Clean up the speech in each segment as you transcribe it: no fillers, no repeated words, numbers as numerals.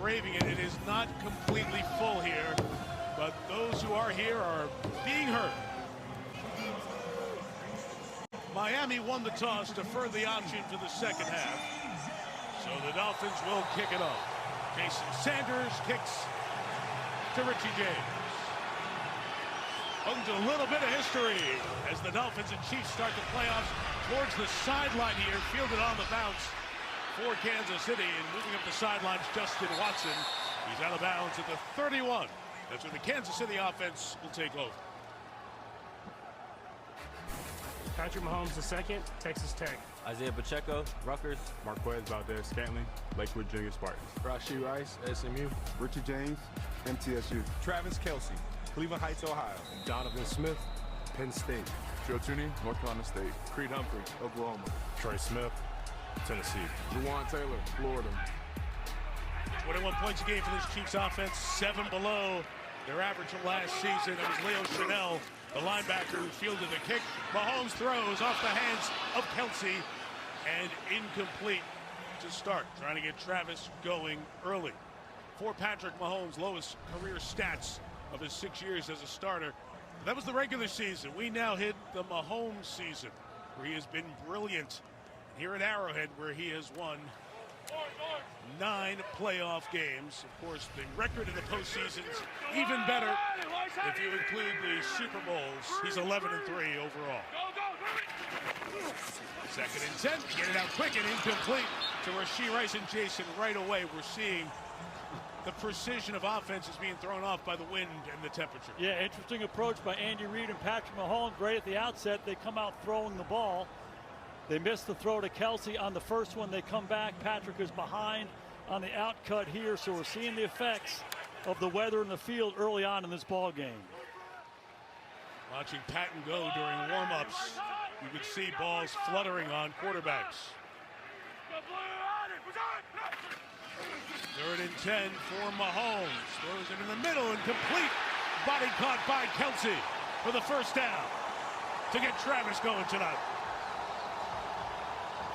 braving it. It is not completely full here, but those who are here are being heard. Miami won the toss, deferred the option to the second half. So the Dolphins will kick it off. Jason Sanders kicks to Richie James. Welcome to a little bit of history as the Dolphins and Chiefs start the playoffs towards the sideline here, fielded on the bounce for Kansas City, and moving up the sidelines, Justin Watson. He's out of bounds at the 31. That's when the Kansas City offense will take over. Patrick Mahomes II, Texas Tech. Isaiah Pacheco, Rutgers. Marquez Valdez-Scantling, Lakewood Junior Spartans. Rashee Rice, SMU. Richie James, MTSU. Travis Kelce, Cleveland Heights, Ohio. Donovan Smith, Penn State. Joe Thuney, North Carolina State. Creed Humphrey, Oklahoma. Trey Smith, Tennessee. Juwan Taylor, Florida. 21 points a game for this Chiefs offense, 7 below their average from last season. It was Leo Chanel, the linebacker, who fielded the kick. Mahomes throws off the hands of Kelce and incomplete to start, trying to get Travis going early. For Patrick Mahomes, lowest career stats of his 6 years as a starter. That was the regular season. We now hit the Mahomes season, where he has been brilliant. Here at Arrowhead, where he has won 9 playoff games. Of course, the record in the postseason's even better if you include the Super Bowls. He's 11-3 overall. Second and 10, get it out quick and incomplete to Rashee Rice and Jason right away. We're seeing the precision of offense is being thrown off by the wind and the temperature. Yeah, interesting approach by Andy Reid and Patrick Mahomes. Right at the outset, they come out throwing the ball. They missed the throw to Kelce on the first one. They come back. Patrick is behind on the outcut here, so we're seeing the effects of the weather in the field early on in this ball game. Watching Patton go during warm-ups, you could see balls fluttering on quarterbacks. 3rd and 10 for Mahomes. Throws it in the middle and complete. Body caught by Kelce for the first down to get Travis going tonight.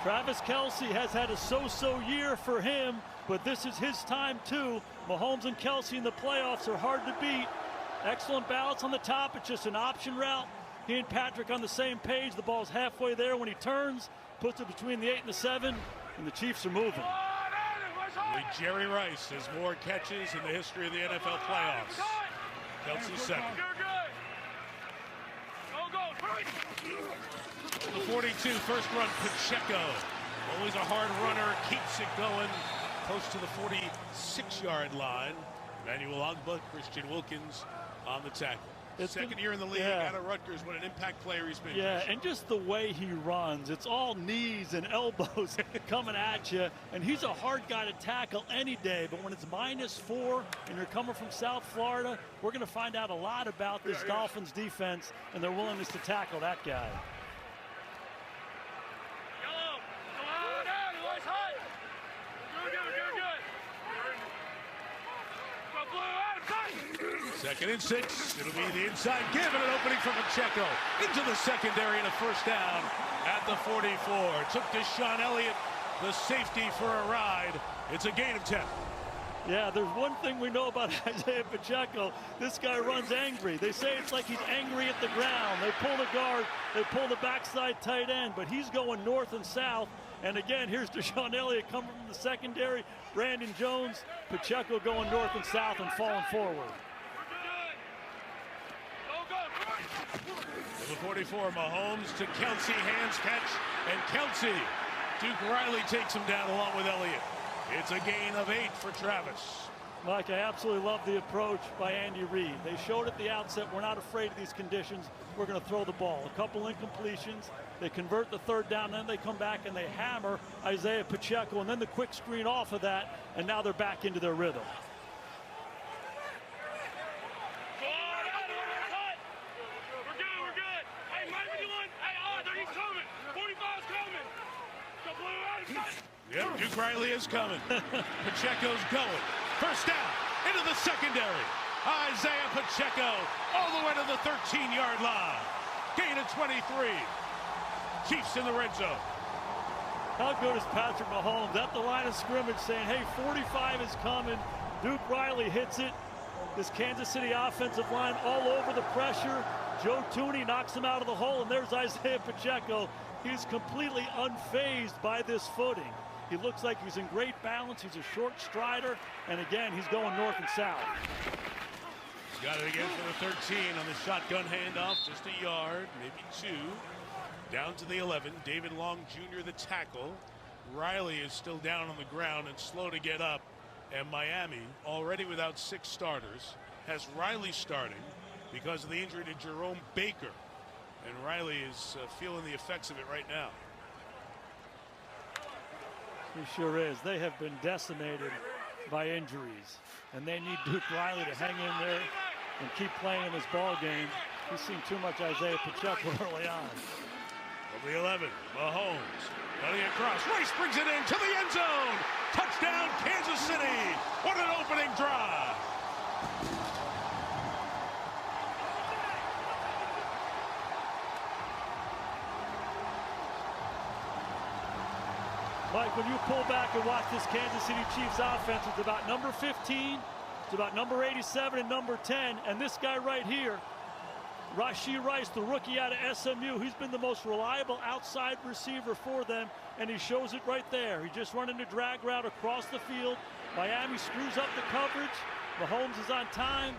Travis Kelce has had a so-so year for him, but this is his time too. Mahomes and Kelce in the playoffs are hard to beat. Excellent balance on the top. It's just an option route. He and Patrick on the same page. The ball's halfway there when he turns, puts it between the 8 and the 7, and the Chiefs are moving. Jerry Rice has more catches in the history of the NFL playoffs. Kelce second. The 42, first run, Pacheco. Always a hard runner, keeps it going close to the 46-yard line. Emmanuel Ogbah, Christian Wilkins on the tackle. Second year in the league, out of Rutgers. What an impact player he's been. Yeah, and just the way he runs. It's all knees and elbows coming at you. And he's a hard guy to tackle any day. But when it's -4 and you're coming from South Florida, we're going to find out a lot about this Dolphins defense and their willingness to tackle that guy. Second and 6. It'll be the inside give and an opening for Pacheco into the secondary and a first down at the 44. Took Deshaun Elliott, the safety, for a ride. It's a gain of 10. Yeah, there's one thing we know about Isaiah Pacheco. This guy runs angry. They say it's like he's angry at the ground. They pull the guard, they pull the backside tight end, but he's going north and south. And again, here's Deshaun Elliott coming from the secondary. Brandon Jones, Pacheco going north and south and falling forward. The 44, Mahomes to Kelce, hands catch, and Kelce. Duke Riley takes him down along with Elliott. It's a gain of 8 for Travis. Mike, I absolutely love the approach by Andy Reid. They showed at the outset, we're not afraid of these conditions. We're going to throw the ball. A couple incompletions. They convert the 3rd down, then they come back and they hammer Isaiah Pacheco, and then the quick screen off of that, and now they're back into their rhythm. Yep, Duke Riley is coming. Pacheco's going. First down into the secondary. Isaiah Pacheco all the way to the 13-yard line. Gain of 23. Chiefs in the red zone. How good is Patrick Mahomes at the line of scrimmage saying, hey, 45 is coming. Duke Riley hits it. This Kansas City offensive line all over the pressure. Joe Thuney knocks him out of the hole, and there's Isaiah Pacheco. He's completely unfazed by this footing. He looks like he's in great balance. He's a short strider, and again, he's going north and south. He's got it again for the 13 on the shotgun handoff, just a yard, maybe two. Down to the 11, David Long Jr. the tackle. Riley is still down on the ground and slow to get up. And Miami, already without 6 starters, has Riley starting because of the injury to Jerome Baker. And Riley is feeling the effects of it right now. He sure is. They have been decimated by injuries. And they need Duke Riley to hang in there and keep playing in this ball game. He's seen too much Isaiah Pacheco early on. From the 11, Mahomes cutting across. Rice brings it into the end zone. Touchdown, Kansas City. What an opening drive. Mike, when you pull back and watch this Kansas City Chiefs offense, it's about number 15, it's about number 87 and number 10, and this guy right here, Rashee Rice, the rookie out of SMU, he's been the most reliable outside receiver for them, and he shows it right there. He just running the drag route across the field. Miami screws up the coverage. Mahomes is on time.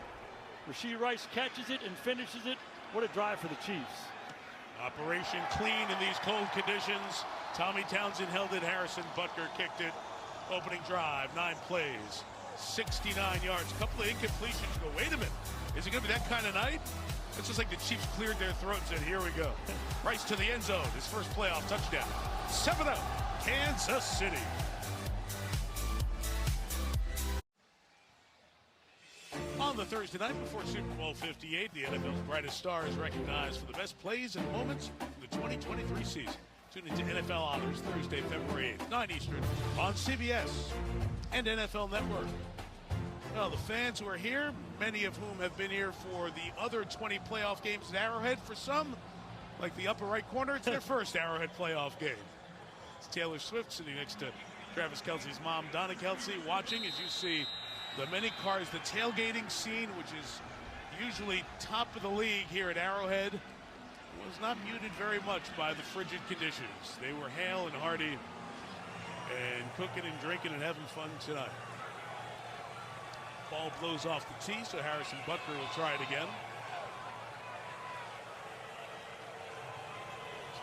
Rashee Rice catches it and finishes it. What a drive for the Chiefs. Operation clean in these cold conditions. Tommy Townsend held it. Harrison Butker kicked it. Opening drive, 9 plays, 69 yards. A couple of incompletions. Go, wait a minute. Is it going to be that kind of night? It's just like the Chiefs cleared their throat and said, here we go. Rice to the end zone. His first playoff touchdown. 7-0, Kansas City. On the Thursday night before Super Bowl 58, the NFL's brightest stars recognized for the best plays and moments from the 2023 season. Tune into NFL Honors Thursday, February 8th, 9 Eastern on CBS and NFL Network. Well, the fans who are here, many of whom have been here for the other 20 playoff games at Arrowhead. For some, like the upper right corner, it's their first Arrowhead playoff game. It's Taylor Swift sitting next to Travis Kelce's mom, Donna Kelce, watching as you see the many cars, the tailgating scene, which is usually top of the league here at Arrowhead, was not muted very much by the frigid conditions. They were hale and hearty and cooking and drinking and having fun tonight. Ball blows off the tee, so Harrison Butker will try it again.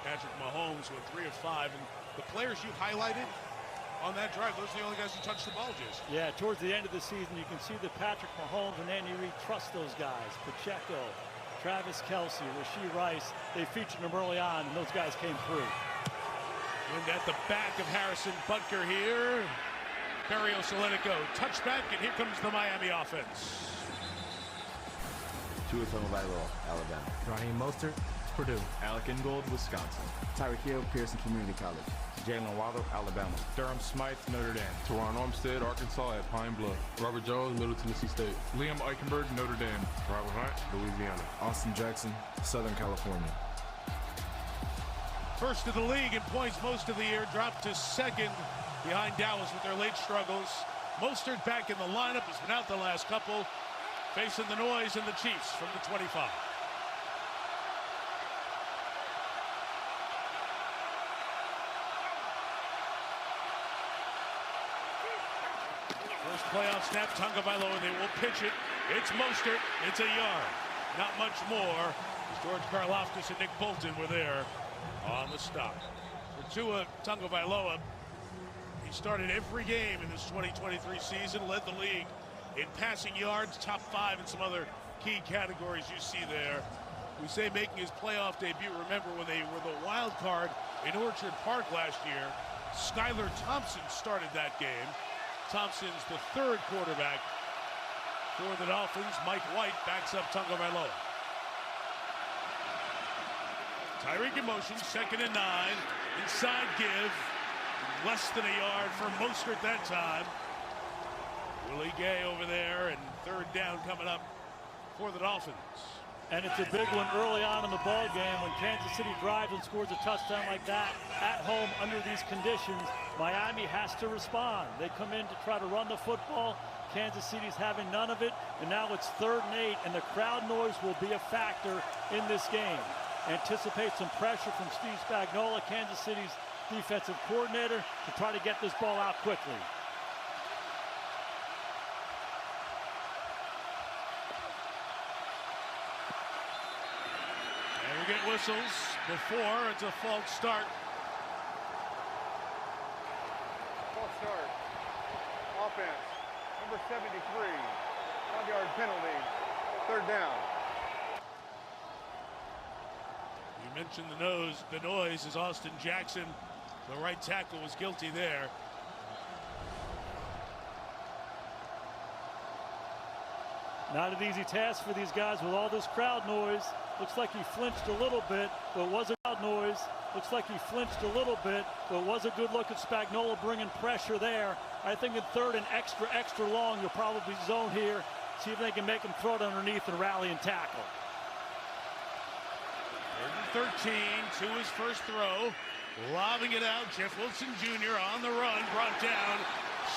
Patrick Mahomes with 3 of 5, and the players you highlighted on that drive, those are the only guys who touched the ball, Jason. Yeah, towards the end of the season, you can see that Patrick Mahomes and Andy Reid trust those guys. Pacheco, Travis Kelce, Rashee Rice, they featured them early on, and those guys came through. And at the back of Harrison Butker here, Barrios will let it go. Touchback, and here comes the Miami offense. Tua Tagovailoa, Alabama. Raheem Mostert, Purdue. Alec Ingold, Wisconsin. Tyreek Hill, Pearson Community College. Jalen Waddle, Alabama. Durham Smythe, Notre Dame. Teron Armstead, Arkansas at Pine Bluff. Robert Jones, Middle Tennessee State. Liam Eichenberg, Notre Dame. Robert Hunt, Louisiana. Austin Jackson, Southern California. First of the league in points most of the year, dropped to second behind Dallas with their late struggles. Mostert back in the lineup, has been out the last couple, facing the noise and the Chiefs from the 25. First playoff snap, Tagovailoa, they will pitch it. It's Mostert, it's a yard. Not much more. George Karlaftis and Nick Bolton were there on the stop. For Tua Tagovailoa, he started every game in this 2023 season, led the league in passing yards, top 5 in some other key categories you see there. We say making his playoff debut. Remember when they were the wild card in Orchard Park last year, Skylar Thompson started that game. Thompson's the 3rd quarterback for the Dolphins. Mike White backs up Tagovailoa. Tyreek in motion, 2nd and 9. Inside give. Less than a yard for Mostert that time. Willie Gay over there, and 3rd down coming up for the Dolphins. And it's a big one early on in the ball game when Kansas City drives and scores a touchdown like that at home under these conditions. Miami has to respond. They come in to try to run the football. Kansas City's having none of it, and now it's 3rd and 8, and the crowd noise will be a factor in this game. Anticipate some pressure from Steve Spagnuolo, Kansas City's defensive coordinator, to try to get this ball out quickly. And we get whistles before it's a false start. False start. Offense. Number 73. 5-yard penalty. 3rd down. You mentioned the noise is Austin Jackson. The right tackle was guilty there. Not an easy task for these guys with all this crowd noise. Looks like he flinched a little bit, but it was a crowd noise. Looks like he flinched a little bit, but it was a good look at Spagnuolo bringing pressure there. I think in 3rd and extra long, you'll probably zone here. See if they can make him throw it underneath and rally and tackle. 3rd and 13 to his first throw. Lobbing it out. Jeff Wilson Jr. on the run. Brought down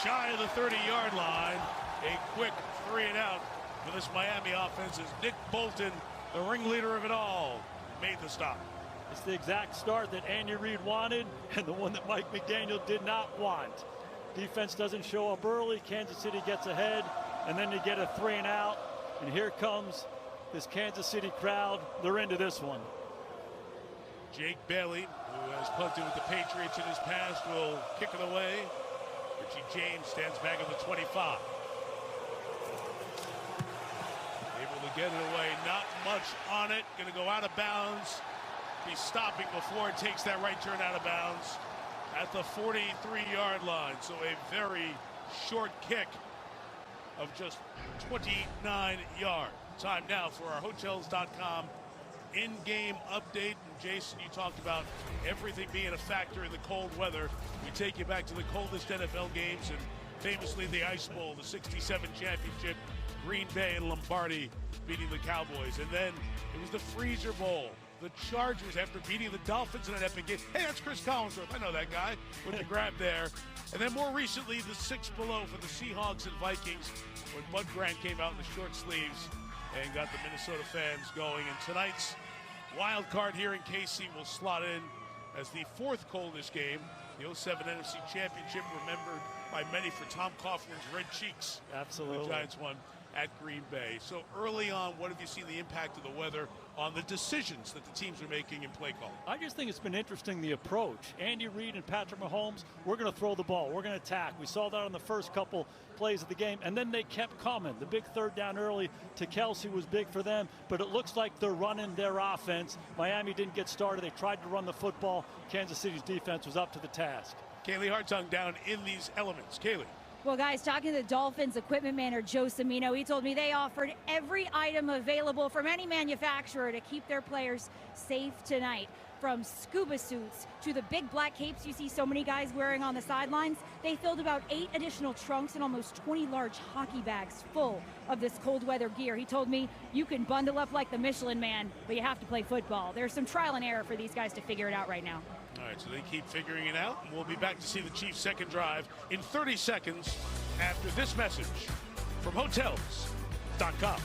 shy of the 30-yard line. A quick 3 and out for this Miami offense as Nick Bolton, the ringleader of it all, made the stop. It's the exact start that Andy Reid wanted and the one that Mike McDaniel did not want. Defense doesn't show up early. Kansas City gets ahead, and then they get a 3 and out. And here comes this Kansas City crowd. They're into this one. Jake Bailey, who has punted with the Patriots in his past, will kick it away. Richie James stands back at the 25. Able to get it away. Not much on it. Going to go out of bounds. Be stopping before it takes that right turn out of bounds at the 43-yard line. So a very short kick of just 29 yards. Time now for our Hotels.com in-game update. And Jason, you talked about everything being a factor in the cold weather. We take you back to the coldest NFL games, and famously the Ice Bowl, the '67 championship, Green Bay and Lombardi beating the Cowboys. And then it was the Freezer Bowl. The Chargers, after beating the Dolphins in an epic game. Hey, that's Chris Collinsworth. I know that guy with the grab there. And then more recently, the 6 below for the Seahawks and Vikings when Bud Grant came out in the short sleeves and got the Minnesota fans going. And tonight's wild card here in KC will slot in as the 4th coldest game. The 07 NFC Championship, remembered by many for Tom Coughlin's red cheeks. Absolutely. The Giants won at Green Bay. So early on, what have you seen the impact of the weather on the decisions that the teams are making in play call? I just think it's been interesting, the approach. Andy Reid and Patrick Mahomes, we're going to throw the ball. We're going to attack. We saw that on the first couple plays of the game, and then they kept coming. The big 3rd down early to Kelsey was big for them, but it looks like they're running their offense. Miami didn't get started. They tried to run the football. Kansas City's defense was up to the task. Kaylee Hartung down in these elements. Kaylee. Well, guys, talking to the Dolphins equipment manager, Joe Cimino, he told me they offered every item available from any manufacturer to keep their players safe tonight. From scuba suits to the big black capes you see so many guys wearing on the sidelines, they filled about 8 additional trunks and almost 20 large hockey bags full of this cold weather gear. He told me you can bundle up like the Michelin Man, but you have to play football. There's some trial and error for these guys to figure it out right now. All right, so they keep figuring it out, and we'll be back to see the Chiefs' second drive in 30 seconds after this message from Hotels.com.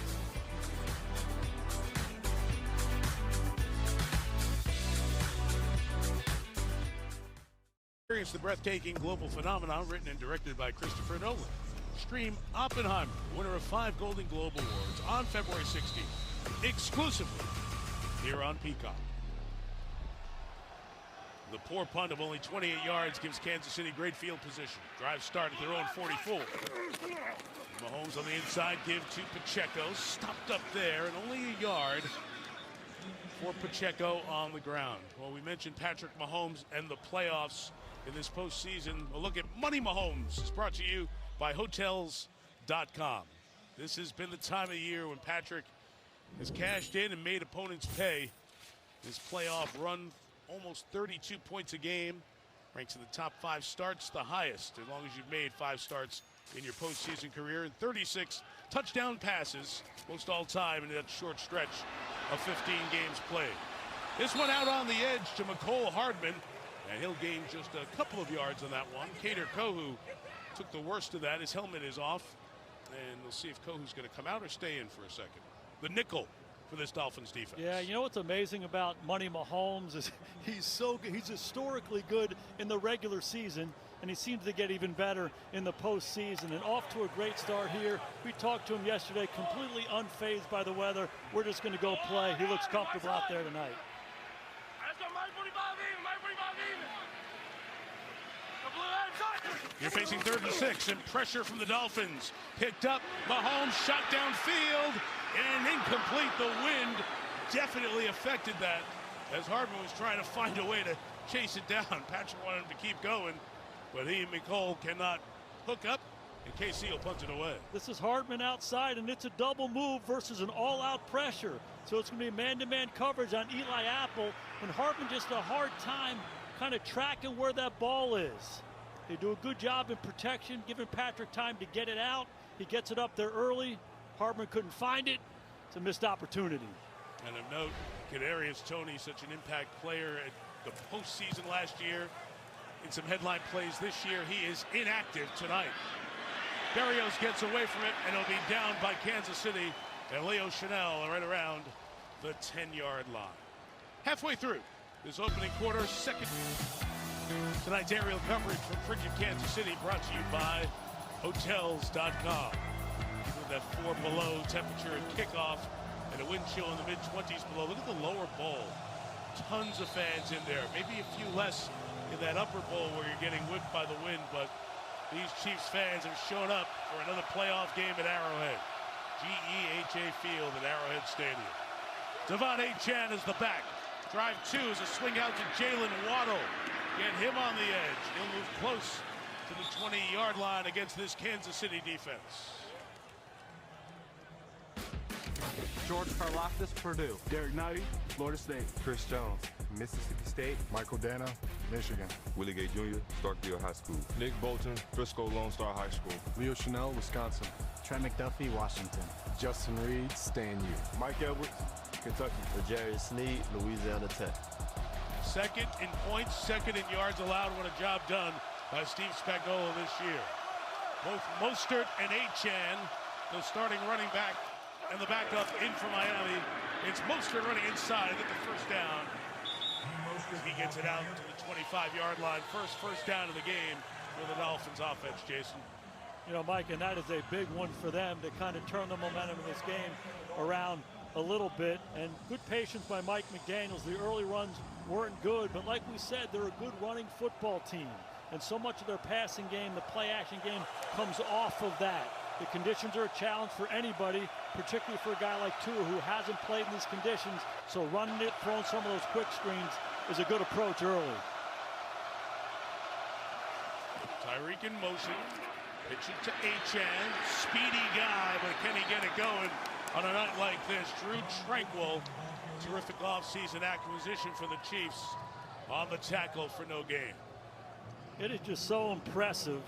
Experience the breathtaking global phenomenon written and directed by Christopher Nolan. Stream Oppenheimer, winner of 5 Golden Globe Awards, on February 16th, exclusively here on Peacock. The poor punt of only 28 yards gives Kansas City great field position. Drive start at their own 44. Mahomes on the inside, give to Pacheco. Stopped up there and only a yard for Pacheco on the ground. Well, we mentioned Patrick Mahomes and the playoffs in this postseason. A look at Money Mahomes is brought to you by Hotels.com. This has been the time of year when Patrick has cashed in and made opponents pay. His playoff run, almost 32 points a game, ranks in the top 5 starts, the highest, as long as you've made 5 starts in your postseason career and 36 touchdown passes, most all time in that short stretch of 15 games played. This one out on the edge to McCole Hardman, and he'll gain just a couple of yards on that one. Kader Kohu took the worst of that. His helmet is off, and we'll see if Kohu's going to come out or stay in for a second. The nickel for this Dolphins defense. Yeah, you know what's amazing about Money Mahomes is he's historically good in the regular season, and he seems to get even better in the postseason. And off to a great start here. We talked to him yesterday, completely unfazed by the weather. We're just going to go play. He looks comfortable out there tonight. You're facing 3rd and 6, and pressure from the Dolphins. Picked up, Mahomes shot downfield, and incomplete. The wind definitely affected that as Hardman was trying to find a way to chase it down. Patrick wanted him to keep going, but he and McCole cannot hook up, and KC will punt it away. This is Hardman outside, and it's a double move versus an all-out pressure. So it's going to be man-to-man coverage on Eli Apple, and Hardman just a hard time kind of tracking where that ball is. They do a good job in protection, giving Patrick time to get it out. He gets it up there early. Hardman couldn't find it. It's a missed opportunity. And a note, Kadarius Toney, such an impact player at the postseason last year. In some headline plays this year, he is inactive tonight. Berrios gets away from it, and it'll be down by Kansas City. And Leo Chanel right around the 10-yard line. Halfway through this opening quarter, second. Tonight's aerial coverage from frigid Kansas City brought to you by Hotels.com. With that 4 below temperature at kickoff and a wind chill in the mid-20s below. Look at the lower bowl. Tons of fans in there. Maybe a few less in that upper bowl where you're getting whipped by the wind, but these Chiefs fans have shown up for another playoff game at Arrowhead. GEHA Field at Arrowhead Stadium. Devon Achane is the back. Drive 2 is a swing out to Jalen Waddle. Get him on the edge. He'll move close to the 20-yard line against this Kansas City defense. George Karlaftis, Purdue. Derek Knighty, Florida State. Chris Jones, Mississippi State. Michael Dana, Michigan. Willie Gay Jr., Starkville High School. Nick Bolton, Frisco Lone Star High School. Leo Chanel, Wisconsin. Trent McDuffie, Washington. Justin Reed, Stan U. Mike Edwards, Kentucky. Jerry Sneed, Louisiana Tech. Second in points, second in yards allowed. What a job done by Steve Spagnuolo this year. Both Mostert and Achane, the starting running back and the backup in for Miami. It's Mostert running inside to get the first down. He gets it out to the 25-yard line. First down of the game for the Dolphins offense, Jason. You know, Mike, and that is a big one for them to kind of turn the momentum of this game around a little bit. And good patience by Mike McDaniels. The early runs weren't good, but like we said, they're a good running football team. And so much of their passing game, the play-action game, comes off of that. The conditions are a challenge for anybody, particularly for a guy like Tua who hasn't played in these conditions. So running it, throwing some of those quick screens is a good approach early. Tyreek in motion. Pitch it to Achane. Speedy guy, but can he get it going on a night like this? Drew Tranquil, terrific offseason acquisition for the Chiefs, on the tackle for no gain. It is just so impressive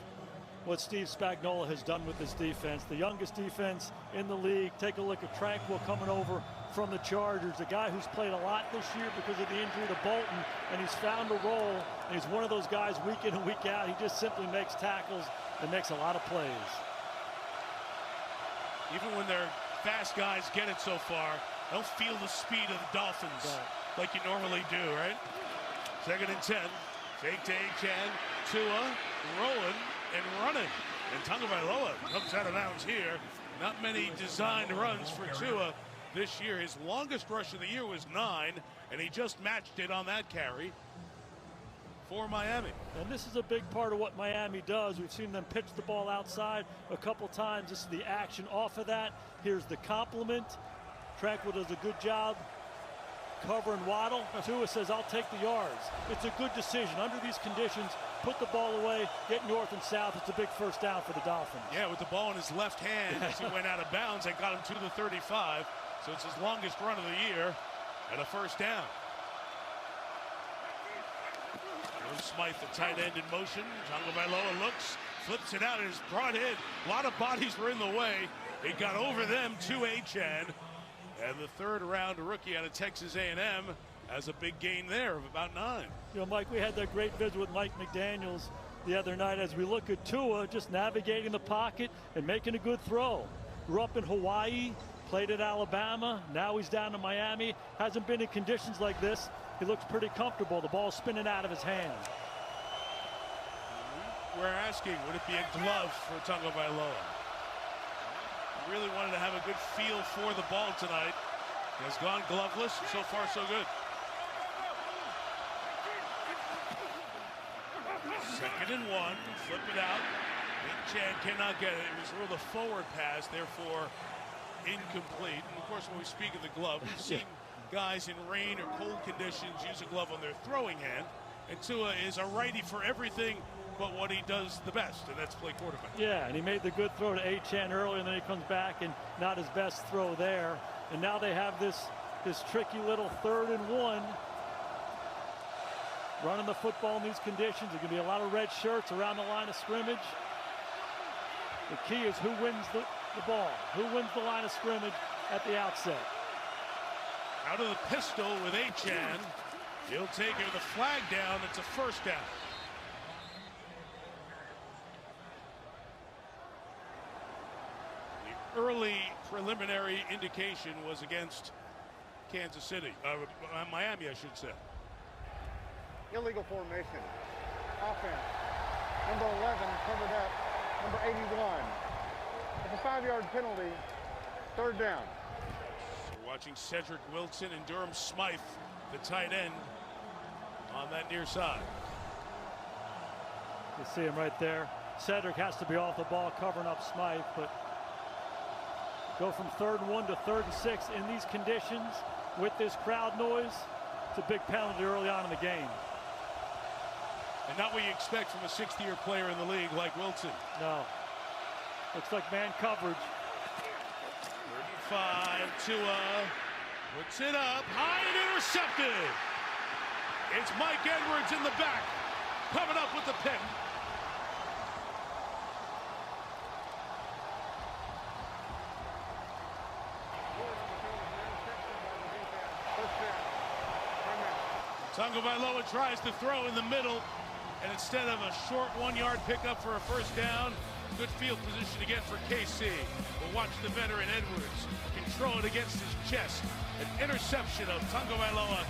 what Steve Spagnuolo has done with this defense. The youngest defense in the league. Take a look at Tranquil coming over from the Chargers, a guy who's played a lot this year because of the injury to Bolton, and he's found a role, and he's one of those guys week in and week out. He just simply makes tackles and makes a lot of plays. Even when their fast guys get it so far, they'll feel the speed of the Dolphins like you normally do, right? 2nd and 10. Fake to Achane. Tua rolling and running. And Tagovailoa comes out of bounds here. Not many designed runs for Tua this year. His longest rush of the year was 9, and he just matched it on that carry for Miami. And this is a big part of what Miami does. We've seen them pitch the ball outside a couple times. This is the action off of that. Here's the compliment. Tranquil does a good job covering Waddle. Tua says, I'll take the yards. It's a good decision. Under these conditions, put the ball away, get north and south. It's a big first down for the Dolphins. Yeah, with the ball in his left hand as he went out of bounds, that got him to the 35. So it's his longest run of the year and a first down. Smythe, the tight end in motion. Tagovailoa looks, flips it out and is brought in. A lot of bodies were in the way. It got over them to Achan. And the third-round rookie out of Texas A&M has a big gain there of about 9. You know, Mike, we had that great visit with Mike McDaniels the other night as we look at Tua just navigating the pocket and making a good throw. Grew up in Hawaii, played at Alabama, now he's down in Miami. Hasn't been in conditions like this. He looks pretty comfortable. The ball's spinning out of his hand. We're asking, would it be a glove for Tagovailoa? Really wanted to have a good feel for the ball tonight. Has gone gloveless. So far, so good. Second and 1. Flip it out. Chan cannot get it. It was ruled a forward pass, therefore incomplete. And of course, when we speak of the glove, we've seen guys in rain or cold conditions use a glove on their throwing hand. And Tua is a righty for everything but what he does the best, and that's play quarterback. Yeah, and he made the good throw to Achan earlier, and then he comes back and not his best throw there. And now they have this tricky little 3rd and 1. Running the football in these conditions. There's going to be a lot of red shirts around the line of scrimmage. The key is who wins the ball, who wins the line of scrimmage at the outset. Out of the pistol with Achan. He'll take it with a flag down. It's a first down. The early preliminary indication was against Kansas City, Miami, I should say. Illegal formation. Offense. Number 11 covered up. Number 81. It's a 5-yard penalty. 3rd down. We're watching Cedric Wilson and Durham Smythe, the tight end, on that near side. You see him right there. Cedric has to be off the ball covering up Smythe, but go from 3rd and 1 to 3rd and 6 in these conditions with this crowd noise. It's a big penalty early on in the game. And not what you expect from a 60-year player in the league like Wilson. No. Looks like man coverage. 35, Tua puts it up, high and intercepted. It's Mike Edwards in the back, coming up with the pick. Tagovailoa tries to throw in the middle, and instead of a short 1-yard pickup for a first down, good field position again for KC. We'll watch the veteran Edwards control it against his chest. An interception of Tagovailoa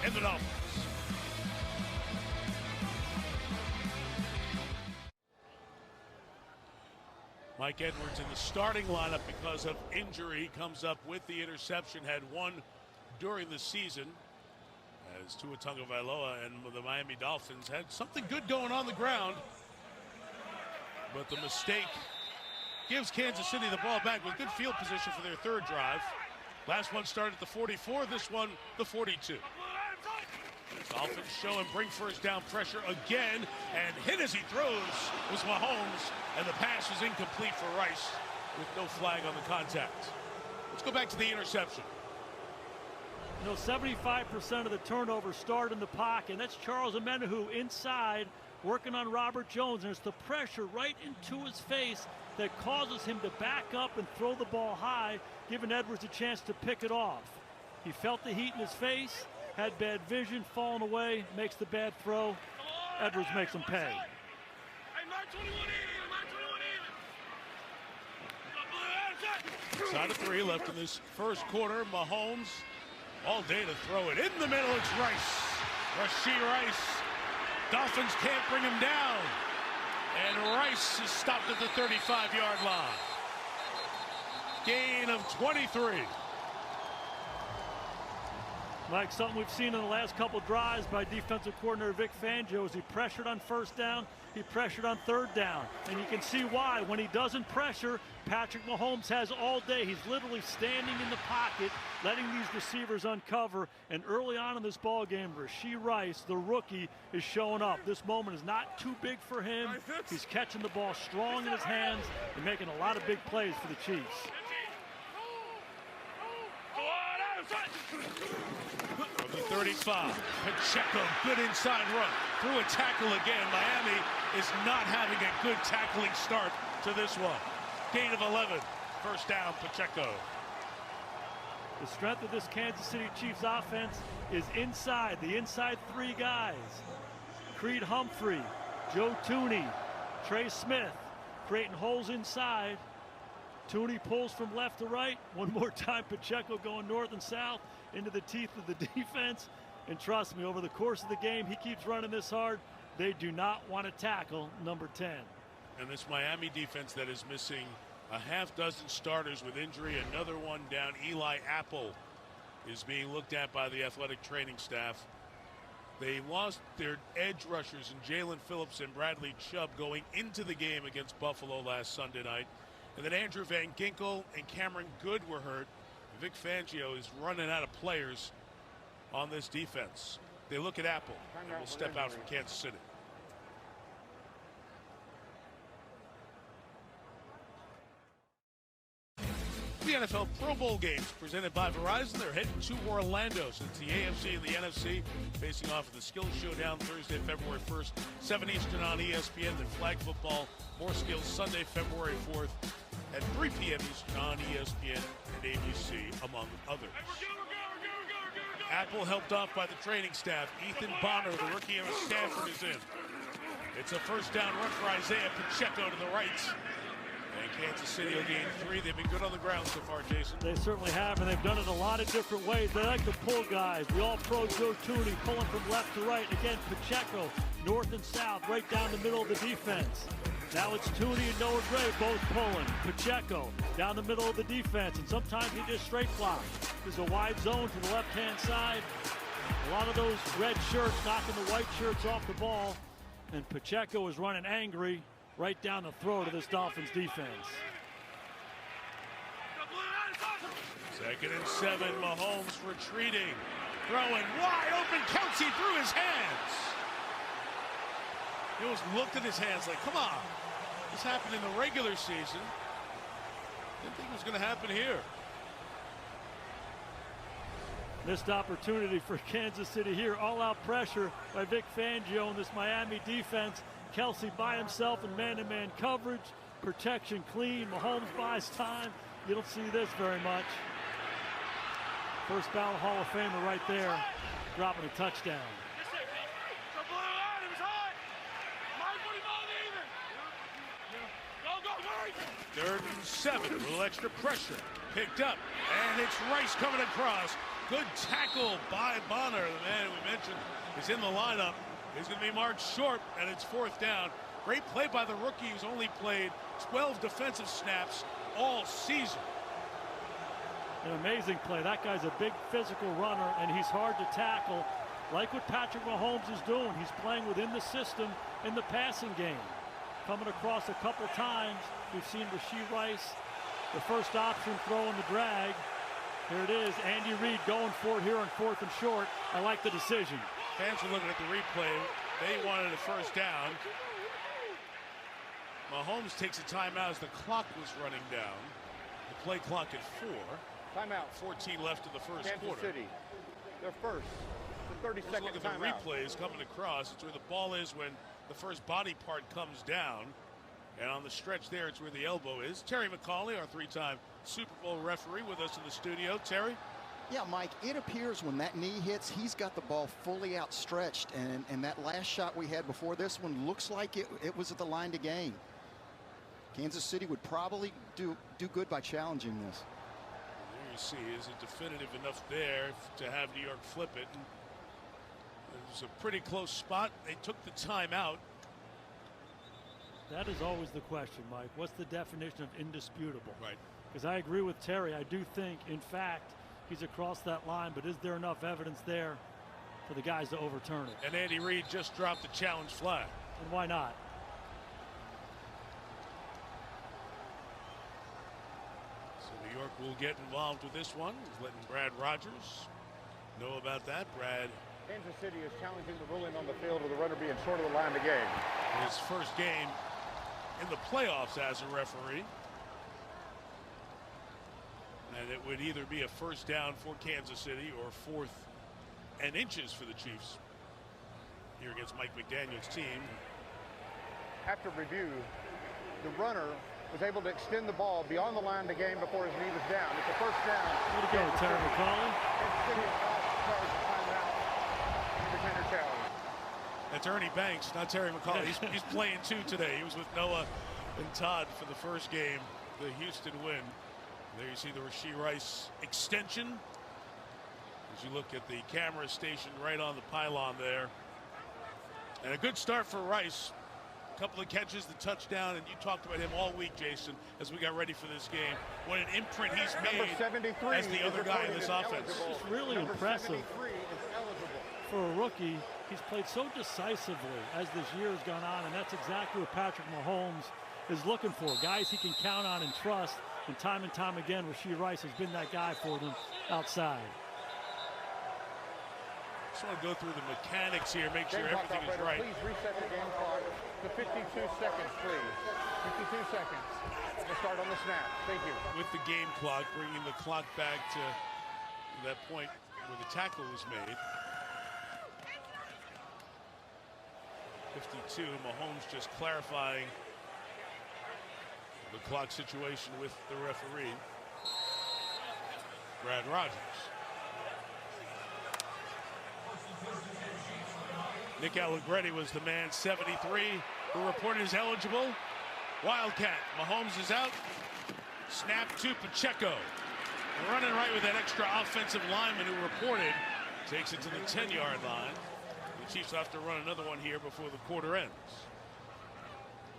and the Dolphins. Mike Edwards in the starting lineup because of injury comes up with the interception. Had one during the season. As Tua Tagovailoa and the Miami Dolphins had something good going on the ground. But the mistake gives Kansas City the ball back with good field position for their 3rd drive. Last one started at the 44, this one the 42. Dolphins show and bring first down pressure again, and hit as he throws was Mahomes, and the pass is incomplete for Rice with no flag on the contact. Let's go back to the interception. You know, 75% of the turnovers start in the pocket, and that's Charles Omenihu inside working on Robert Jones, and it's the pressure right into his face that causes him to back up and throw the ball high, giving Edwards a chance to pick it off. He felt the heat in his face, had bad vision, falling away, makes the bad throw. Edwards makes him pay. Side of 3 left in this first quarter. Mahomes all day to throw it in the middle. It's Rice. Rashee Rice. Dolphins can't bring him down. And Rice is stopped at the 35-yard line. Gain of 23. Mike, something we've seen in the last couple drives by defensive coordinator Vic Fangio is he pressured on 1st down, he pressured on 3rd down. And you can see why. When he doesn't pressure, Patrick Mahomes has all day. He's literally standing in the pocket, letting these receivers uncover. And early on in this ball game, Rashee Rice, the rookie, is showing up. This moment is not too big for him. He's catching the ball strong in his hands and making a lot of big plays for the Chiefs. From the 35. Pacheco, good inside run. Through a tackle again. Miami is not having a good tackling start to this one. Gain of 11. First down, Pacheco. The strength of this Kansas City Chiefs offense is inside, the inside three guys. Creed Humphrey, Joe Tooney, Trey Smith, creating holes inside. Tooney pulls from left to right. One more time, Pacheco going north and south into the teeth of the defense. And trust me, over the course of the game, he keeps running this hard. They do not want to tackle number 10. And this Miami defense that is missing a half dozen starters with injury, another one down. Eli Apple is being looked at by the athletic training staff. They lost their edge rushers in Jalen Phillips and Bradley Chubb going into the game against Buffalo last Sunday night. And then Andrew Van Ginkel and Cameron Good were hurt. Vic Fangio is running out of players on this defense. They look at Apple and will step out from Kansas City. The NFL Pro Bowl games presented by Verizon. They're heading to Orlando since the AFC and the NFC facing off at the Skills Showdown Thursday, February 1st, 7 Eastern on ESPN. Then flag football, more skills Sunday, February 4th at 3 p.m. Eastern on ESPN and ABC, among others. Apple helped off by the training staff. Ethan Bonner, the rookie out of Stanford, is in. It's a first down run for Isaiah Pacheco to the right. And Kansas City will gain 3. They've been good on the ground so far, Jason. They certainly have, and they've done it a lot of different ways. They like to pull guys. The all-pro Joe Tooney pulling from left to right. Again, Pacheco, north and south, right down the middle of the defense. Now it's Tooney and Noah Gray both pulling. Pacheco down the middle of the defense, and sometimes he just straight flies. There's a wide zone to the left-hand side. A lot of those red shirts knocking the white shirts off the ball, and Pacheco is running angry right down the throat of this Dolphins defense. 2nd and 7, Mahomes retreating, throwing wide open, Kelsey through his hands. He almost looked at his hands like, come on, this happened in the regular season. Didn't think it was going to happen here. Missed opportunity for Kansas City here. All-out pressure by Vic Fangio in this Miami defense. Kelsey by himself in man-to-man coverage. Protection clean. Mahomes buys time. You don't see this very much. First ballot Hall of Famer right there, dropping a touchdown. 3rd and 7, a little extra pressure. Picked up, and it's Rice coming across. Good tackle by Bonner. The man we mentioned is in the lineup. He's going to be marked short, and it's 4th down. Great play by the rookie who's only played 12 defensive snaps all season. An amazing play. That guy's a big physical runner, and he's hard to tackle. Like what Patrick Mahomes is doing. He's playing within the system in the passing game. Coming across a couple times. We've seen Rashee Rice, the first option, throwing the drag. Here it is. Andy Reid going for it here on 4th and short. I like the decision. Fans are looking at the replay. They wanted a first down. Mahomes takes a timeout as the clock was running down. The play clock at 4. Timeout. 14 left in the first quarter. Kansas City, their first. The 32nd Look at the timeout. replays coming across. It's where the ball is when the first body part comes down. And on the stretch there, it's where the elbow is. Terry McCauley, our 3-time Super Bowl referee, with us in the studio. Terry? Yeah, Mike, it appears when that knee hits, he's got the ball fully outstretched. And that last shot we had before this one looks like it was at the line to gain. Kansas City would probably do good by challenging this. There you see, is it definitive enough there to have New York flip it? And it was a pretty close spot. They took the timeout. That is always the question, Mike. What's the definition of indisputable? Right. Because I agree with Terry. I do think, in fact, he's across that line, but is there enough evidence there for the guys to overturn it? And Andy Reid just dropped the challenge flag. And why not? So New York will get involved with this one. He's letting Brad Rogers know about that. Brad. Kansas City is challenging the ruling on the field of the runner being short of the line of the game. His first game in the playoffs as a referee. And it would either be a first down for Kansas City or 4th and inches for the Chiefs here against Mike McDaniel's team. After review, the runner was able to extend the ball beyond the line of the game before his knee was down. It's a first down. Way to go, Terry McCollum. That's Ernie Banks, not Terry McCollum. He's playing too today. He was with Noah and Todd for the first game, the Houston win. There you see the Rashee Rice extension as you look at the camera station right on the pylon there. And a good start for Rice. A couple of catches, the touchdown, and you talked about him all week, Jason, as we got ready for this game. What an imprint he's made as the other guy in this offense. It's really impressive for a rookie. He's played so decisively as this year has gone on, and that's exactly what Patrick Mahomes is looking for. Guys he can count on and trust, and time again, Rashee Rice has been that guy for them outside. Just want to go through the mechanics here, make sure everything is right. Please reset the game clock to 52 seconds, please. 52 seconds. We'll start on the snap. Thank you. With the game clock, bringing the clock back to that point where the tackle was made. 52, Mahomes just clarifying the clock situation with the referee, Brad Rogers. Nick Allegretti was the man, 73, who reported as eligible. Wildcat, Mahomes is out. Snap to Pacheco. Running right with that extra offensive lineman who reported. Takes it to the 10-yard line. The Chiefs have to run another one here before the quarter ends.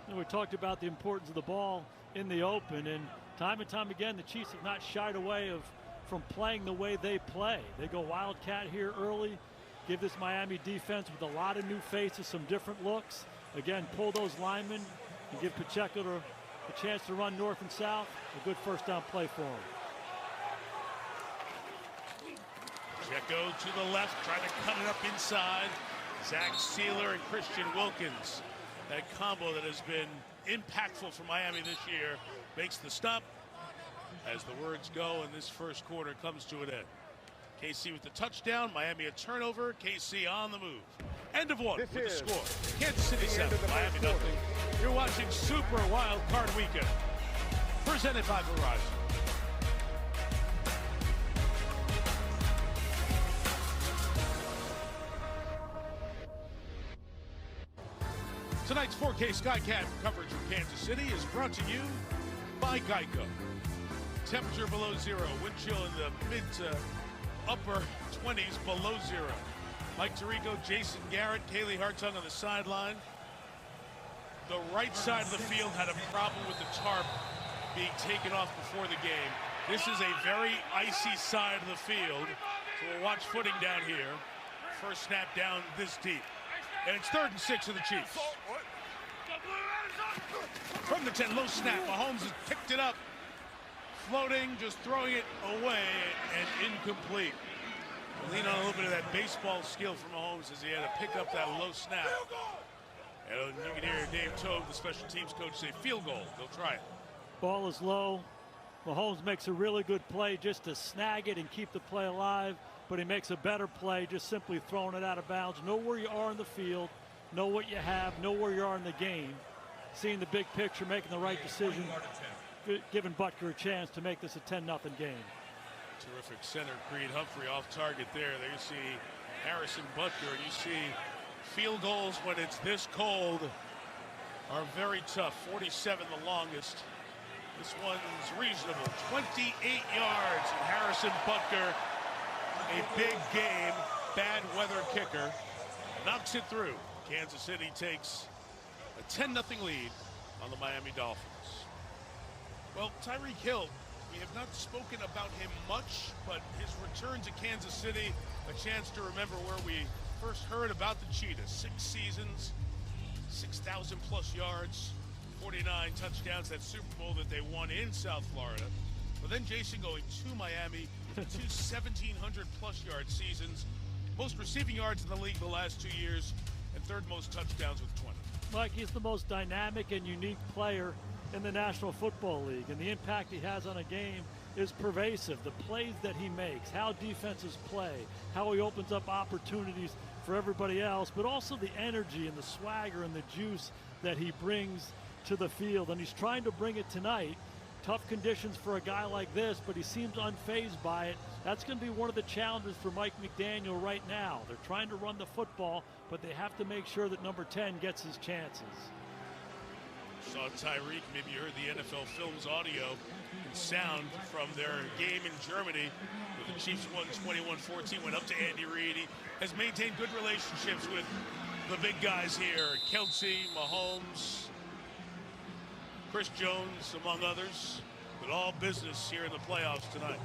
And we talked about the importance of the ball in the open, and time again, the Chiefs have not shied away from playing the way they play. They go Wildcat here early, give this Miami defense with a lot of new faces some different looks. Again, pull those linemen and give Pacheco a chance to run north and south. A good first down play for him. Pacheco to the left, trying to cut it up inside. Zach Sealer and Christian Wilkins. That combo that has been impactful for Miami this year makes the stop as the words go, and this first quarter comes to an end. KC with the touchdown, Miami a turnover, KC on the move. End of one with the score. Kansas City 7, Miami nothing. You're watching Super Wild Card Weekend, presented by Verizon. Tonight's 4K SkyCam coverage from Kansas City is brought to you by Geico. Temperature below zero, wind chill in the mid to upper 20s below zero. Mike Tirico, Jason Garrett, Kaylee Hartung on the sideline. The right side of the field had a problem with the tarp being taken off before the game. This is a very icy side of the field, so we'll watch footing down here. First snap down this deep. And it's 3rd and 6 of the Chiefs. From the 10, low snap. Mahomes has picked it up. Floating, just throwing it away and incomplete. Lean on a little bit of that baseball skill from Mahomes as he had to pick up that low snap. And you can hear Dave Tobe, the special teams coach, say field goal. They'll try it. Ball is low. Mahomes makes a really good play just to snag it and keep the play alive. But he makes a better play just simply throwing it out of bounds. Know where you are in the field, know what you have, know where you are in the game. Seeing the big picture, making the right decision, giving Butker a chance to make this a 10-0 game. Terrific center, Creed Humphrey off target there. There you see Harrison Butker, and you see field goals when it's this cold are very tough. 47 the longest. This one's reasonable. 28 yards, and Harrison Butker, a big game, bad weather kicker, knocks it through. Kansas City takes a 10-0 lead on the Miami Dolphins. Well, Tyreek Hill, we have not spoken about him much, but his return to Kansas City, a chance to remember where we first heard about the Cheetahs. 6 seasons, 6,000 plus yards, 49 touchdowns, that Super Bowl that they won in South Florida. But then Jason going to Miami, 2 1,700 plus yard seasons, most receiving yards in the league the last 2 years, and 3rd most touchdowns with 20. Mike, he's the most dynamic and unique player in the National Football League, and the impact he has on a game is pervasive. The plays that he makes, how defenses play, how he opens up opportunities for everybody else, but also the energy and the swagger and the juice that he brings to the field, and he's trying to bring it tonight. Tough conditions for a guy like this, but he seems unfazed by it. That's going to be one of the challenges for Mike McDaniel right now. They're trying to run the football, but they have to make sure that number 10 gets his chances. Saw Tyreek, maybe you heard the NFL Films audio and sound from their game in Germany. The Chiefs won 21-14, went up to Andy Reid. He has maintained good relationships with the big guys here, Kelsey, Mahomes, Chris Jones, among others, but all business here in the playoffs tonight.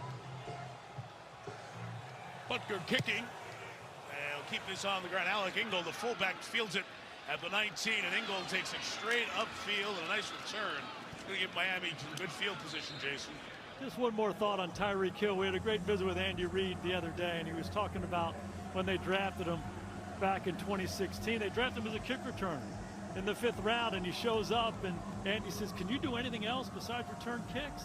Butker kicking, and he'll keep this on the ground. Alec Ingold, the fullback, fields it at the 19, and Ingold takes it straight upfield, and a nice return. Going to give Miami some good field position, Jason. Just one more thought on Tyreek Hill. We had a great visit with Andy Reid the other day, and he was talking about when they drafted him back in 2016. They drafted him as a kick returner in the 5th round, and he shows up, and Andy says, "Can you do anything else besides return kicks?"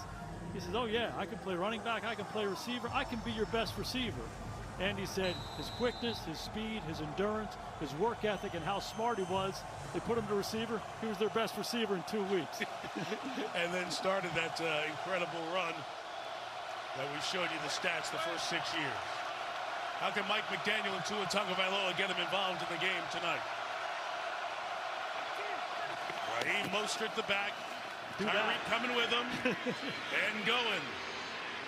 He says, "Oh yeah, I can play running back, I can play receiver, I can be your best receiver." Andy said his quickness, his speed, his endurance, his work ethic, and how smart he was. They put him to receiver. He was their best receiver in 2 weeks. And then started that incredible run that we showed you the stats the first 6 years. How can Mike McDaniel and Tua Tagovailoa get him involved in the game tonight? Raheem Mostert the back. Tyreek coming with him and going.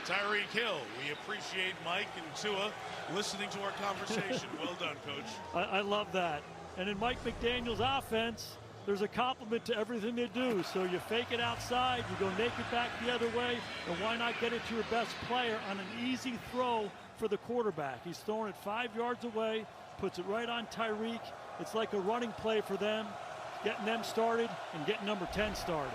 Tyreek Hill, we appreciate Mike and Tua listening to our conversation. Well done, Coach. I love that. And in Mike McDaniel's offense, there's a compliment to everything they do. So you fake it outside, you go naked back the other way, and why not get it to your best player on an easy throw for the quarterback? He's throwing it 5 yards away, puts it right on Tyreek. It's like a running play for them, getting them started and getting number 10 started.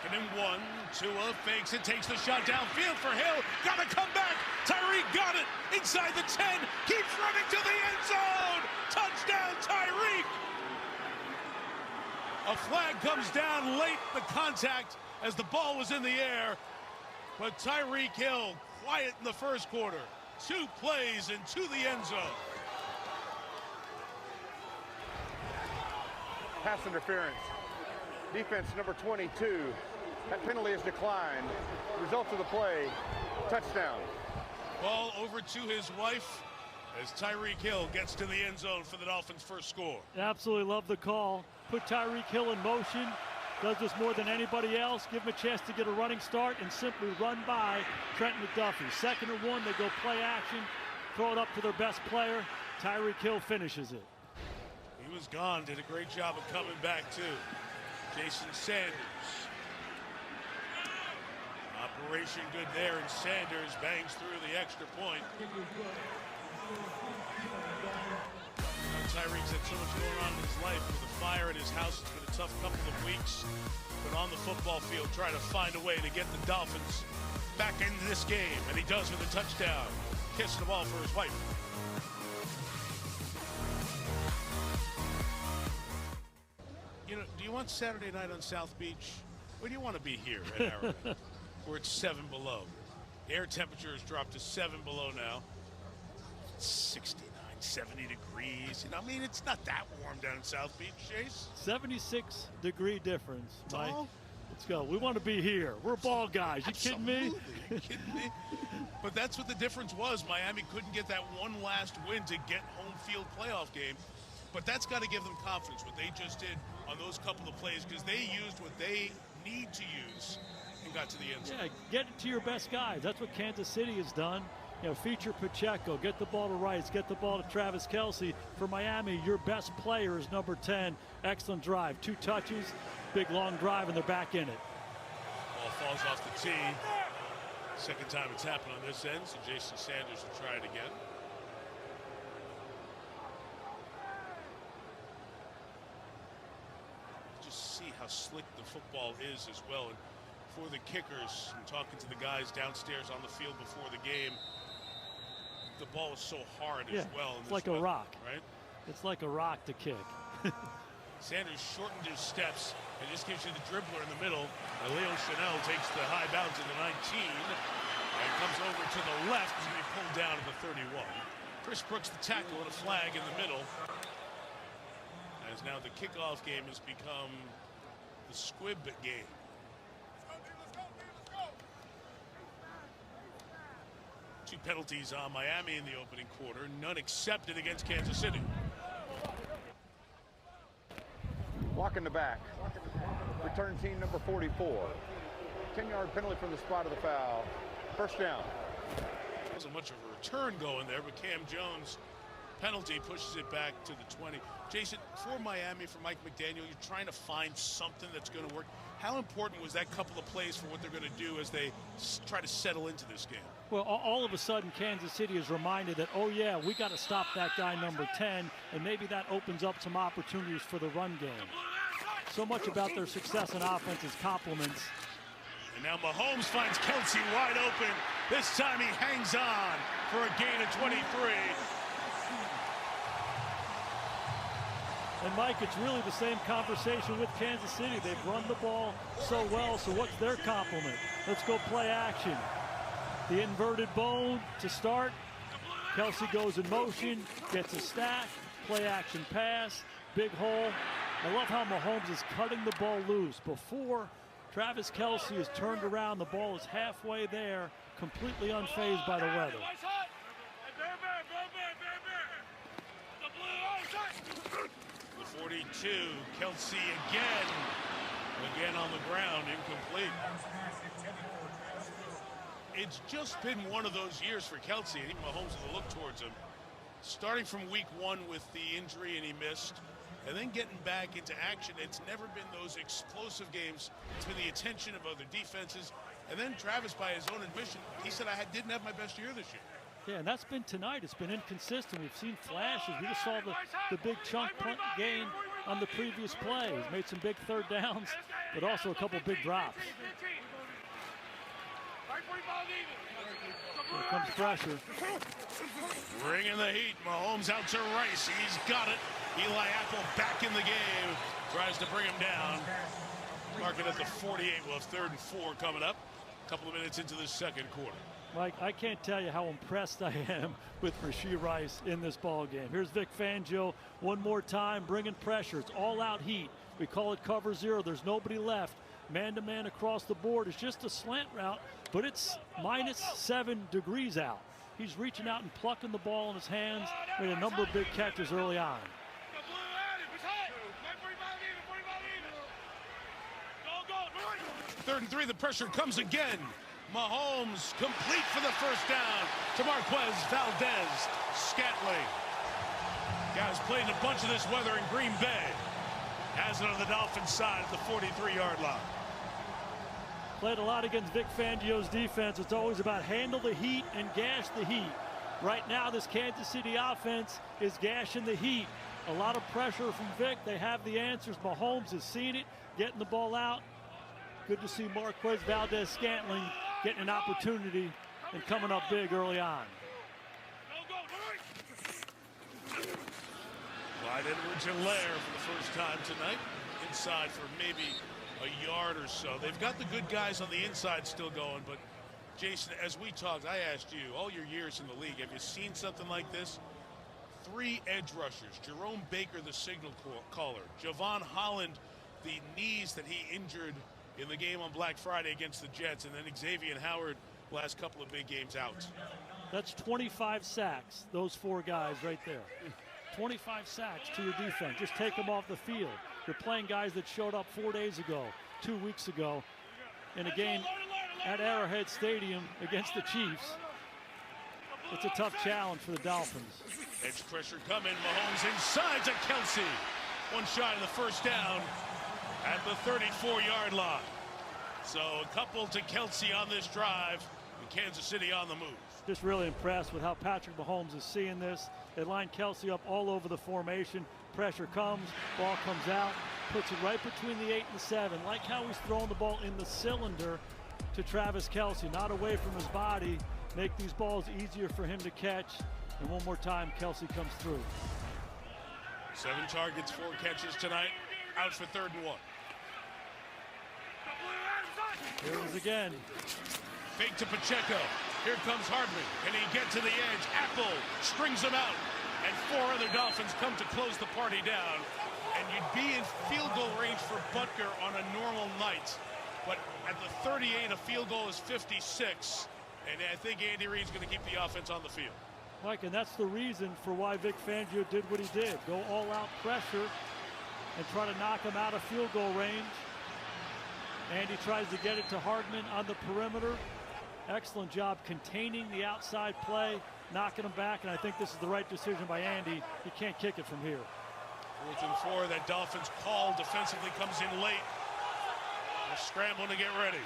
Second and 1, Tua fakes it, takes the shot downfield for Hill. Gotta come back. Tyreek got it inside the 10. Keeps running to the end zone. Touchdown, Tyreek. A flag comes down late, the contact as the ball was in the air. But Tyreek Hill, quiet in the first quarter. 2 plays into the end zone. Pass interference. Defense number 22. That penalty is declined. Result of the play, touchdown. Ball over to his wife as Tyreek Hill gets to the end zone for the Dolphins' first score. Absolutely love the call. Put Tyreek Hill in motion. Does this more than anybody else. Give him a chance to get a running start and simply run by Trent McDuffie. 2nd and 1, they go play action. Throw it up to their best player. Tyreek Hill finishes it. He was gone, did a great job of coming back too. Jason Sanders. Operation good there, and Sanders bangs through the extra point. Tyreek's had so much going on in his life with a fire in his house. It's been a tough couple of weeks, but on the football field trying to find a way to get the Dolphins back into this game, and he does with a touchdown. Kissing the ball for his wife. You know, do you want Saturday night on South Beach? Or do you want to be here at Arizona, where it's 7 below? The air temperature has dropped to 7 below now. 69, 70 degrees. You know, I mean, it's not that warm down in South Beach, Chase. 76-degree difference, Mike. Oh. Let's go. We want to be here. We're ball guys. You kidding me? You kidding me? But that's what the difference was. Miami couldn't get that one last win to get home field playoff game. But that's got to give them confidence, what they just did on those couple of plays, because they used what they need to use and got to the end zone. Yeah, get it to your best guys. That's what Kansas City has done. You know, feature Pacheco, get the ball to Rice, get the ball to Travis Kelce. For Miami, your best player is number 10. Excellent drive. 2 touches, big long drive, and they're back in it. Ball falls off the tee. Second time it's happened on this end, so Jason Sanders will try it again. Just see how slick the football is as well. And for the kickers, and talking to the guys downstairs on the field before the game, the ball is so hard as well. It's like a rock. Right? It's like a rock to kick. Sanders shortened his steps and just gives you the dribbler in the middle. And Leo Chanel takes the high bounce to the 19 and comes over to the left. He's going to be pulled down to the 31. Chris Brooks the tackle and a flag in the middle. As now the kickoff game has become the squib game. Two penalties on Miami in the opening quarter, none accepted against Kansas City. Walking the back. Return team number 44. 10-yard penalty from the spot of the foul. First down. Wasn't much of a return going there, but Cam Jones penalty pushes it back to the 20. Jason, for Miami, for Mike McDaniel, you're trying to find something that's going to work. How important was that couple of plays for what they're going to do as they try to settle into this game? Well, all of a sudden, Kansas City is reminded that, oh, yeah, we got to stop that guy number 10, and maybe that opens up some opportunities for the run game. So much about their success in offense is compliments. And now Mahomes finds Kelsey wide open. This time he hangs on for a gain of 23. And, Mike, it's really the same conversation with Kansas City. They've run the ball so well, so what's their compliment? Let's go play action. The inverted bone to start. Kelsey goes in motion, gets a stack, play action pass, big hole. I love how Mahomes is cutting the ball loose. Before Travis Kelsey is turned around, the ball is halfway there, completely unfazed by the weather. The 42, Kelsey again on the ground, incomplete. It's just been one of those years for Kelsey. I think Mahomes will look towards him. Starting from week 1 with the injury and he missed, and then getting back into action. It's never been those explosive games. It's been the attention of other defenses. And then Travis, by his own admission, he said, I didn't have my best year this year. Yeah, and that's been tonight. It's been inconsistent. We've seen flashes. We just saw the big chunk punt gain on the previous play. He's made some big third downs, but also a couple big drops. Here comes pressure. Bringing the heat. Mahomes out to Rice. He's got it. Eli Apple back in the game. Tries to bring him down. Marking at the 48. We'll have 3rd and 4 coming up. A couple of minutes into the second quarter. Mike, I can't tell you how impressed I am with Rashee Rice in this ball game. Here's Vic Fangio one more time, bringing pressure. It's all-out heat. We call it cover 0. There's nobody left. Man-to-man across the board. It's just a slant route, but it's -7 degrees out. He's reaching out and plucking the ball in his hands. Made a number of big catches early on. 3rd and 3. The pressure comes again. Mahomes complete for the first down to Marquez Valdez-Scantling. Guys played in a bunch of this weather in Green Bay. Has it on the Dolphins side at the 43-yard line. Played a lot against Vic Fangio's defense. It's always about handle the heat and gash the heat. Right now, this Kansas City offense is gashing the heat. A lot of pressure from Vic. They have the answers. Mahomes has seen it, getting the ball out. Good to see Marquez Valdez-Scantling getting an opportunity and coming up big early on. Clyde Edwards-Helaire for the first time tonight. Inside for maybe a yard or so. They've got the good guys on the inside still going, but Jason, as we talked, I asked you, all your years in the league, have you seen something like this? 3 edge rushers. Jerome Baker, the signal caller. Javon Holland, the knees that he injured in the game on Black Friday against the Jets, and then Xavier Howard last couple of big games out. That's 25 sacks, those 4 guys right there. 25 sacks to your defense. Just take them off the field. You're playing guys that showed up 4 days ago, 2 weeks ago, in a game at Arrowhead Stadium against the Chiefs. It's a tough challenge for the Dolphins. Edge pressure coming. Mahomes inside to Kelsey. One shot of the first down at the 34-yard line. So a couple to Kelsey on this drive, and Kansas City on the move. Just really impressed with how Patrick Mahomes is seeing this. They line Kelsey up all over the formation. Pressure comes, ball comes out, puts it right between the 8 and the 7. Like how he's throwing the ball in the cylinder to Travis Kelsey, not away from his body. make these balls easier for him to catch. And one more time, Kelce comes through. 7 targets, 4 catches tonight. Out for 3rd and 1. Here it is again. Fake to Pacheco. Here comes Hardman. Can he get to the edge? Apple strings him out. And 4 other Dolphins come to close the party down. And you'd be in field goal range for Butker on a normal night. But at the 38, a field goal is 56. And I think Andy Reid's going to keep the offense on the field. Mike, and that's the reason for why Vic Fangio did what he did. Go all-out pressure and try to knock him out of field goal range. Andy tries to get it to Hardman on the perimeter. Excellent job containing the outside play, knocking him back, and I think this is the right decision by Andy. He can't kick it from here. 4th and 4, that Dolphins call defensively comes in late. They're scrambling to get ready.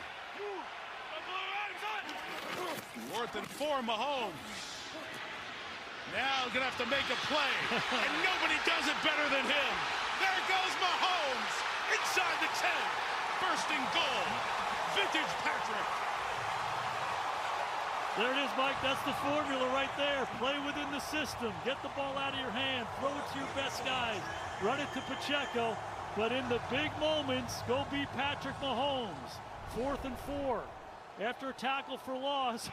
4th and 4, Mahomes. Now gonna have to make a play, and nobody does it better than him. There goes Mahomes, inside the 10. First and goal, vintage Patrick. There it is, Mike. That's the formula right there. Play within the system. Get the ball out of your hand. Throw it to your best guys. Run it to Pacheco. But in the big moments, go beat Patrick Mahomes. 4th and 4. After a tackle for loss,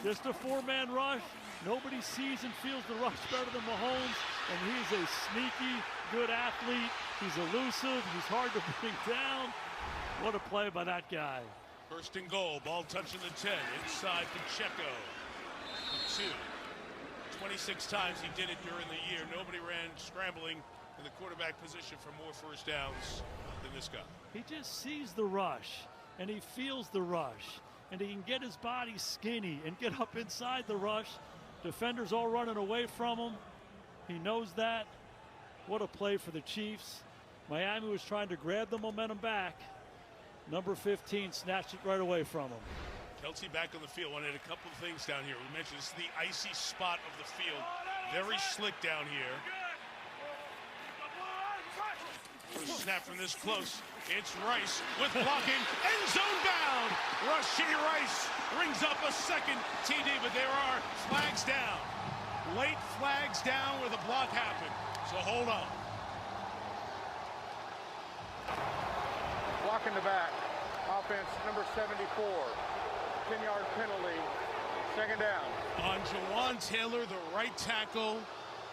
just a 4-man rush. Nobody sees and feels the rush better than Mahomes. And he's a sneaky, good athlete. He's elusive. He's hard to bring down. What a play by that guy. 1st and goal, ball touching the 10, inside Pacheco. 2. 26 times he did it during the year. Nobody ran scrambling in the quarterback position for more 1st downs than this guy. He just sees the rush, and he feels the rush, and he can get his body skinny and get up inside the rush. Defenders all running away from him. He knows that. What a play for the Chiefs. Miami was trying to grab the momentum back. Number 15 snatched it right away from him. Kelce back on the field. Wanted a couple of things down here. We mentioned this is the icy spot of the field. Very slick down here. Snap from this close. It's Rice with blocking. End zone bound. Rashee Rice brings up a 2nd TD, but there are flags down. Late flags down where the block happened. So hold on. Block in the back. Offense number 74. 10-yard penalty. 2nd down. On Jawan Taylor, the right tackle,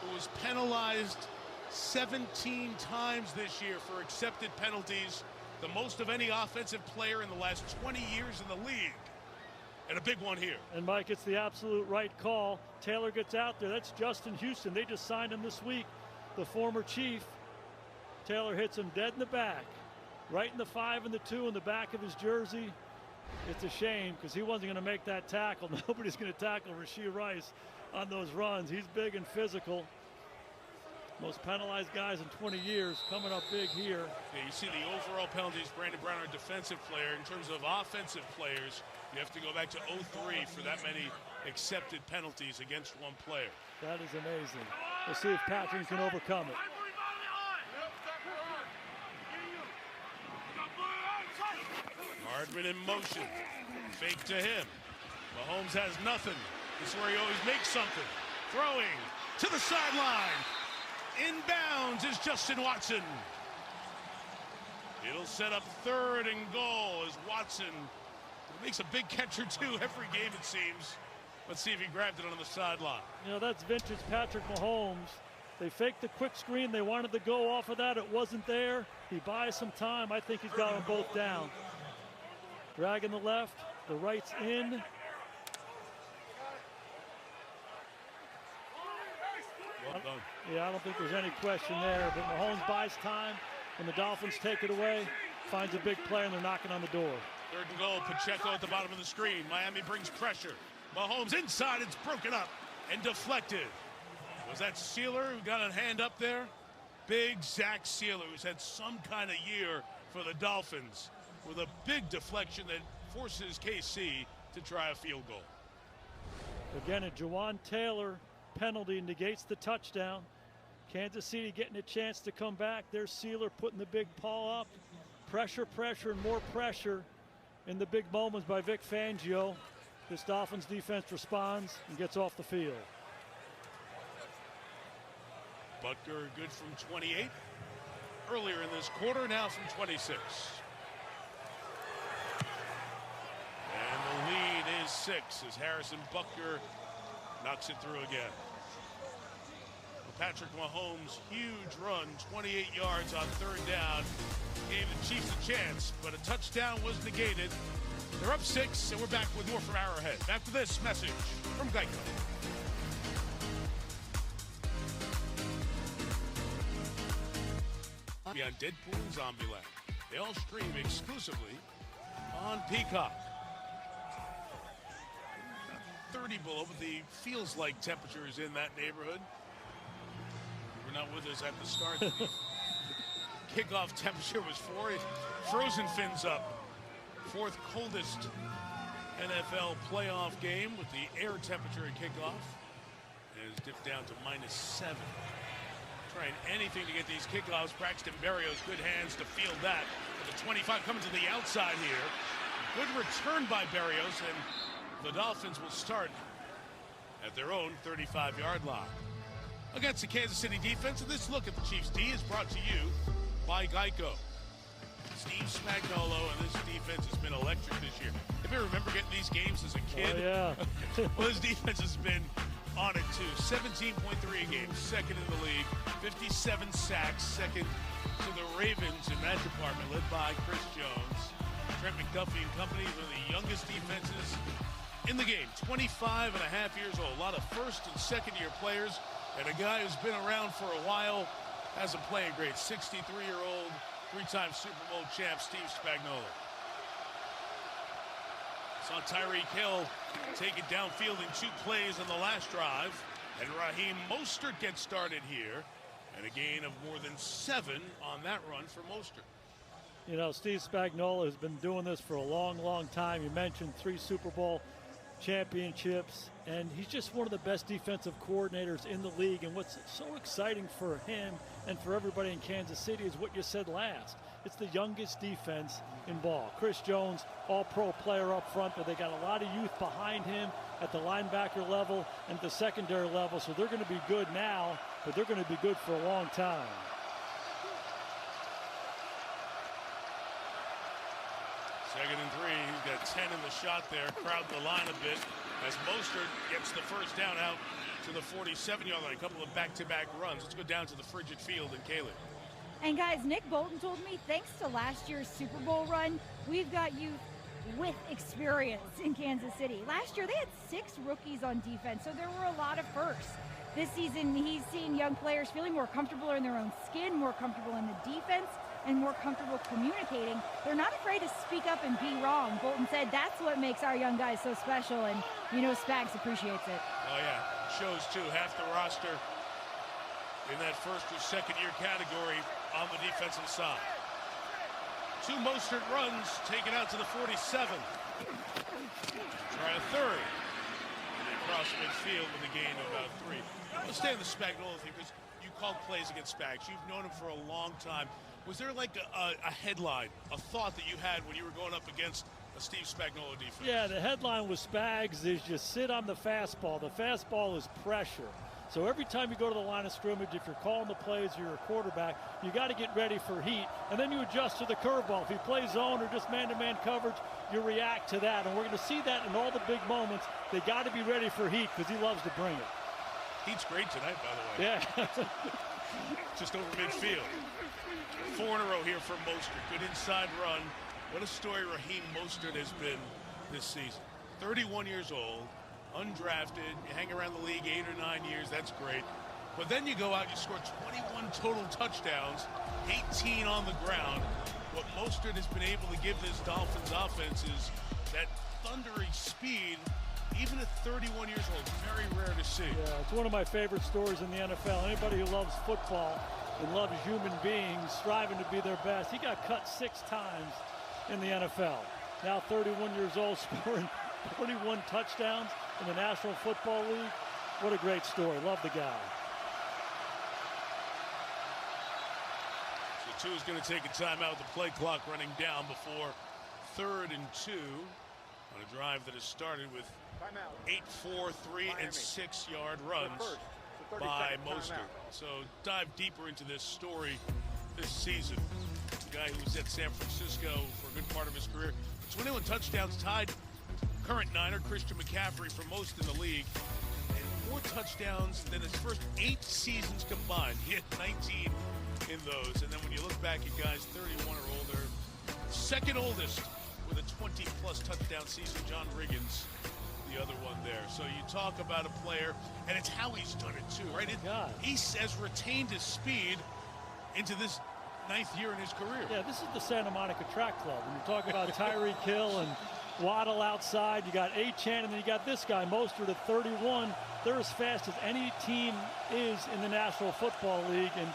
who was penalized 17 times this year for accepted penalties, the most of any offensive player in the last 20 years in the league. And a big one here. And Mike, it's the absolute right call. Taylor gets out there. That's Justin Houston. They just signed him this week, the former Chief. Taylor hits him dead in the back, right in the 5 and the 2 in the back of his jersey. It's a shame because he wasn't going to make that tackle. Nobody's going to tackle Rashee Rice on those runs. He's big and physical. Most penalized guys in 20 years, coming up big here. Yeah, you see the overall penalties. Brandon Brown, our defensive player. In terms of offensive players, you have to go back to 03 for that many accepted penalties against one player. That is amazing. We'll see if Patrick can overcome it. Hardman in motion. Fake to him. Mahomes has nothing. This is where he always makes something. Throwing to the sideline. Inbounds is Justin Watson. It'll set up 3rd and goal as Watson makes a big catch or two every game, it seems. Let's see if he grabbed it on the sideline. You know, that's vintage Patrick Mahomes. They faked the quick screen. They wanted to go off of that. It wasn't there. He buys some time. I think he's got them both down. Dragging the left. The right's in. Well done. Yeah, I don't think there's any question there. But Mahomes buys time. When the Dolphins take it away, finds a big play, and they're knocking on the door. 3rd and goal. Pacheco at the bottom of the screen. Miami brings pressure. Mahomes inside. It's broken up and deflected. Was that Sealer who got a hand up there? Big Zach Sealer, who's had some kind of year for the Dolphins, with a big deflection that forces KC to try a field goal. Again, a Jawan Taylor penalty negates the touchdown. Kansas City getting a chance to come back. There's Sealer putting the big paw up. Pressure, and more pressure in the big moments by Vic Fangio. This Dolphins defense responds and gets off the field. Butker good from 28 earlier in this quarter, now from 26. And the lead is 6 as Harrison Butker knocks it through again. Patrick Mahomes' huge run, 28 yards on 3rd down, gave the Chiefs a chance, but a touchdown was negated. They're up 6, and we're back with more from Arrowhead. After this message from Geico. Beyond Deadpool and Zombieland. They all stream exclusively on Peacock. Not 30 below, but the feels like temperature is in that neighborhood. You were not with us at the start. Kickoff temperature was 4. Frozen fins up. 4th coldest NFL playoff game with the air temperature at kickoff. It has dipped down to -7. Trying anything to get these kickoffs. Braxton Berrios, good hands to field that. With the 25 coming to the outside here. Good return by Berrios, and the Dolphins will start at their own 35-yard line. Against the Kansas City defense, and this look at the Chiefs D is brought to you by Geico. Steve Spagnuolo and this defense has been electric this year. If you remember getting these games as a kid, yeah. Well, this defense has been on it too. 17.3 a game, 2nd in the league, 57 sacks, 2nd to the Ravens in that department, led by Chris Jones. Trent McDuffie and company, one of the youngest defenses in the game, 25 and a half years old. A lot of 1st and 2nd year players, and a guy who's been around for a while, hasn't played great. 63-year-old, 3-time Super Bowl champ Steve Spagnuolo. Saw Tyreek Hill take it downfield in 2 plays on the last drive. And Raheem Mostert gets started here. And a gain of more than 7 on that run for Mostert. You know, Steve Spagnuolo has been doing this for a long, long time. You mentioned 3 Super Bowl championships, and he's just one of the best defensive coordinators in the league. And what's so exciting for him and for everybody in Kansas City is what you said last. It's the youngest defense in ball. Chris Jones, all-pro player up front, but they got a lot of youth behind him at the linebacker level and the secondary level, so they're going to be good now, but they're going to be good for a long time. Second and 3, he's got 10 in the shot there, crowding the line a bit as Mostert gets the 1st down out to the 47-yard line. A couple of back-to-back runs. Let's go down to the frigid field in Caleb. And guys, Nick Bolton told me, thanks to last year's Super Bowl run, we've got youth with experience in Kansas City. Last year, they had 6 rookies on defense, so there were a lot of firsts. This season, he's seen young players feeling more comfortable in their own skin, more comfortable in the defense, and more comfortable communicating. They're not afraid to speak up and be wrong. Bolton said that's what makes our young guys so special, and you know Spags appreciates it. Oh yeah, shows too. Half the roster in that 1st or 2nd year category on the defensive side. 2 Mostert runs, taken out to the 47. Try a 3rd. And they cross midfield with a gain of about 3. Let's stay on the Spagnuolo thing, because you called plays against Spags. You've known him for a long time. Was there like a headline, a thought that you had when you were going up against a Steve Spagnuolo defense? Yeah, the headline with Spags is you sit on the fastball. The fastball is pressure. So every time you go to the line of scrimmage, if you're calling the plays or you're a quarterback, you got to get ready for heat. And then you adjust to the curveball. If he plays zone or just man-to-man coverage, you react to that. And we're going to see that in all the big moments. They got to be ready for heat because he loves to bring it. Heat's great tonight, by the way. Yeah. Just over midfield. 4 in a row here for Mostert. Good inside run. What a story Raheem Mostert has been this season. 31 years old, undrafted. You hang around the league 8 or 9 years. That's great. But then you go out and you score 21 total touchdowns, 18 on the ground. What Mostert has been able to give this Dolphins offense is that thundering speed, even at 31 years old. Very rare to see. Yeah, it's one of my favorite stories in the NFL. Anybody who loves football and loves human beings striving to be their best. He got cut 6 times in the NFL. Now 31 years old, scoring 21 touchdowns in the National Football League. What a great story. Love the guy. So 2 is going to take a timeout. The play clock running down before 3rd and 2. on a drive that has started with 8, 4, 3, and 6-yard runs by Mostert. So dive deeper into this story this season. The guy who was at San Francisco for a good part of his career. 21 touchdowns, tied current Niner Christian McCaffrey for most in the league. And more touchdowns than his first 8 seasons combined. He had 19 in those. And then when you look back at guys 31 or older, second oldest with a 20-plus touchdown season, John Riggins, the other one there. So you talk about a player, and it's how he's done it too, right? He has retained his speed into this 9th year in his career. Yeah, this is the Santa Monica Track Club. When you talk about Tyreek Hill and Waddle outside, you got Achane, and then you got this guy, Mostert at 31. They're as fast as any team is in the National Football League, and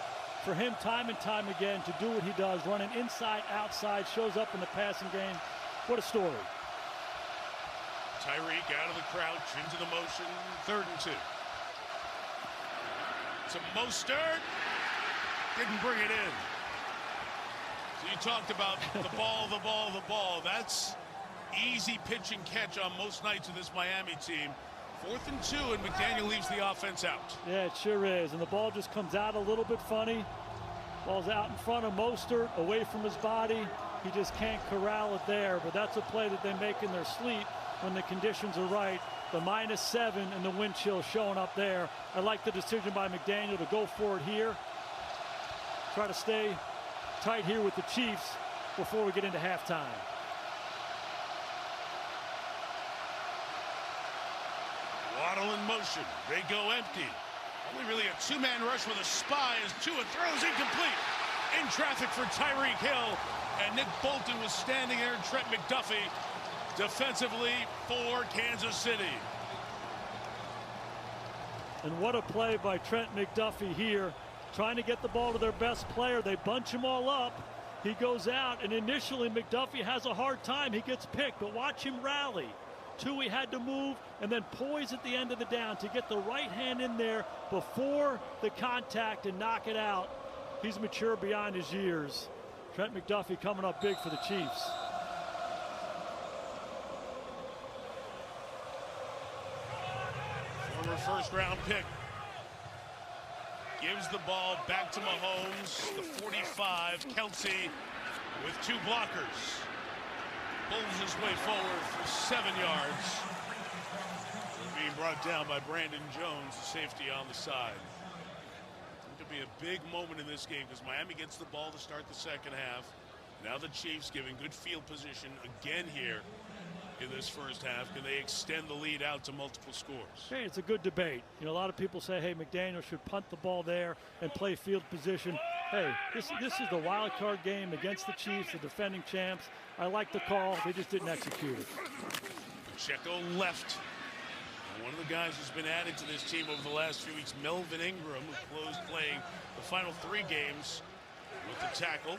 for him, time and time again, to do what he does, running inside, outside, shows up in the passing game. What a story. Tyreek out of the crouch, into the motion, 3rd and 2. To Mostert, didn't bring it in. So you talked about the ball. That's easy pitch and catch on most nights of this Miami team. 4th and 2, and McDaniel leaves the offense out. Yeah, it sure is, and the ball just comes out a little bit funny. Ball's out in front of Mostert, away from his body. He just can't corral it there, but that's a play that they make in their sleep when the conditions are right. The -7 and the wind chill showing up there. I like the decision by McDaniel to go for it here. Try to stay tight here with the Chiefs before we get into halftime. Waddle in motion. They go empty. Only really a 2-man rush with a spy as Tua throws incomplete. In traffic for Tyreek Hill. And Nick Bolton was standing there, and Trent McDuffie defensively for Kansas City. And what a play by Trent McDuffie here, trying to get the ball to their best player. They bunch him all up. He goes out, and initially McDuffie has a hard time. He gets picked, but watch him rally. Tui had to move and then poise at the end of the down to get the right hand in there before the contact and knock it out. He's mature beyond his years. Trent McDuffie coming up big for the Chiefs. Former first-round pick gives the ball back to Mahomes, the 45. Kelsey with 2 blockers. Pulls his way forward for 7 yards. Being brought down by Brandon Jones, the safety on the side. It could be a big moment in this game because Miami gets the ball to start the second half. Now the Chiefs giving good field position again here in this first half. Can they extend the lead out to multiple scores? Hey, it's a good debate. You know, a lot of people say, hey, McDaniel should punt the ball there and play field position. Hey, this is the wild card game against the Chiefs, the defending champs. I like the call. They just didn't execute it. Pacheco left. And one of the guys who's been added to this team over the last few weeks, Melvin Ingram, who closed playing the final 3 games with the tackle.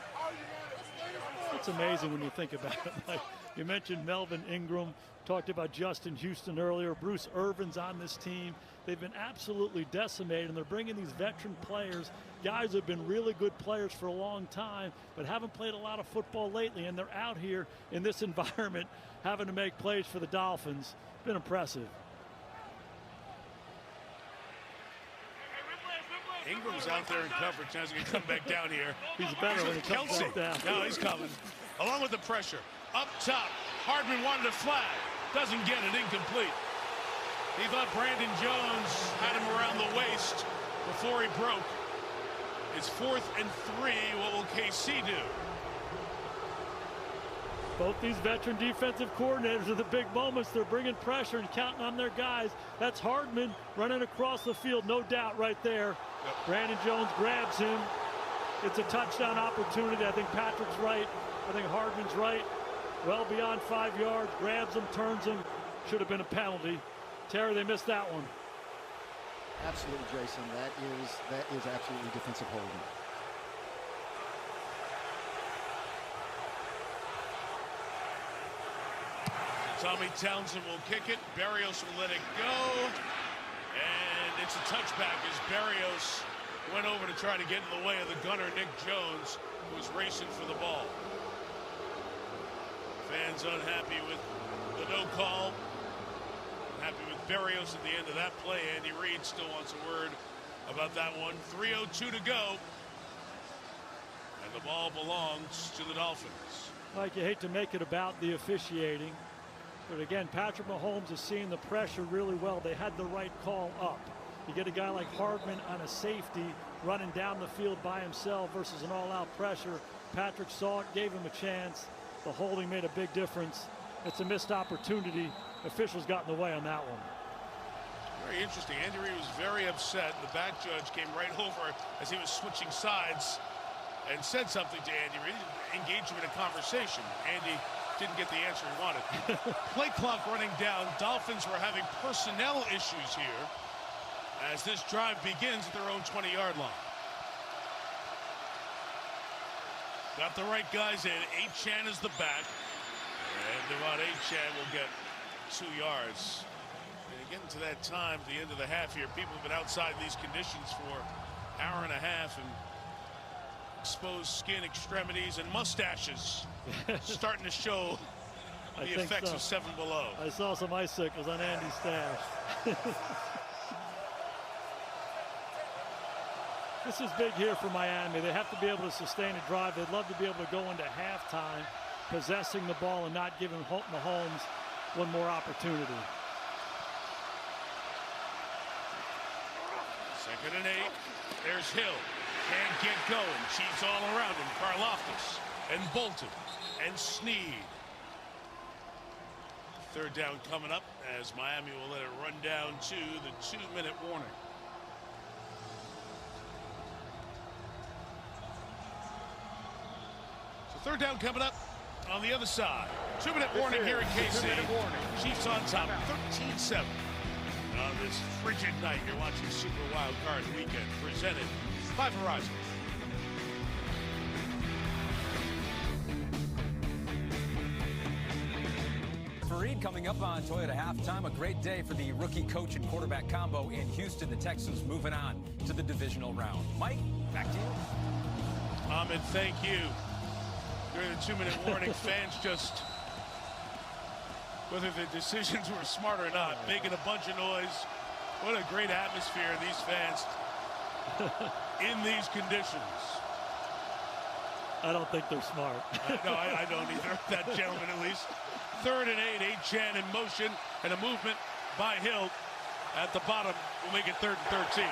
It's amazing when you think about it. Like, you mentioned Melvin Ingram, talked about Justin Houston earlier. Bruce Irvin's on this team. They've been absolutely decimated, and they're bringing these veteran players, guys who have been really good players for a long time, but haven't played a lot of football lately, and they're out here in this environment having to make plays for the Dolphins. It's been impressive. Ingram's out there in coverage. Now he's going to come back down here. He's better when he comes Kelsey. back down. Now he's coming. Along with the pressure. Up top. Hardman wanted a flag. Doesn't get it. Incomplete. He thought Brandon Jones had him around the waist before he broke. It's 4th and 3. What will KC do? Both these veteran defensive coordinators are the big moments. They're bringing pressure and counting on their guys. That's Hardman running across the field, no doubt right there. Yep. Brandon Jones grabs him. It's a touchdown opportunity. I think Patrick's right. I think Hardman's right. Well beyond 5 yards, grabs him, turns him. Should have been a penalty. Terry, they missed that one. Absolutely, Jason. That is absolutely defensive holding. Tommy Townsend will kick it. Berrios will let it go. And it's a touchback as Berrios went over to try to get in the way of the gunner, Nick Jones, who was racing for the ball. Fans unhappy with The no call. Happy with Berrios at the end of that play. Andy Reid still wants a word about that one. 3:02 to go. And the ball belongs to the Dolphins. Mike, you hate to make it about the officiating. But again, Patrick Mahomes is seeing the pressure really well. They had the right call up. You get a guy like Hardman on a safety running down the field by himself versus an all-out pressure. Patrick saw it, gave him a chance. The holding made a big difference. It's a missed opportunity. Officials got in the way on that one. Very interesting. Andy Reid was very upset. The back judge came right over as he was switching sides and said something to Andy Reid, engaged him in a conversation. Andy didn't get the answer he wanted. Play clock running down. Dolphins were having personnel issues here as this drive begins at their own 20-yard line. Got the right guys in. Achane is the back. And Devon Achane will get 2 yards. And getting to that time, the end of the half here, people have been outside in these conditions for an hour and a half, and exposed skin, extremities, and mustaches starting to show the effects of 7 Below. I saw some icicles on Andy's stash. This is big here for Miami. They have to be able to sustain a drive. They'd love to be able to go into halftime possessing the ball and not giving Mahomes one more opportunity. 2nd and 8. There's Hill. Can't get going. Chiefs all around him. Karlaftis and Bolton and Snead. 3rd down coming up as Miami will let it run down to the 2-minute warning. So 3rd down coming up on the other side. 2-minute warning here in KC. Chiefs on top, 13-7. On this frigid night, you're watching Super Wild Card Weekend, presented by Verizon. Fareed coming up on Toyota Halftime. A great day for the rookie coach and quarterback combo in Houston. The Texans moving on to the divisional round. Mike, back to you. Ahmed, thank you. During the 2-minute warning, fans just, whether the decisions were smart or not, making a bunch of noise. What a great atmosphere, these fans in these conditions. I don't think they're smart. No, I don't either. That gentleman, at least. 3rd and 8. Achane in motion, and a movement by Hill at the bottom will make it 3rd and 13.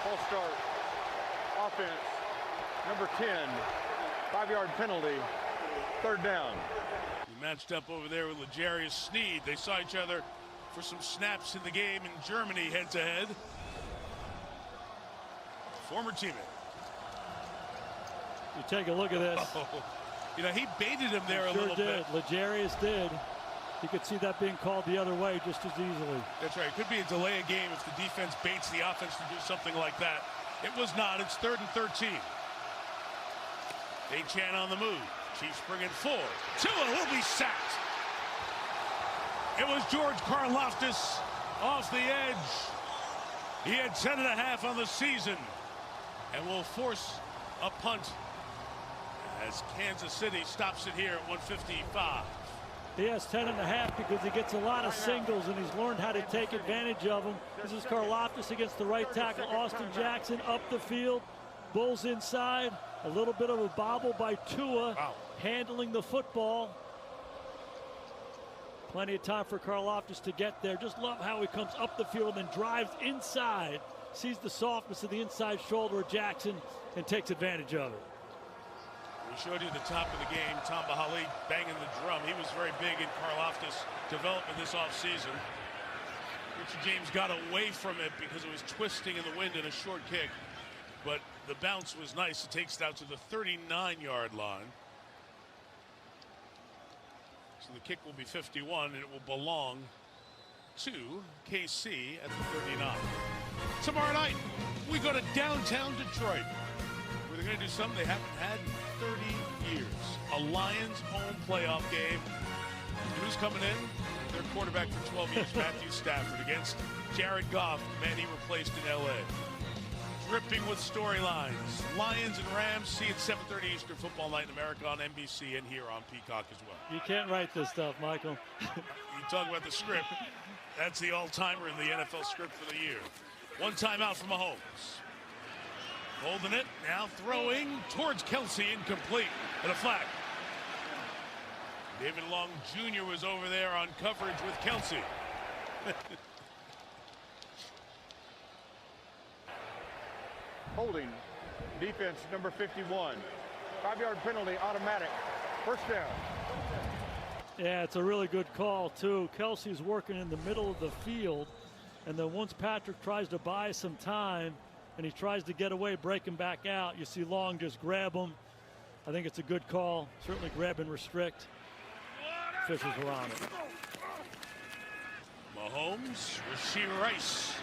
Full start. Offense. Number 10. 5-yard penalty. 3rd down. He matched up over there with L'Jarius Sneed. They saw each other for some snaps in the game in Germany head-to-head. Former teammate. You take a look at this. Oh, you know, he baited him there a little bit. L'Jarius did. You could see that being called the other way just as easily. That's right. It could be a delay of game if the defense baits the offense to do something like that. It was not. It's 3rd and 13. Achane on the move. Chiefs bring in 4. Tua will be sacked. It was George Karlaftis off the edge. He had 10.5 on the season and will force a punt as Kansas City stops it here at 1:55. He has 10.5 because he gets a lot of singles and he's learned how to take advantage of them. This is Karlaftis against the right tackle, Austin Jackson, up the field. Bulls inside. A little bit of a bobble by Tua, handling the football. Plenty of time for Karlaftis to get there. Just love how he comes up the field and drives inside. Sees the softness of the inside shoulder of Jackson and takes advantage of it. We showed you the top of the game. Tom Bahali banging the drum. He was very big in Karlaftis' development this offseason. Richard James got away from it because it was twisting in the wind in a short kick. But the bounce was nice. It takes it out to the 39-yard line. So the kick will be 51, and it will belong to KC at the 39. Tomorrow night, we go to downtown Detroit, where they're going to do something they haven't had in 30 years. A Lions home playoff game. And who's coming in? Their quarterback for 12 years, Matthew Stafford, against Jared Goff, the man he replaced in L.A. dripping with storylines. Lions and Rams, see it 7:30 Eastern Football Night in America on NBC and here on Peacock as well. You can't write this stuff, Michael. You talk about the script. That's the all-timer in the NFL script for the year. One timeout from Mahomes. Holding it, now throwing towards Kelsey, incomplete, and a flag. David Long Jr. was over there on coverage with Kelsey. Holding, defense number 51. 5-yard penalty, automatic. First down. Yeah, it's a really good call, too. Kelsey's working in the middle of the field, and then once Patrick tries to buy some time and he tries to get away, break him back out, you see Long just grab him. I think it's a good call. Certainly grab and restrict. Officials were on it. Mahomes, Rashee Rice.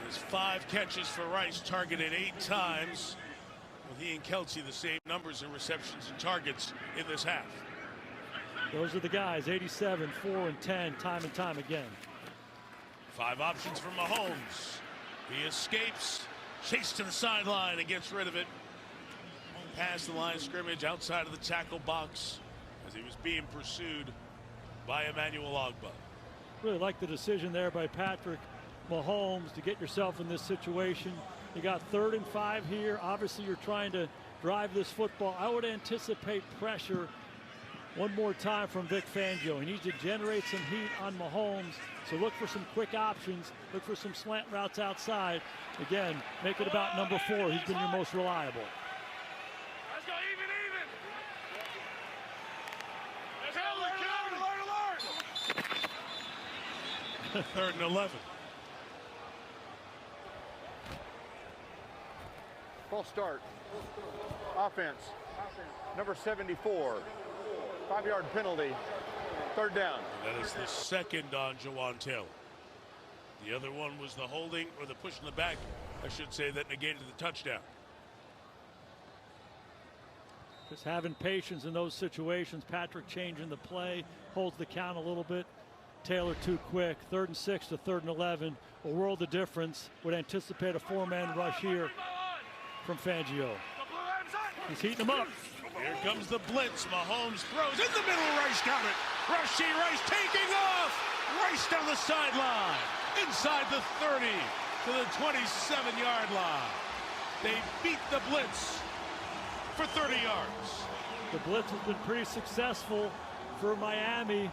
There's 5 catches for Rice, targeted 8 times. With he and Kelsey the same numbers in receptions and targets in this half. Those are the guys, 87, 4, and 10, time and time again. 5 options for Mahomes. He escapes, chased to the sideline and gets rid of it. Past the line of scrimmage, outside of the tackle box, as he was being pursued by Emmanuel Ogbah. Really like the decision there by Patrick Mahomes to get yourself in this situation. You got 3rd and 5 here. Obviously, you're trying to drive this football. I would anticipate pressure one more time from Vic Fangio. He needs to generate some heat on Mahomes. So look for some quick options. Look for some slant routes outside. Again, make it about number 4. He's been your most reliable. Let's go even. Alert. 3rd and 11. False start. Offense. Number 74. 5-yard penalty. 3rd down. That is the second on Jawan Taylor. The other one was the holding, or the push in the back, I should say, that negated the touchdown. Just having patience in those situations. Patrick changing the play, holds the count a little bit. Taylor too quick. 3rd and 6 to 3rd and 11. A world of difference. Would anticipate a 4-man rush here from Fangio. He's heating them up. Here comes the blitz. Mahomes throws in the middle. Rice got it. Rashee Rice taking off. Rice down the sideline. Inside the 30 to the 27-yard line. They beat the blitz for 30 yards. The blitz has been pretty successful for Miami,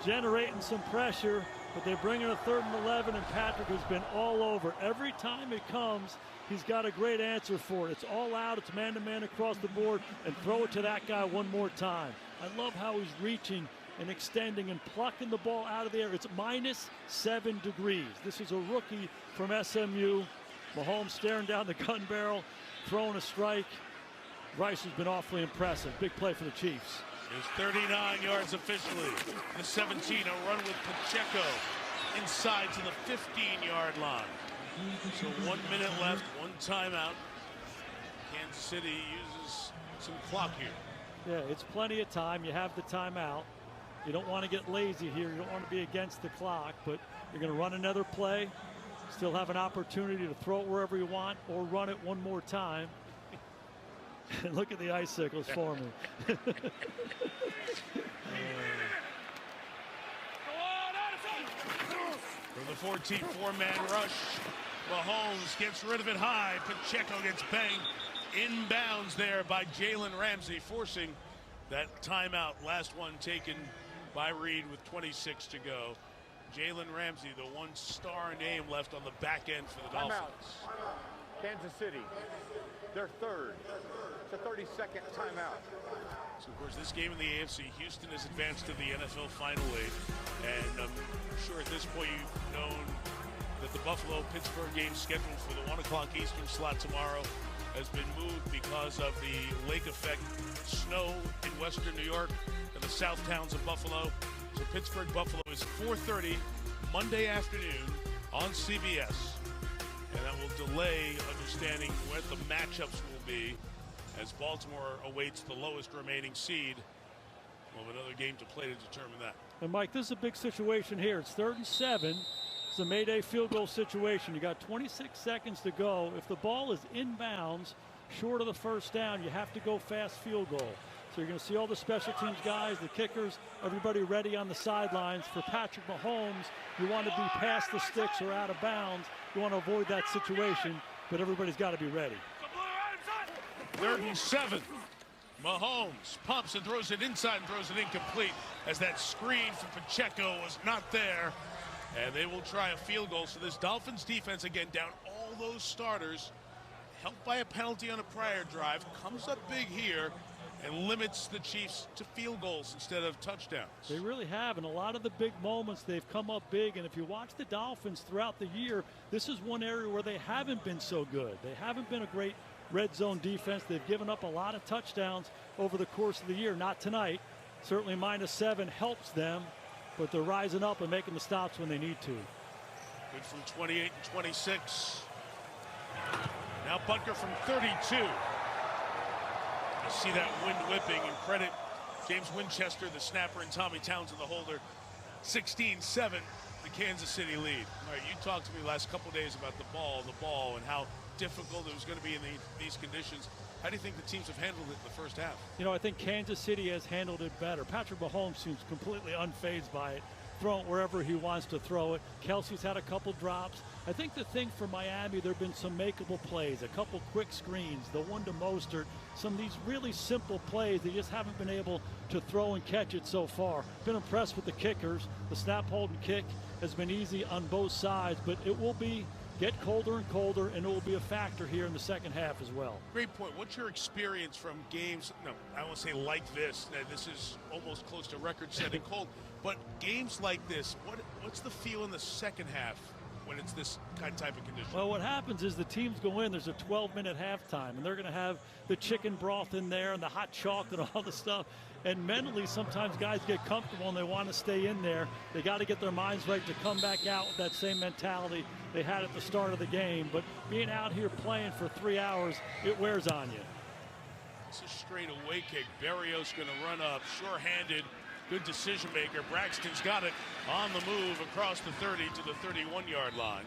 generating some pressure, but they bring in a 3rd and 11, and Patrick has been all over. Every time it comes, he's got a great answer for it. It's all out, it's man-to-man across the board, and throw it to that guy one more time. I love how he's reaching and extending and plucking the ball out of the air. It's -7 degrees. This is a rookie from SMU. Mahomes staring down the gun barrel, throwing a strike. Rice has been awfully impressive. Big play for the Chiefs. It's 39 yards officially. The 17, a run with Pacheco inside to the 15-yard line. So 1 minute left, 1 timeout. Kansas City uses some clock here. Yeah, it's plenty of time. You have the timeout. You don't want to get lazy here. You don't want to be against the clock, but you're going to run another play. Still have an opportunity to throw it wherever you want or run it one more time. And look at the icicles forming. From the 14, 4-man rush. Mahomes gets rid of it high. Pacheco gets banged inbounds there by Jalen Ramsey, forcing that timeout. Last one taken by Reed with 26 to go. Jalen Ramsey, the one star name left on the back end for the Dolphins. Kansas City, their 3rd. It's a 32nd timeout. So, of course, this game in the AFC, Houston has advanced to the NFL Final 8. And I'm sure at this point you've known that the Buffalo-Pittsburgh game scheduled for the 1 o'clock Eastern slot tomorrow has been moved because of the lake effect snow in western New York and the south towns of Buffalo. So Pittsburgh-Buffalo is 4:30 Monday afternoon on CBS. And that will delay understanding what the matchups will be as Baltimore awaits the lowest remaining seed. We'll have another game to play to determine that. And Mike, this is a big situation here. It's 3rd and 7. It's a Mayday field goal situation. You got 26 seconds to go. If the ball is inbounds, short of the first down, you have to go fast field goal. So you're going to see all the special teams guys, the kickers, everybody ready on the sidelines. For Patrick Mahomes, you want to be past the sticks or out of bounds. You want to avoid that situation, but everybody's got to be ready. 3rd and 7. Mahomes pumps and throws it inside and throws it incomplete as that screen from Pacheco was not there. And they will try a field goal. So this Dolphins defense, again, down all those starters, helped by a penalty on a prior drive, comes up big here and limits the Chiefs to field goals instead of touchdowns. They really have, and a lot of the big moments, they've come up big. And if you watch the Dolphins throughout the year, this is one area where they haven't been so good. They haven't been a great red zone defense. They've given up a lot of touchdowns over the course of the year. Not tonight. Certainly -7 helps them, but they're rising up and making the stops when they need to. Good from 28 and 26. Now Butker from 32. You see that wind whipping, and credit James Winchester, the snapper, and Tommy Townsend, the holder. 16-7, the Kansas City lead. All right, you talked to me last couple days about the ball, and how difficult it was going to be in these conditions. How do you think the teams have handled it in the first half? You know, I think Kansas City has handled it better. Patrick Mahomes seems completely unfazed by it, throwing it wherever he wants to throw it. Kelsey's had a couple drops. I think the thing for Miami, there have been some makeable plays, a couple quick screens, the one to Mostert, some of these really simple plays. They just haven't been able to throw and catch it so far. Been impressed with the kickers. The snap, hold, and kick has been easy on both sides, but it will get colder and colder, and it will be a factor here in the second half as well. Great point. What's your experience from games, no, I won't say like this, this is almost close to record-setting cold, but games like this, what's the feel in the second half when it's this type of condition? Well, what happens is the teams go in, there's a 12-minute halftime, and they're going to have the chicken broth in there and the hot chocolate and all the stuff. And mentally, sometimes guys get comfortable and they want to stay in there. They got to get their minds right to come back out with that same mentality they had at the start of the game. But being out here playing for 3 hours, it wears on you. It's a straight away kick. Berrios going to run up, sure-handed. Good decision maker. Braxton's got it on the move across the 30 to the 31-yard line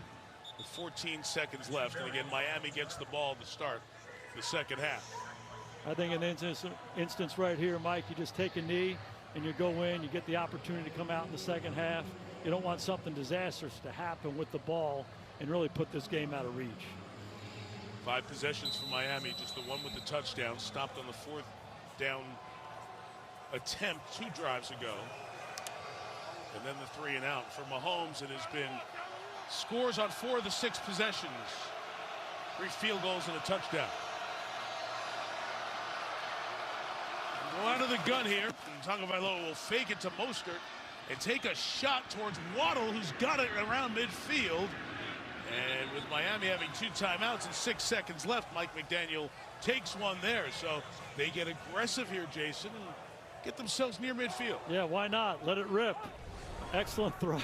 with 14 seconds left. And again, Miami gets the ball to start the second half. I think in this instance right here, Mike, you just take a knee and you go in, you get the opportunity to come out in the second half. You don't want something disastrous to happen with the ball and really put this game out of reach. 5 possessions for Miami, just the one with the touchdown, stopped on the 4th down attempt 2 drives ago. And then the 3 and out for Mahomes. It has been scores on 4 of the 6 possessions. 3 field goals and a touchdown. Go out of the gun here. Tagovailoa will fake it to Mostert and take a shot towards Waddle, who's got it around midfield. And with Miami having 2 timeouts and 6 seconds left, Mike McDaniel takes one there. So they get aggressive here, Jason, and get themselves near midfield. Yeah, why not? Let it rip. Excellent throw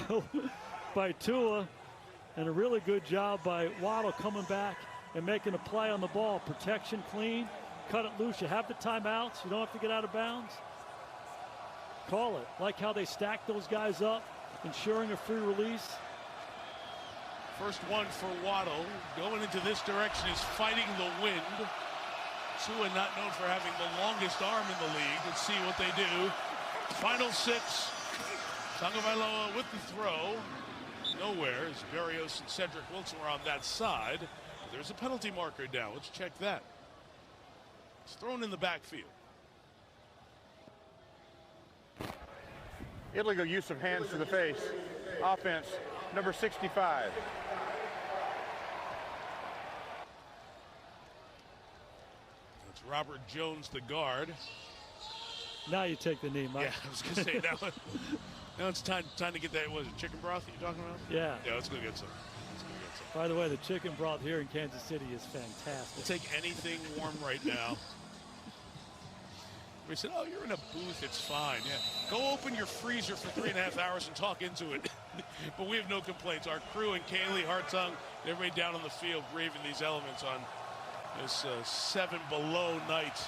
by Tua, and a really good job by Waddle coming back and making a play on the ball. Protection clean. Cut it loose. You have the timeouts. You don't have to get out of bounds. Call it. Like how they stack those guys up, ensuring a free release. First one for Waddle. Going into this direction is fighting the wind. Tua not known for having the longest arm in the league. Let's see what they do. Final 6. Tagovailoa with the throw. Nowhere as Berrios and Cedric Wilson were on that side. There's a penalty marker down. Let's check that. It's thrown in the backfield. Illegal use of hands to the face. Offense, number 65. It's Robert Jones, the guard. Now you take the knee, Mike. Yeah, I was going to say that. Now it's time to get that. Was it chicken broth that you're talking about? Yeah. Yeah, let's go get some. By the way, the chicken broth here in Kansas City is fantastic. We'll take anything warm right now. We said, oh, you're in a booth, it's fine. Yeah, go open your freezer for 3.5 hours and talk into it. But we have no complaints. Our crew and Kaylee, Hartung, everybody down on the field braving these elements on this 7 below night.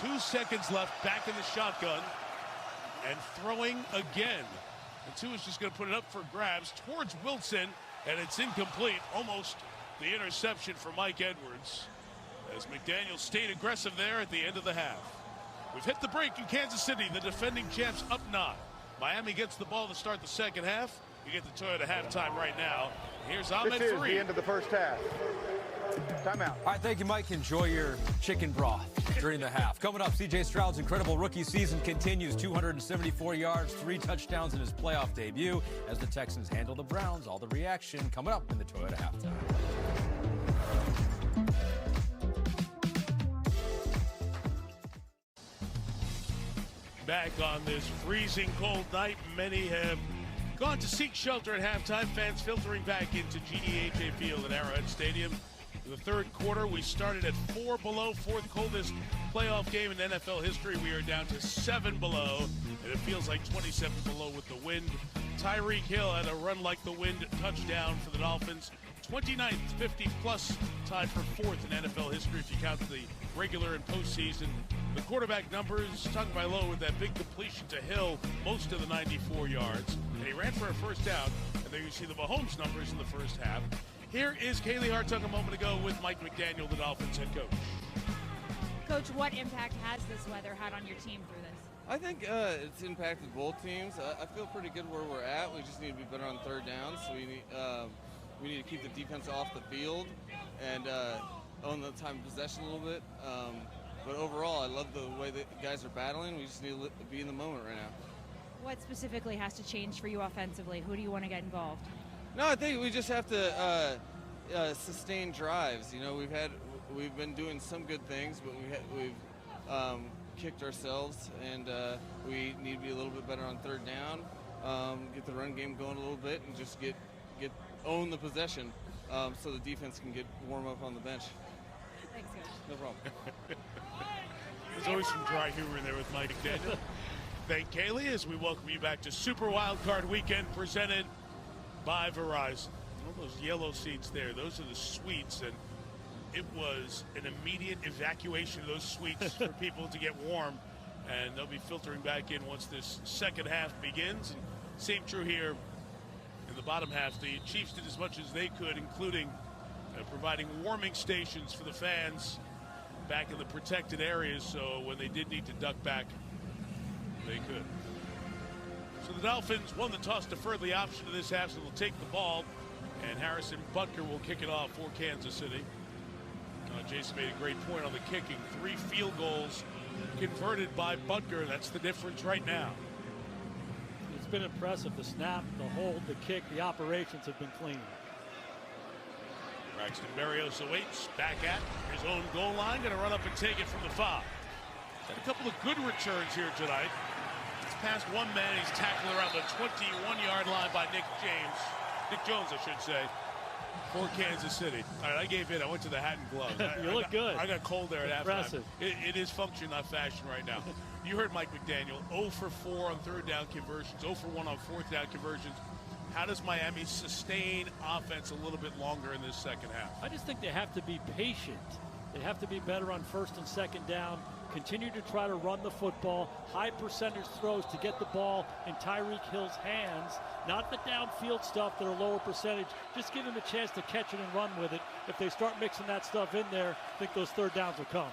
2 seconds left, back in the shotgun, and throwing again. And Tua's just going to put it up for grabs towards Wilson, and it's incomplete. Almost the interception for Mike Edwards, as McDaniel stayed aggressive there at the end of the half. We've hit the break in Kansas City. The defending champs up 9. Miami gets the ball to start the second half. You get the Toyota halftime right now. Here's Ahmed This is Fareed. the end of the first half. Timeout. All right, thank you, Mike. Enjoy your chicken broth during the half. Coming up, C.J. Stroud's incredible rookie season continues. 274 yards, 3 touchdowns in his playoff debut as the Texans handle the Browns. All the reaction coming up in the Toyota halftime. Back on this freezing cold night, many have gone to seek shelter at halftime. Fans filtering back into GEHA Field at Arrowhead Stadium. In the third quarter, we started at 4 below, fourth coldest playoff game in NFL history. We are down to 7 below, and it feels like 27 below with the wind. Tyreek Hill had a run like the wind touchdown for the Dolphins. 29th, 50-plus, tied for 4th in NFL history if you count the regular and postseason. The quarterback numbers, tongue by low with that big completion to Hill, most of the 94 yards. And he ran for a first down. And there you see the Mahomes numbers in the first half. Here is Kaylee Hartung a moment ago with Mike McDaniel, the Dolphins head coach. Coach, what impact has this weather had on your team through this? I think it's impacted both teams. I feel pretty good where we're at. We just need to be better on third down. So we need to keep the defense off the field and own the time of possession a little bit. But overall, I love the way that guys are battling. We just need to be in the moment right now. What specifically has to change for you offensively? Who do you want to get involved? No, I think we just have to sustain drives. You know, we've been doing some good things, but we've kicked ourselves, and we need to be a little bit better on third down. Get the run game going a little bit, and just own the possession, so the defense can get warm up on the bench. Thanks, Coach. No problem. There's always some dry humor in there with Mike McDaniel. Thank Kaylee as we welcome you back to Super Wildcard Weekend presented by Verizon. All those yellow seats there, those are the suites, and it was an immediate evacuation of those suites for people to get warm, and they'll be filtering back in once this second half begins. And same true here in the bottom half. The Chiefs did as much as they could, including providing warming stations for the fans back in the protected areas, so when they did need to duck back, they could. So the Dolphins won the toss, deferred the option to this half, so they'll take the ball, and Harrison Butker will kick it off for Kansas City. Jason made a great point on the kicking. 3 field goals converted by Butker. That's the difference right now. It's been impressive. The snap, the hold, the kick, the operations have been clean. Braxton Berrios awaits, back at his own goal line, going to run up and take it from the 5. Had a couple of good returns here tonight. It's past one man. He's tackled around the 21-yard line by Nick Jones, I should say, for Kansas City. All right, I gave in. I went to the hat and gloves. You look good. I got cold there at halftime. It is function, not fashion right now. You heard Mike McDaniel, 0 for 4 on third down conversions, 0 for 1 on fourth down conversions. How does Miami sustain offense a little bit longer in this second half? I just think they have to be patient. They have to be better on first and second down. Continue to try to run the football. High percentage throws to get the ball in Tyreek Hill's hands. Not the downfield stuff that are lower percentage. Just give him a chance to catch it and run with it. If they start mixing that stuff in there, I think those third downs will come.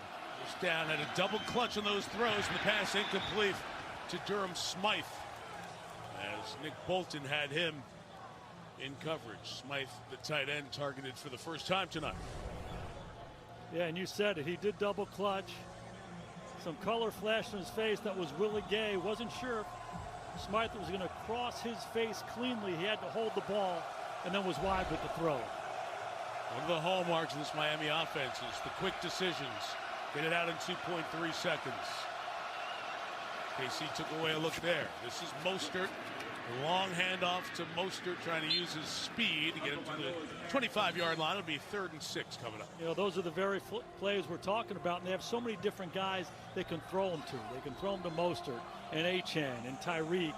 This down had a double clutch on those throws, and the pass incomplete to Durham Smythe, as Nick Bolton had him in coverage. Smythe, the tight end, targeted for the first time tonight. Yeah, and you said it. He did double clutch. Some color flashed in his face. That was Willie Gay. Wasn't sure if Smythe was going to cross his face cleanly. He had to hold the ball and then was wide with the throw. One of the hallmarks of this Miami offense is the quick decisions. Get it out in 2.3 seconds. KC took away a look there. This is Mostert. A long handoff to Mostert, trying to use his speed to get him to the 25-yard line. It'll be 3rd and 6 coming up. You know, those are the very plays we're talking about, and they have so many different guys they can throw them to. They can throw them to Mostert and Achane and Tyreek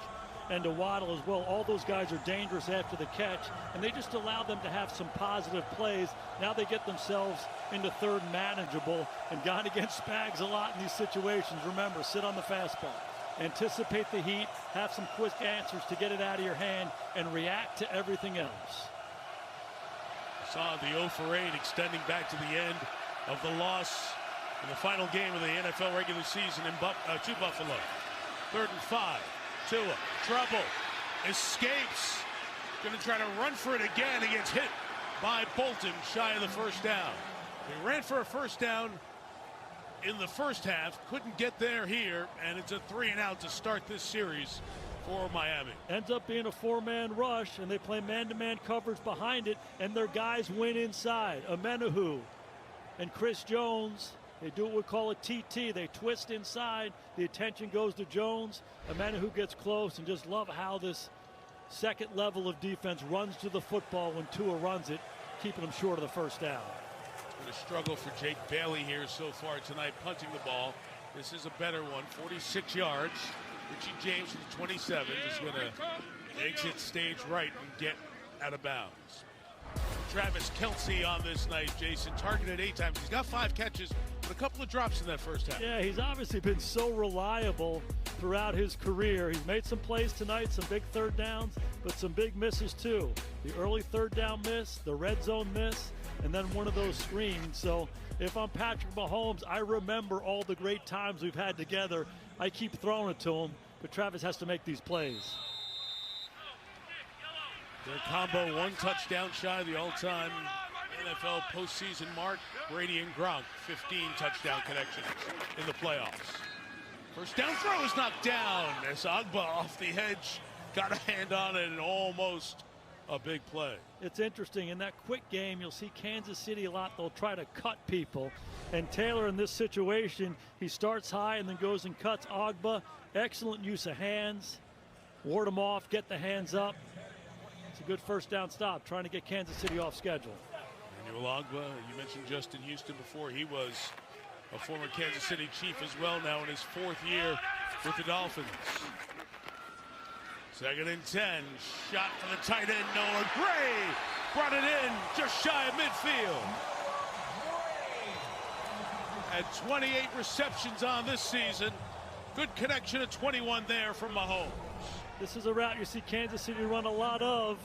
and to Waddle as well. All those guys are dangerous after the catch, and they just allow them to have some positive plays. Now they get themselves into 3rd and manageable, and gone against Spags a lot in these situations. Remember, sit on the fastball. anticipate the heat, have some quick answers to get it out of your hand, and react to everything else. Saw the 0 for 8 extending back to the end of the loss in the final game of the NFL regular season to Buffalo. 3rd and 5. Tua, trouble, escapes. Going to try to run for it again. He gets hit by Bolton, shy of the first down. He ran for a first down in the first half, couldn't get there here, and it's a 3-and-out to start this series for Miami. Ends up being a 4-man rush, and they play man-to-man coverage behind it, and their guys win inside. Amenahu and Chris Jones, they do what we call a TT. They twist inside. The attention goes to Jones. Amenahu gets close, and just love how this second level of defense runs to the football when Tua runs it, keeping them short of the first down. The struggle for Jake Bailey here so far tonight, punting the ball. This is a better one, 46 yards. Richie James from the 27 is going to exit stage right and get out of bounds. Travis Kelce on this night, Jason, targeted 8 times. He's got 5 catches, but a couple of drops in that first half. Yeah, he's obviously been so reliable throughout his career. He's made some plays tonight, some big 3rd downs, but some big misses too. The early 3rd down miss, the red zone miss, and then one of those screens. So if I'm Patrick Mahomes, I remember all the great times we've had together. I keep throwing it to him, but Travis has to make these plays. Their combo 1 touchdown shy of the all-time NFL postseason mark. Brady and Gronk, 15 touchdown connections in the playoffs. First down throw is knocked down as Agba off the edge got a hand on it and almost a big play. It's interesting. In that quick game, you'll see Kansas City a lot. They'll try to cut people. And Taylor in this situation, he starts high and then goes and cuts Agba. Excellent use of hands. Ward him off, get the hands up. It's a good first down stop, trying to get Kansas City off schedule. Emmanuel Agba, you mentioned Justin Houston before. He was a former Kansas City Chief as well, now in his 4th year with the Dolphins. 2nd and 10, shot for the tight end, Noah Gray. Brought it in just shy of midfield. Had 28 receptions on this season. Good connection at 21 there from Mahomes. This is a route you see Kansas City run a lot of.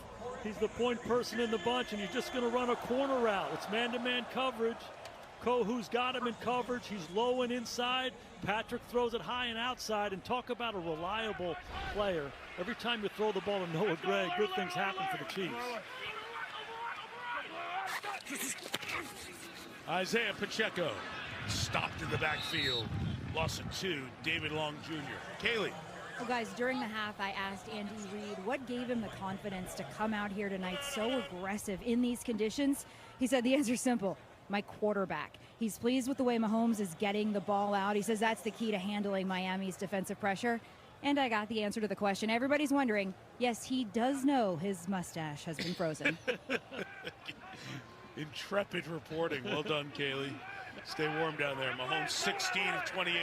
He's the point person in the bunch, and he's just going to run a corner route. It's man-to-man coverage. Kohu's got him in coverage. He's low and inside. Patrick throws it high and outside. And talk about a reliable player. Every time you throw the ball to Noah Gray, good things happen for the Chiefs. Isaiah Pacheco stopped in the backfield. Loss of 2, David Long Jr. Kaylee. Well, guys, during the half, I asked Andy Reid what gave him the confidence to come out here tonight so aggressive in these conditions. He said the answer's simple. My quarterback. He's pleased with the way Mahomes is getting the ball out. He says that's the key to handling Miami's defensive pressure. And I got the answer to the question everybody's wondering. Yes, he does know his mustache has been frozen. Intrepid reporting. Well done, Kaylee. Stay warm down there. Mahomes 16 of 28.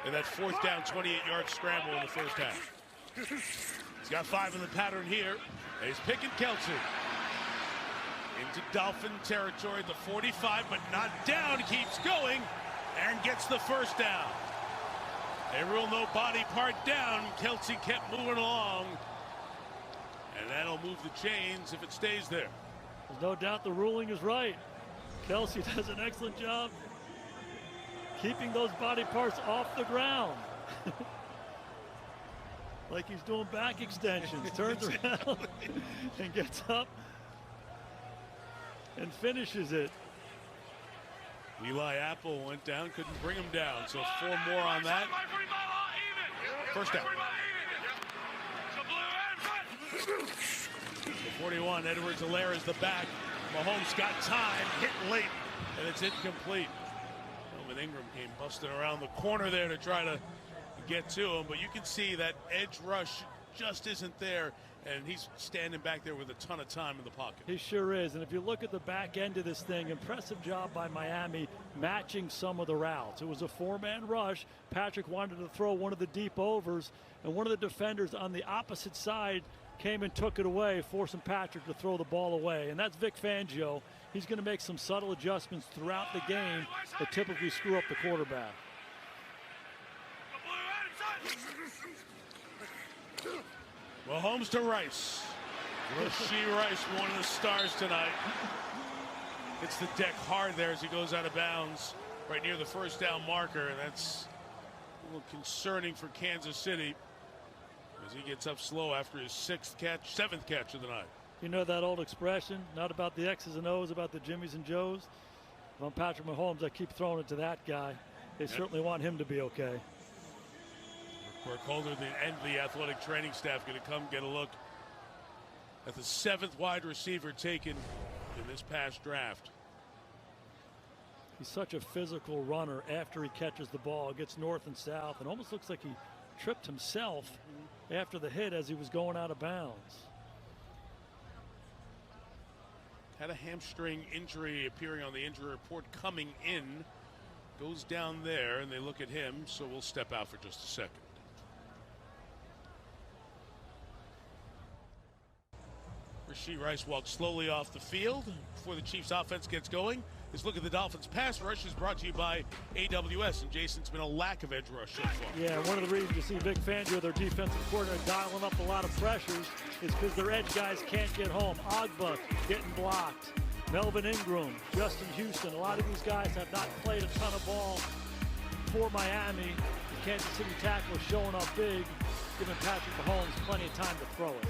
And that 4th down, 28-yard scramble in the first half. He's got 5 in the pattern here. He's picking Kelce. Into Dolphin territory, the 45, but not down. Keeps going and gets the first down. A real no body part down. Kelce kept moving along. And that'll move the chains if it stays there. There's no doubt the ruling is right. Kelce does an excellent job keeping those body parts off the ground. Like he's doing back extensions. Turns around and gets up and finishes it. Eli Apple went down, couldn't bring him down. So 4 more on that. First down. The 41, Edwards-Helaire is the back. Mahomes got time, hit late, and it's incomplete. Melvin Ingram came busting around the corner there to try to get to him, but you can see that edge rush just isn't there, and he's standing back there with a ton of time in the pocket. He sure is, and if you look at the back end of this thing, impressive job by Miami matching some of the routes. It was a 4-man rush. Patrick wanted to throw one of the deep overs, and one of the defenders on the opposite side came and took it away, forcing Patrick to throw the ball away. And that's Vic Fangio. He's going to make some subtle adjustments throughout the game that typically screw up the quarterback. Mahomes to Rice. Rashee Rice, one of the stars tonight. Hits the deck hard there as he goes out of bounds right near the first down marker. And that's a little concerning for Kansas City as he gets up slow after his seventh catch of the night. You know that old expression, not about the X's and O's, about the Jimmies and Joes? If I'm Patrick Mahomes, I keep throwing it to that guy. They certainly want him to be okay. Rick Holder and the athletic training staff going to come get a look at the 7th wide receiver taken in this past draft. He's such a physical runner after he catches the ball, gets north and south, and almost looks like he tripped himself after the hit as he was going out of bounds. Had a hamstring injury appearing on the injury report coming in. Goes down there and they look at him, so we'll step out for just a second. Rashee Rice walks slowly off the field before the Chiefs offense gets going. This look at the Dolphins pass rush is brought to you by AWS, and Jason's been a lack of edge rush so far. Yeah, one of the reasons you see Vic Fangio, their defensive coordinator, dialing up a lot of pressures is because their edge guys can't get home. Ogba getting blocked. Melvin Ingram, Justin Houston, a lot of these guys have not played a ton of ball for Miami. The Kansas City tackle is showing up big, giving Patrick Mahomes plenty of time to throw it.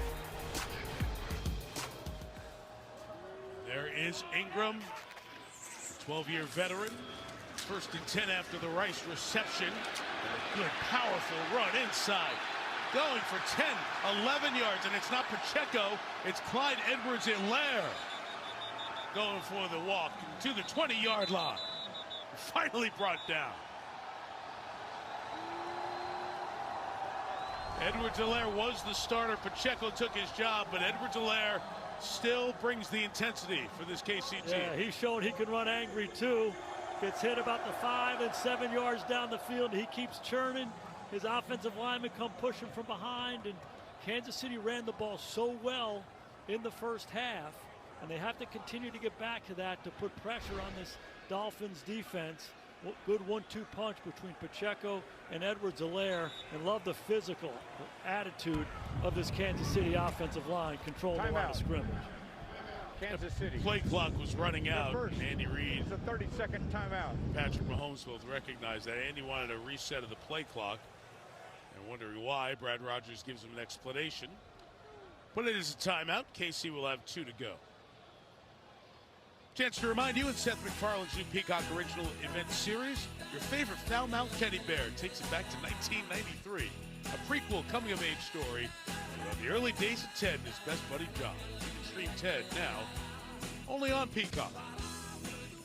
There is Ingram, 12-year veteran. First and 10 after the Rice reception. And a good, powerful run inside. Going for 10, 11 yards, and it's not Pacheco, it's Clyde Edwards-Helaire. Going for the walk to the 20-yard line. Finally brought down. Edwards-Helaire was the starter. Pacheco took his job, but Edwards-Helaire still brings the intensity for this KC team. Yeah, he showed he can run angry too. Gets hit about the 5 and 7 yards down the field. He keeps churning. His offensive linemen come pushing from behind, and Kansas City ran the ball so well in the first half, and they have to continue to get back to that to put pressure on this Dolphins defense. Good 1-2 punch between Pacheco and Edwards-Helaire, and love the physical attitude of this Kansas City offensive line controlling the line of scrimmage. Kansas City. Play clock was running out. Andy Reid. It's a 30-second timeout. Patrick Mahomes both recognized that. Andy wanted a reset of the play clock. And wondering why, Brad Rogers gives him an explanation. But it is a timeout. KC will have 2 to go. Chance to remind you, in Seth MacFarlane's new Peacock original event series, your favorite foul-mouthed teddy bear takes it back to 1993. A prequel coming-of-age story about the early days of Ted and his best buddy John. You can stream Ted now, only on Peacock.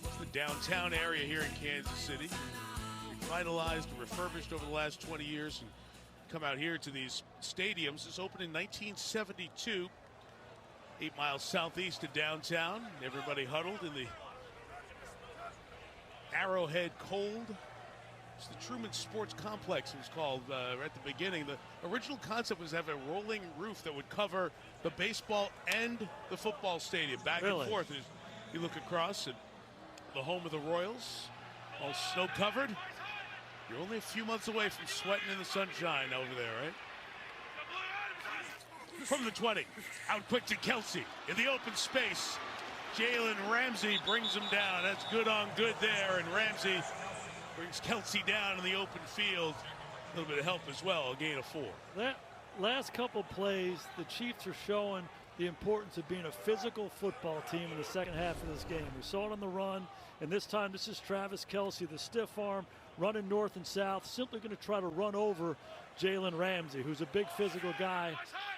It's the downtown area here in Kansas City. Revitalized and refurbished over the last 20 years and come out here to these stadiums. This opened in 1972. 8 miles southeast of downtown. Everybody huddled in the Arrowhead Cold. It's the Truman Sports Complex, it was called at the beginning. The original concept was to have a rolling roof that would cover the baseball and the football stadium back and forth. As you look across at the home of the Royals, all snow covered. You're only a few months away from sweating in the sunshine over there, right? From the 20, out quick to Kelsey in the open space. Jalen Ramsey brings him down. That's good on good there, and Ramsey brings Kelsey down in the open field. A little bit of help as well, a gain of 4. That last couple plays, the Chiefs are showing the importance of being a physical football team in the second half of this game. We saw it on the run, and this time this is Travis Kelsey, the stiff arm, running north and south, simply going to try to run over Jalen Ramsey, who's a big physical guy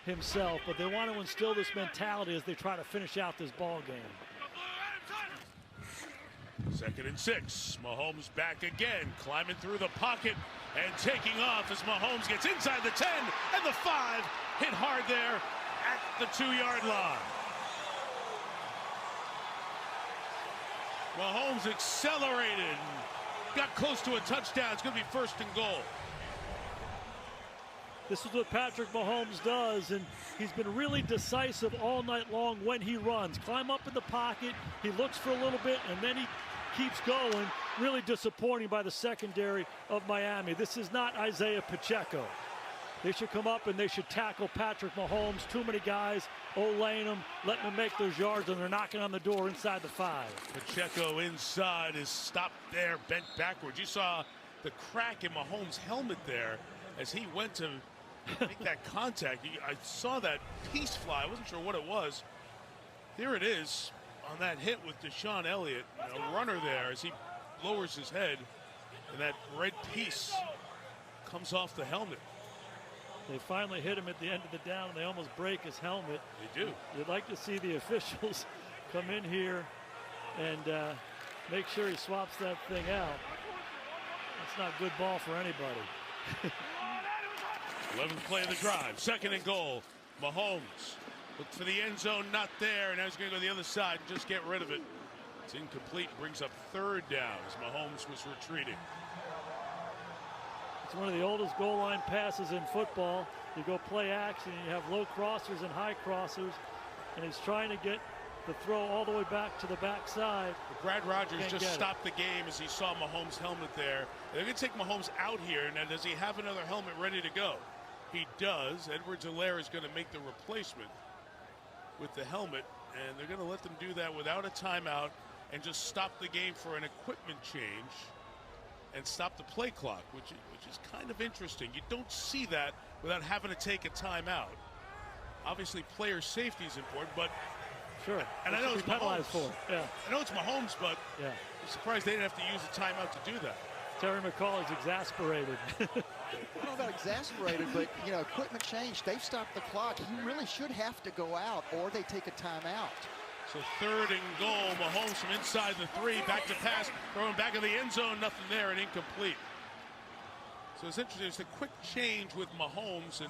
himself, but they want to instill this mentality as they try to finish out this ball game. 2nd and 6. Mahomes back again, climbing through the pocket and taking off as Mahomes gets inside the 10 and the 5. Hit hard there at the 2-yard line. Mahomes accelerated, got close to a touchdown. It's going to be 1st and goal. This is what Patrick Mahomes does, and he's been really decisive all night long when he runs. Climb up in the pocket, he looks for a little bit, and then he keeps going. really disappointing by the secondary of Miami. This is not Isaiah Pacheco. They should come up and they should tackle Patrick Mahomes. Too many guys O-laying him, letting them make those yards, and they're knocking on the door inside the 5. Pacheco inside is stopped there, bent backwards. You saw the crack in Mahomes' helmet there as he went to make that contact. I saw that piece fly. I wasn't sure what it was. Here it is on that hit with Deshaun Elliott, a runner there as he lowers his head, and that red piece comes off the helmet. They finally hit him at the end of the down, and they almost break his helmet. They do. You'd like to see the officials come in here and make sure he swaps that thing out. That's not good ball for anybody. 11th play of the drive, 2nd and goal. Mahomes looks for the end zone, not there, and now he's going to go to the other side and just get rid of it. It's incomplete, brings up 3rd down as Mahomes was retreating. It's one of the oldest goal line passes in football. You go play action, you have low crossers and high crossers, and he's trying to get the throw all the way back to the backside. Brad Rogers just stopped the game as he saw Mahomes' helmet there. They're going to take Mahomes out here. Now, does he have another helmet ready to go? He does. Edwards-Helaire is going to make the replacement with the helmet, and they're going to let them do that without a timeout and just stop the game for an equipment change and stop the play clock, which is kind of interesting. You don't see that without having to take a timeout. Obviously, player safety is important, but sure. And I know it's penalized Mahomes. For. Yeah. I know it's Mahomes, but yeah. I'm surprised they didn't have to use a timeout to do that. Terry McCall is exasperated. I don't know about exasperated, but, equipment change. They've stopped the clock. He really should have to go out, or they take a timeout. So 3rd and goal. Mahomes from inside the 3, back to pass, throwing back in the end zone, nothing there, and incomplete. So it's interesting. It's a quick change with Mahomes, and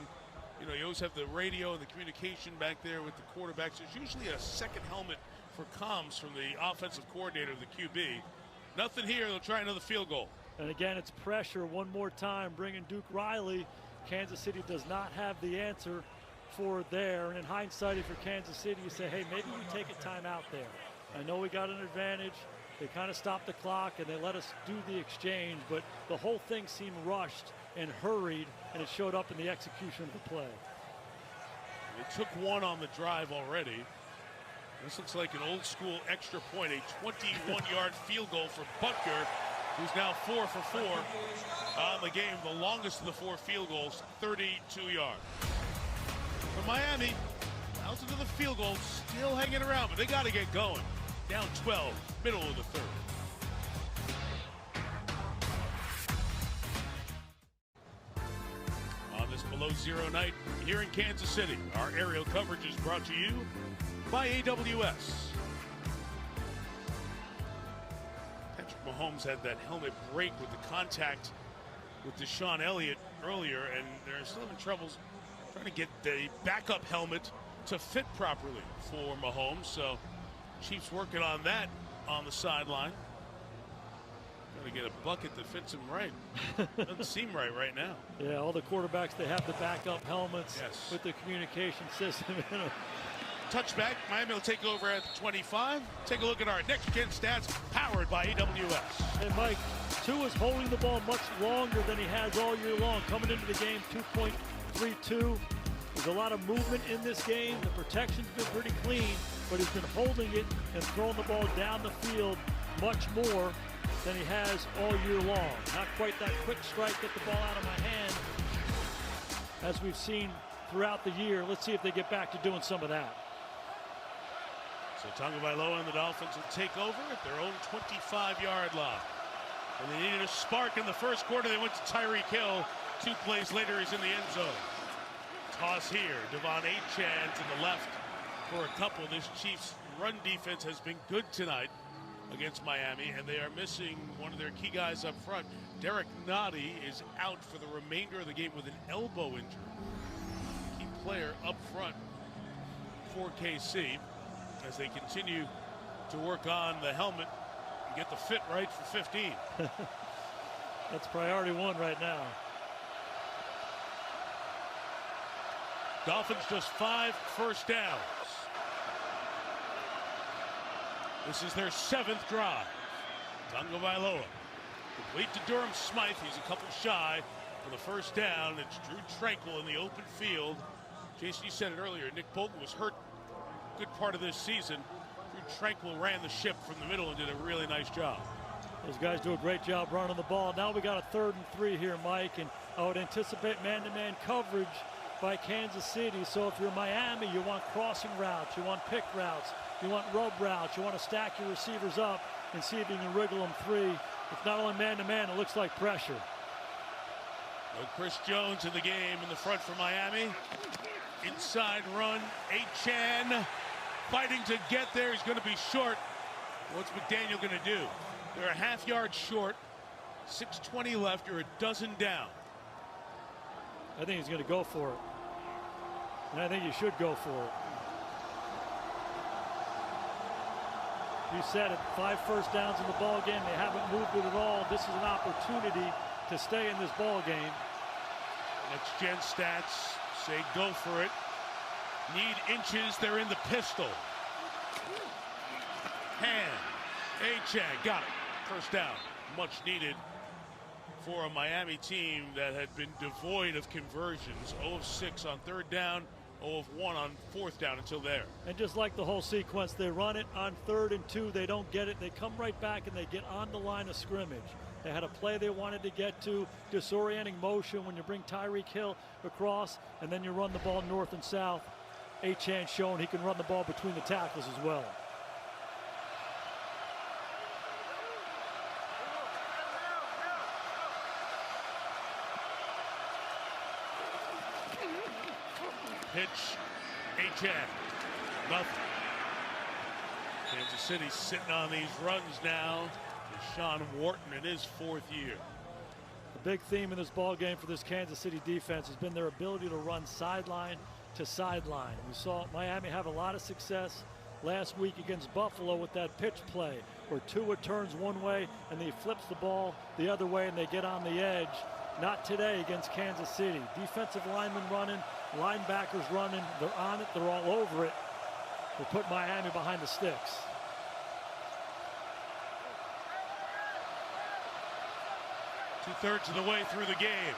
you always have the radio and the communication back there with the quarterbacks. There's usually a second helmet for comms from the offensive coordinator of the QB. Nothing here. They'll try another field goal. And again, it's pressure one more time, bringing Duke Riley. Kansas City does not have the answer for there. And in hindsight, if you're Kansas City, you say, hey, maybe we take a timeout there. I know we got an advantage. They kind of stopped the clock and they let us do the exchange, but the whole thing seemed rushed and hurried, and it showed up in the execution of the play. They took one on the drive already. This looks like an old school extra point, a 21-yard field goal for Butker, who's now 4 for 4 on the game. The longest of the 4 field goals, 32 yards. For Miami, out into the field goal, still hanging around, but they got to get going. Down 12, middle of the 3rd. On this below zero night here in Kansas City, our aerial coverage is brought to you by AWS. Patrick Mahomes had that helmet break with the contact with Deshaun Elliott earlier, and they're still having troubles trying to get the backup helmet to fit properly for Mahomes. So Chiefs working on that on the sideline. Got to get a bucket that fits him right. Doesn't seem right now. Yeah, all the quarterbacks, they have the backup helmets yes. with the communication system. Touchback. Miami will take over at the 25. Take a look at our next-gen stats powered by AWS. Hey, Mike, Tua's holding the ball much longer than he has all year long. Coming into the game, 2.32. There's a lot of movement in this game. The protection's been pretty clean, but he's been holding it and throwing the ball down the field much more than he has all year long. Not quite that quick strike, get the ball out of my hand, as we've seen throughout the year. Let's see if they get back to doing some of that. So Tagovailoa and the Dolphins will take over at their own 25-yard line. And they needed a spark in the first quarter. They went to Tyreek Hill. 2 plays later, he's in the end zone. Toss here. Devon Achane to the left for a couple. This Chiefs run defense has been good tonight against Miami, and they are missing one of their key guys up front. Derek Nottie is out for the remainder of the game with an elbow injury. Key player up front for KC as they continue to work on the helmet and get the fit right for 15. That's priority 1 right now. Dolphins just 5 first downs. This is their 7th drive. Tagovailoa. Complete to Durham Smythe. He's a couple shy for the first down. It's Drew Tranquil in the open field. Jason, you said it earlier. Nick Bolton was hurt a good part of this season. Drew Tranquil ran the ship from the middle and did a really nice job. Those guys do a great job running the ball. Now we got a 3rd and 3 here, Mike, and I would anticipate man-to-man coverage by Kansas City. So if you're Miami, you want crossing routes, you want pick routes, you want rub routes, you want to stack your receivers up and see if you can wriggle them free. If not only man-to-man, it looks like pressure. No Chris Jones in the game in the front for Miami. Inside run, Achane fighting to get there. He's going to be short. What's McDaniel going to do? They're a half yard short. 6:20 left. You're a dozen down. I think he's going to go for it. And I think you should go for it. You said it, 5 first downs in the ball game. They haven't moved it at all. This is an opportunity to stay in this ball game. Next gen stats say go for it. Need inches. They're in the pistol. Hand. Achane got it. First down. Much needed for a Miami team that had been devoid of conversions. 0 of 6 on 3rd down. 0 of 1 on 4th down until there. And just like the whole sequence, they run it on 3rd and 2. They don't get it. They come right back and they get on the line of scrimmage. They had a play they wanted to get to, disorienting motion when you bring Tyreek Hill across, and then you run the ball north and south. Achane showing he can run the ball between the tackles as well. Pitch, Achane, nothing. Kansas City sitting on these runs now. Deshaun Wharton in his 4th year. The big theme in this ball game for this Kansas City defense has been their ability to run sideline to sideline. We saw Miami have a lot of success last week against Buffalo with that pitch play where Tua turns one way and he flips the ball the other way and they get on the edge. Not today against Kansas City. Defensive linemen running, linebackers running. They're on it. They're all over it. They put Miami behind the sticks. Two-thirds of the way through the game.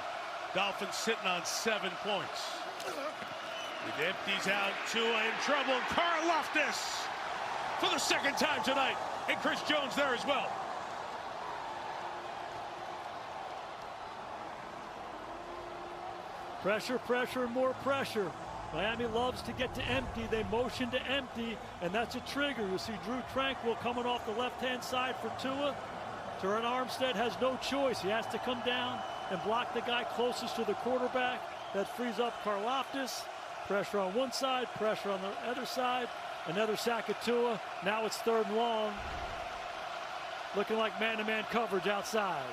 Dolphins sitting on 7 points. It empties out. Tua in trouble. Karlaftis for the 2nd time tonight. And Chris Jones there as well. Pressure, pressure, and more pressure. Miami loves to get to empty. They motion to empty, and that's a trigger. You see Drew Tranquil coming off the left-hand side for Tua. Terron Armstead has no choice. He has to come down and block the guy closest to the quarterback. That frees up Karlaftis. Pressure on one side, pressure on the other side. Another sack of Tua. Now it's 3rd and long. Looking like man-to-man coverage outside.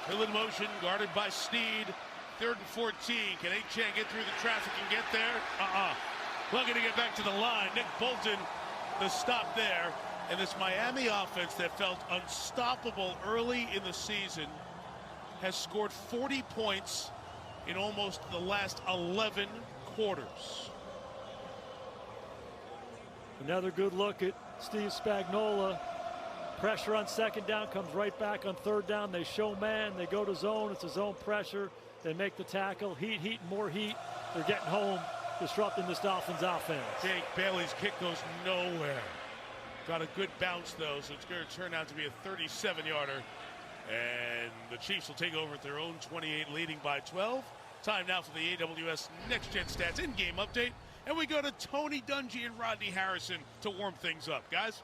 Hill in motion, guarded by Snead. 3rd and 14. Can Achane get through the traffic and get there? Looking to get back to the line. Nick Bolton, the stop there. And this Miami offense that felt unstoppable early in the season has scored 40 points in almost the last 11 quarters. Another good look at Steve Spagnuolo. Pressure on 2nd down, comes right back on 3rd down. They show man, they go to zone. It's a zone pressure. They make the tackle. Heat, more heat. They're getting home, disrupting this Dolphins offense. Jake Bailey's kick goes nowhere. Got a good bounce, though, so it's going to turn out to be a 37-yarder. And the Chiefs will take over at their own 28, leading by 12. Time now for the AWS Next Gen Stats in-game update. And we go to Tony Dungy and Rodney Harrison to warm things up. Guys?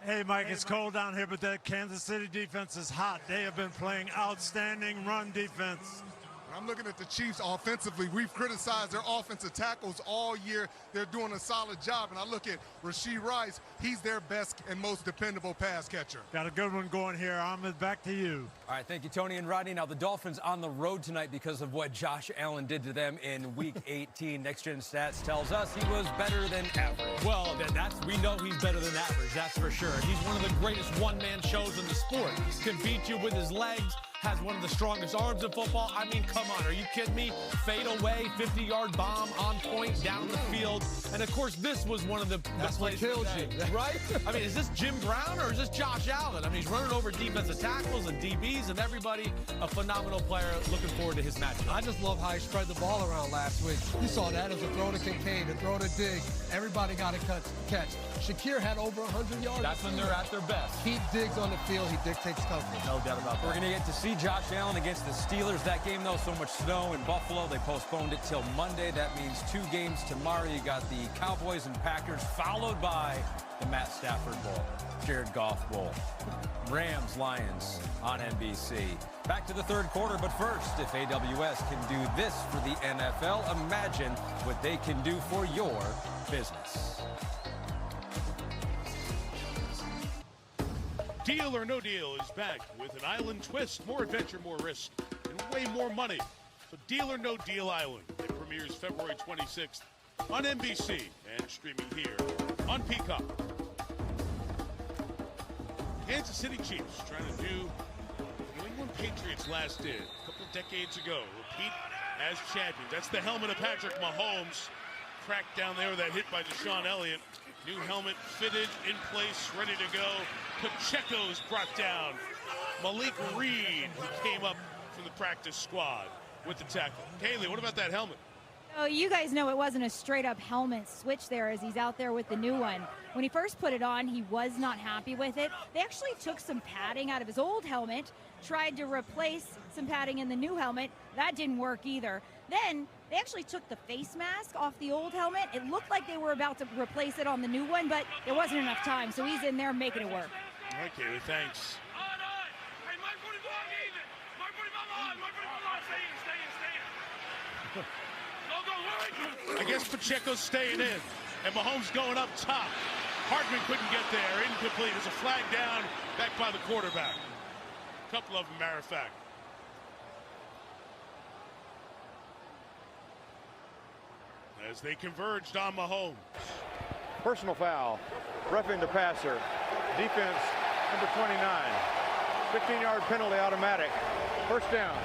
Hey, Mike, it's cold down here, but that Kansas City defense is hot. They have been playing outstanding run defense. I'm looking at the Chiefs offensively. We've criticized their offensive tackles all year. They're doing a solid job. And I look at Rashee Rice. He's their best and most dependable pass catcher. Got a good one going here. Ahmed, back to you. All right, thank you, Tony and Rodney. Now, the Dolphins on the road tonight because of what Josh Allen did to them in Week 18. Next Gen Stats tells us he was better than average. Well, we know he's better than average, that's for sure. He's one of the greatest one-man shows in the sport. Can beat you with his legs, has one of the strongest arms in football. I mean, come on, are you kidding me? Fade away, 50-yard bomb on point down the field. And of course, this was one of the That's what plays kills today, you. right? I mean, is this Jim Brown or is this Josh Allen? I mean, he's running over defensive tackles and DBs and everybody. A phenomenal player. Looking forward to his matchup. I just love how he spread the ball around last week. You saw that as a throw to Kincaid, a throw to Diggs. Everybody got a catch. Shakir had over 100 yards. That's when they're at their best. Keep Diggs on the field. He dictates coverage. No doubt about that. We're going to get to see Josh Allen against the Steelers. That game, though, so much snow in Buffalo, they postponed it till Monday. That means 2 games tomorrow. You got the Cowboys and Packers, followed by the Matt Stafford Bowl, Jared Goff Bowl, Rams, Lions on NBC. Back to the third quarter, but first, if AWS can do this for the NFL, imagine what they can do for your business. Deal or No Deal is back with an island twist, more adventure, more risk, and way more money. So Deal or No Deal Island. It premieres February 26th on NBC and streaming here on Peacock. Kansas City Chiefs trying to do what New England Patriots last did a couple decades ago. Repeat as champions. That's the helmet of Patrick Mahomes. Cracked down there with that hit by Deshaun Elliott. New helmet fitted, in place, ready to go. Pacheco's brought down. Malik Reed, who came up from the practice squad with the tackle. Kaylee, what about that helmet? Oh, you guys know it wasn't a straight-up helmet switch there as he's out there with the new one. When he first put it on, he was not happy with it. They actually took some padding out of his old helmet, tried to replace some padding in the new helmet. That didn't work either. Then they actually took the face mask off the old helmet. It looked like they were about to replace it on the new one, but there wasn't enough time, so he's in there making it work. All right, Kaylee, thanks. I guess Pacheco's staying in, and Mahomes going up top. Hardman couldn't get there. Incomplete. There's a flag down, back by the quarterback. A couple of them, matter of fact. As they converged on Mahomes. Personal foul. Roughing the passer. Defense, number 29. 15-yard penalty automatic. First down.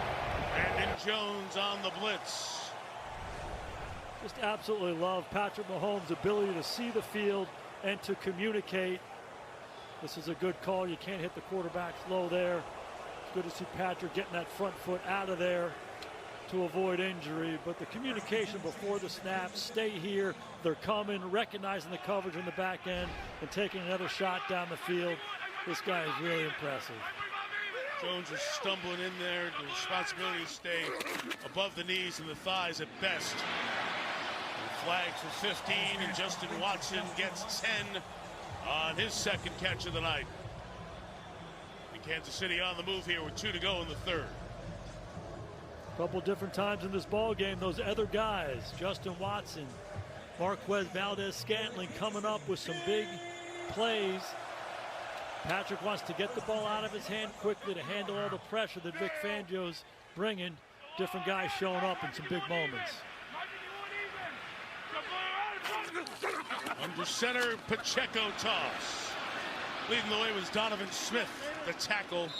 Brandon Jones on the blitz. Just absolutely love Patrick Mahomes' ability to see the field and to communicate. This is a good call. You can't hit the quarterback low there. It's good to see Patrick getting that front foot out of there to avoid injury. But the communication before the snap, stay here, they're coming, recognizing the coverage in the back end and taking another shot down the field. This guy is really impressive. Jones was stumbling in there. The responsibility to stay above the knees and the thighs at best. Flag for 15, and Justin Watson gets 10 on his second catch of the night. And Kansas City on the move here with 2 to go in the third. A couple different times in this ball game, those other guys, Justin Watson, Marquez Valdez-Scantling coming up with some big plays. Patrick wants to get the ball out of his hand quickly to handle all the pressure that Vic Fangio's bringing. Different guys showing up in some big moments. Under center, Pacheco toss. Leading the way was Donovan Smith, the tackle. And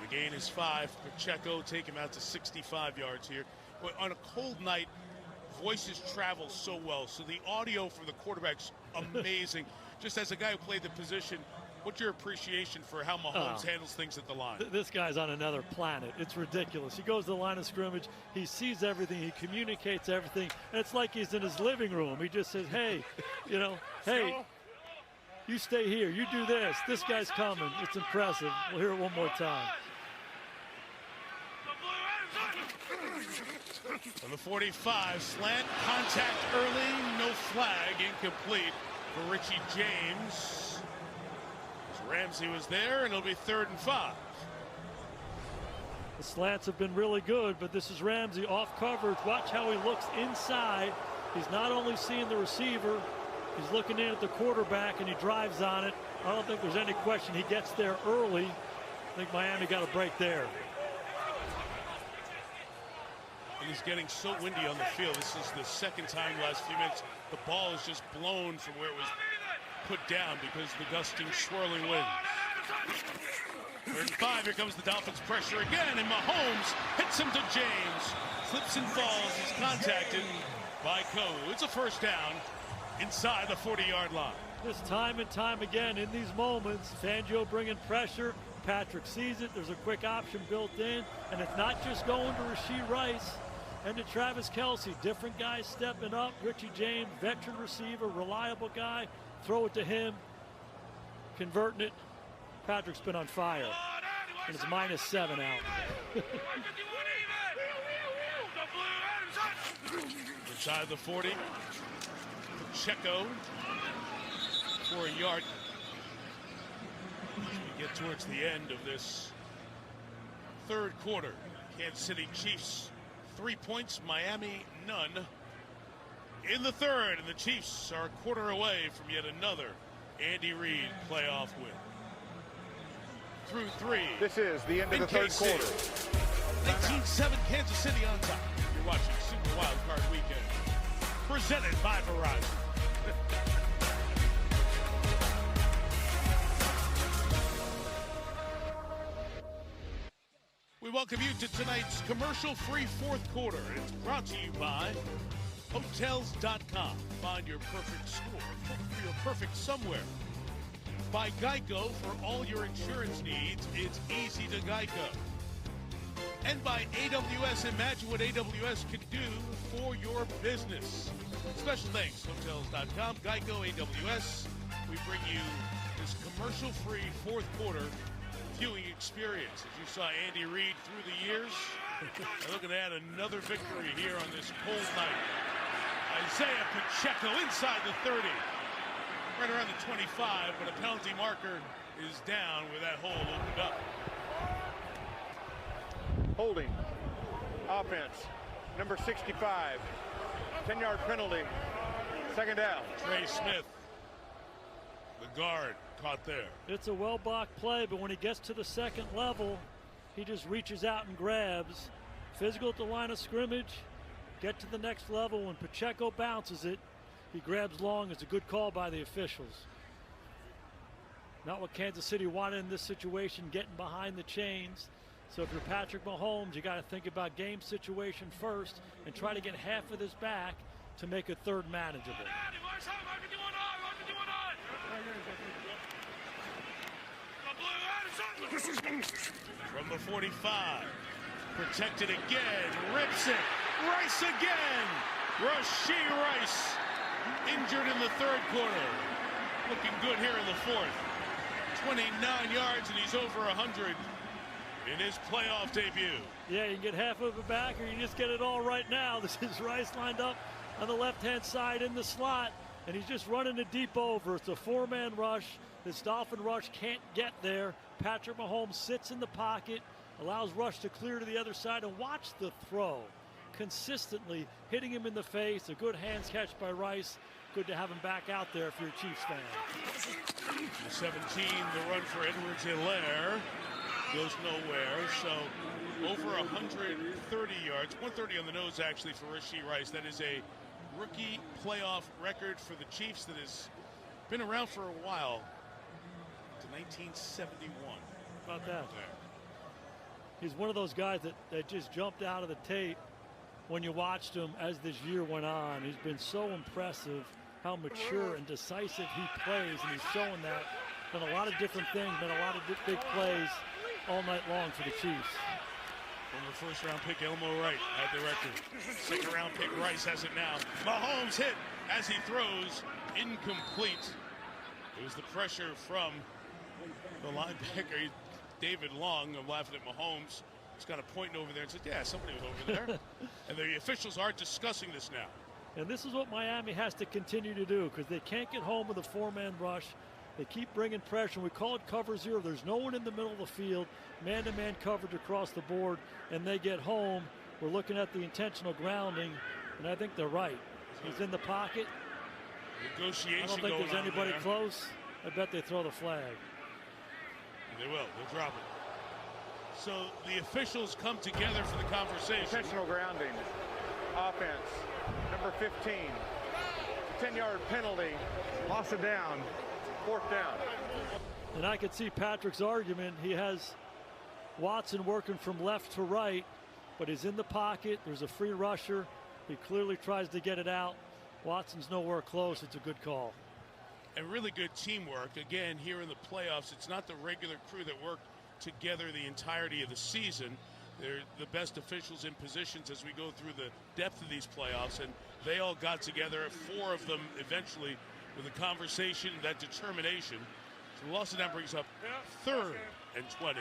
the gain is 5. Pacheco take him out to 65 yards here. But on a cold night, voices travel so well. So the audio from the quarterback's amazing. Just as a guy who played the position, what's your appreciation for how Mahomes handles things at the line? This guy's on another planet. It's ridiculous. He goes to the line of scrimmage. He sees everything. He communicates everything. And it's like he's in his living room. He just says, hey, you know, hey, you stay here. You do this. This guy's coming. It's impressive. We'll hear it one more time. On the 45, slant contact early, no flag, incomplete for Richie James. Ramsey was there, and it'll be 3rd and 5. The slants have been really good, but this is Ramsey off coverage. Watch how he looks inside. He's not only seeing the receiver, he's looking in at the quarterback, and he drives on it. I don't think there's any question he gets there early. I think Miami got a break there. It is getting so windy on the field. This is the second time in the last few minutes the ball is just blown from where it was put down because of the gusting, swirling winds. Third and 5, here comes the Dolphins pressure again, and Mahomes hits him to James. Slips and falls, he's contacted by Coe. It's a first down inside the 40-yard line. This time and time again in these moments, Fangio bringing pressure. Patrick sees it, there's a quick option built in, and it's not just going to Rashee Rice and to Travis Kelce. Different guys stepping up. Richie James, veteran receiver, reliable guy. Throw it to him, converting it. Patrick's been on fire, and it's -7 out. Inside the 40, Pacheco for a yard. As we get towards the end of this third quarter, Kansas City Chiefs 3 points, Miami none. In the third, and the Chiefs are a quarter away from yet another Andy Reid playoff win. Through 3. This is the end of the third quarter. 19-7 Kansas City on top. You're watching Super Wild Card Weekend, presented by Verizon. We welcome you to tonight's commercial-free fourth quarter. It's brought to you by Hotels.com. Find your perfect score, your perfect somewhere. By Geico, for all your insurance needs, it's easy to Geico. And by AWS, imagine what AWS can do for your business. Special thanks, Hotels.com, Geico, AWS. We bring you this commercial-free fourth quarter viewing experience. As you saw Andy Reid through the years, they're looking to add another victory here on this cold night. Isaiah Pacheco inside the 30, right around the 25, but a penalty marker is down with that hole opened up. Holding. Offense. Number 65. 10-yard penalty. Second down. Trey Smith, the guard, caught there. It's a well-blocked play, but when he gets to the second level, he just reaches out and grabs. Physical at the line of scrimmage. Get to the next level. When Pacheco bounces it, he grabs long. It's a good call by the officials. Not what Kansas City wanted in this situation, getting behind the chains. So if you're Patrick Mahomes, you got to think about game situation first and try to get half of this back to make a third manageable. From the 45, protected again, rips it, Rice again. Rashee Rice injured in the third quarter. Looking good here in the fourth. 29 yards and he's over 100 in his playoff debut. Yeah, you can get half of it back or you just get it all right now. This is Rice lined up on the left-hand side in the slot, and he's just running a deep over. It's a four-man rush. This Dolphin rush can't get there. Patrick Mahomes sits in the pocket, allows Rush to clear to the other side, and watch the throw. Consistently hitting him in the face. A good hands catch by Rice. Good to have him back out there if you're a Chiefs fan. The 17, the run for Edwards-Helaire goes nowhere. So over 130 yards, 130 on the nose actually for Rashee Rice. That is a rookie playoff record for the Chiefs that has been around for a while. To 1971. How about that? He's one of those guys that just jumped out of the tape when you watched him as this year went on. He's been so impressive how mature and decisive he plays, and he's showing that. Done a lot of different things, been a lot of big plays all night long for the Chiefs. Former first-round pick Elmo Wright had the record. Second-round pick Rice has it now. Mahomes hit as he throws, incomplete. It was the pressure from the linebacker, David Long. I'm laughing at Mahomes. He's kind of pointing over there and said, yeah, somebody was over there. And the officials are discussing this now. And this is what Miami has to continue to do because they can't get home with a four-man rush. They keep bringing pressure. We call it cover zero. There's no one in the middle of the field. Man-to-man coverage across the board, and they get home. We're looking at the intentional grounding, and I think they're right. He's in the pocket. Negotiation. I don't think there's anybody close. I bet they throw the flag. They will. They'll drop it. So the officials come together for the conversation. Intentional grounding. Offense. Number 15. 10-yard penalty. Loss it down. Fourth down. And I could see Patrick's argument. He has Watson working from left to right, but he's in the pocket. There's a free rusher. He clearly tries to get it out. Watson's nowhere close. It's a good call. And really good teamwork. Again, here in the playoffs, it's not the regular crew that work together the entirety of the season. They're the best officials in positions as we go through the depth of these playoffs, and they all got together, 4 of them eventually, with a conversation, that determination. So Lawson now brings up 3rd and 20.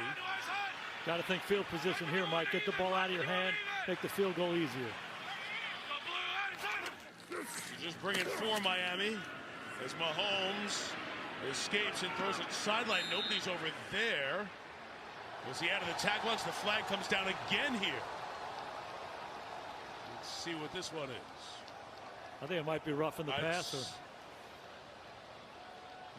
Got to think field position here, Mike. Get the ball out of your hand, make the field goal easier. So just bring it for Miami as Mahomes escapes and throws it sideline. Nobody's over there. Was he out of the tackle box? The flag comes down again here. Let's see what this one is. I think it might be roughing the passer.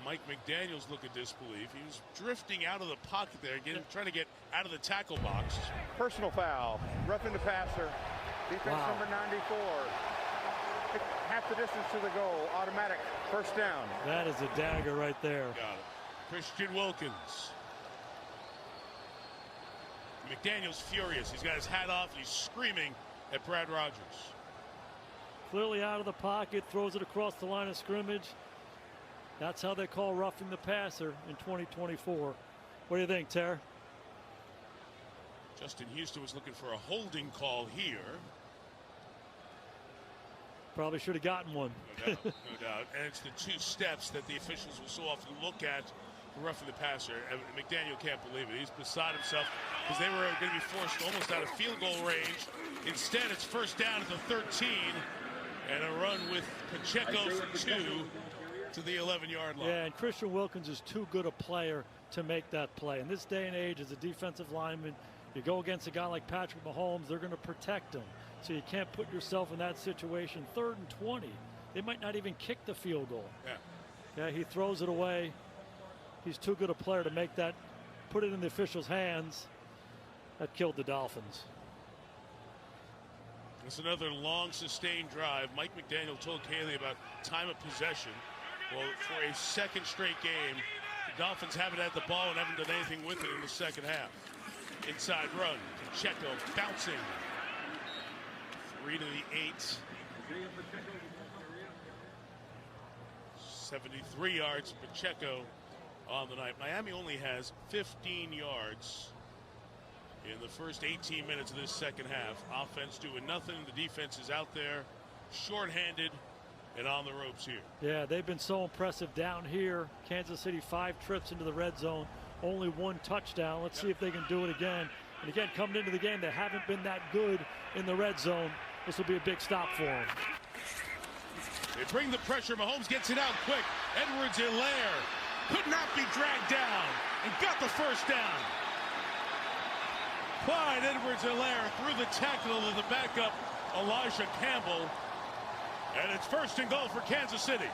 Mike McDaniel's look at disbelief. He was drifting out of the pocket there, again, trying to get out of the tackle box. Personal foul, roughing the passer. Defense number 94. Half the distance to the goal, automatic, first down. That is a dagger right there. Got it. Christian Wilkins. McDaniel's furious. He's got his hat off. He's screaming at Brad Rogers. Clearly out of the pocket, throws it across the line of scrimmage. That's how they call roughing the passer in 2024. What do you think, Tara? Justin Houston was looking for a holding call here. Probably should have gotten one. No doubt, no doubt. And it's the 2 steps that the officials will so often look at for roughing the passer. And McDaniel can't believe it. He's beside himself because they were going to be forced almost out of field goal range. Instead, it's first down at the 13 and a run with Pacheco for 2 to the 11-yard line. Yeah, and Christian Wilkins is too good a player to make that play. In this day and age, as a defensive lineman, you go against a guy like Patrick Mahomes, they're going to protect him. So you can't put yourself in that situation. 3rd and 20. They might not even kick the field goal. Yeah, he throws it away. He's too good a player to make that, put it in the officials' hands. That killed the Dolphins. It's another long, sustained drive. Mike McDaniel told Kaylee about time of possession. Well, for a second straight game, the Dolphins haven't had the ball and haven't done anything with it in the second half. Inside run, Pacheco bouncing. 3 to the 8. 73 yards, Pacheco on the night. Miami only has 15 yards in the first 18 minutes of this second half. Offense doing nothing. The defense is out there, shorthanded and on the ropes here. Yeah, they've been so impressive down here. Kansas City 5 trips into the red zone, only 1 touchdown. Let's see if they can do it again. And again, coming into the game, they haven't been that good in the red zone. This will be a big stop for them. They bring the pressure. Mahomes gets it out quick. Edwards-Helaire could not be dragged down and got the first down. Clyde Edwards-Helaire through the tackle of the backup Elijah Campbell. And it's 1st and goal for Kansas City.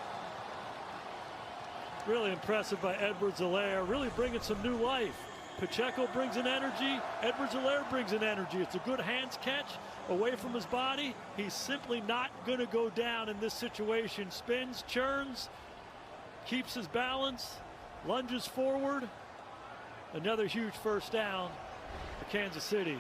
Really impressive by Edwards-Helaire, really bringing some new life. Pacheco brings an energy. Edwards-Helaire brings an energy. It's a good hands catch away from his body. He's simply not going to go down in this situation. Spins, churns, keeps his balance, lunges forward. Another huge first down for Kansas City.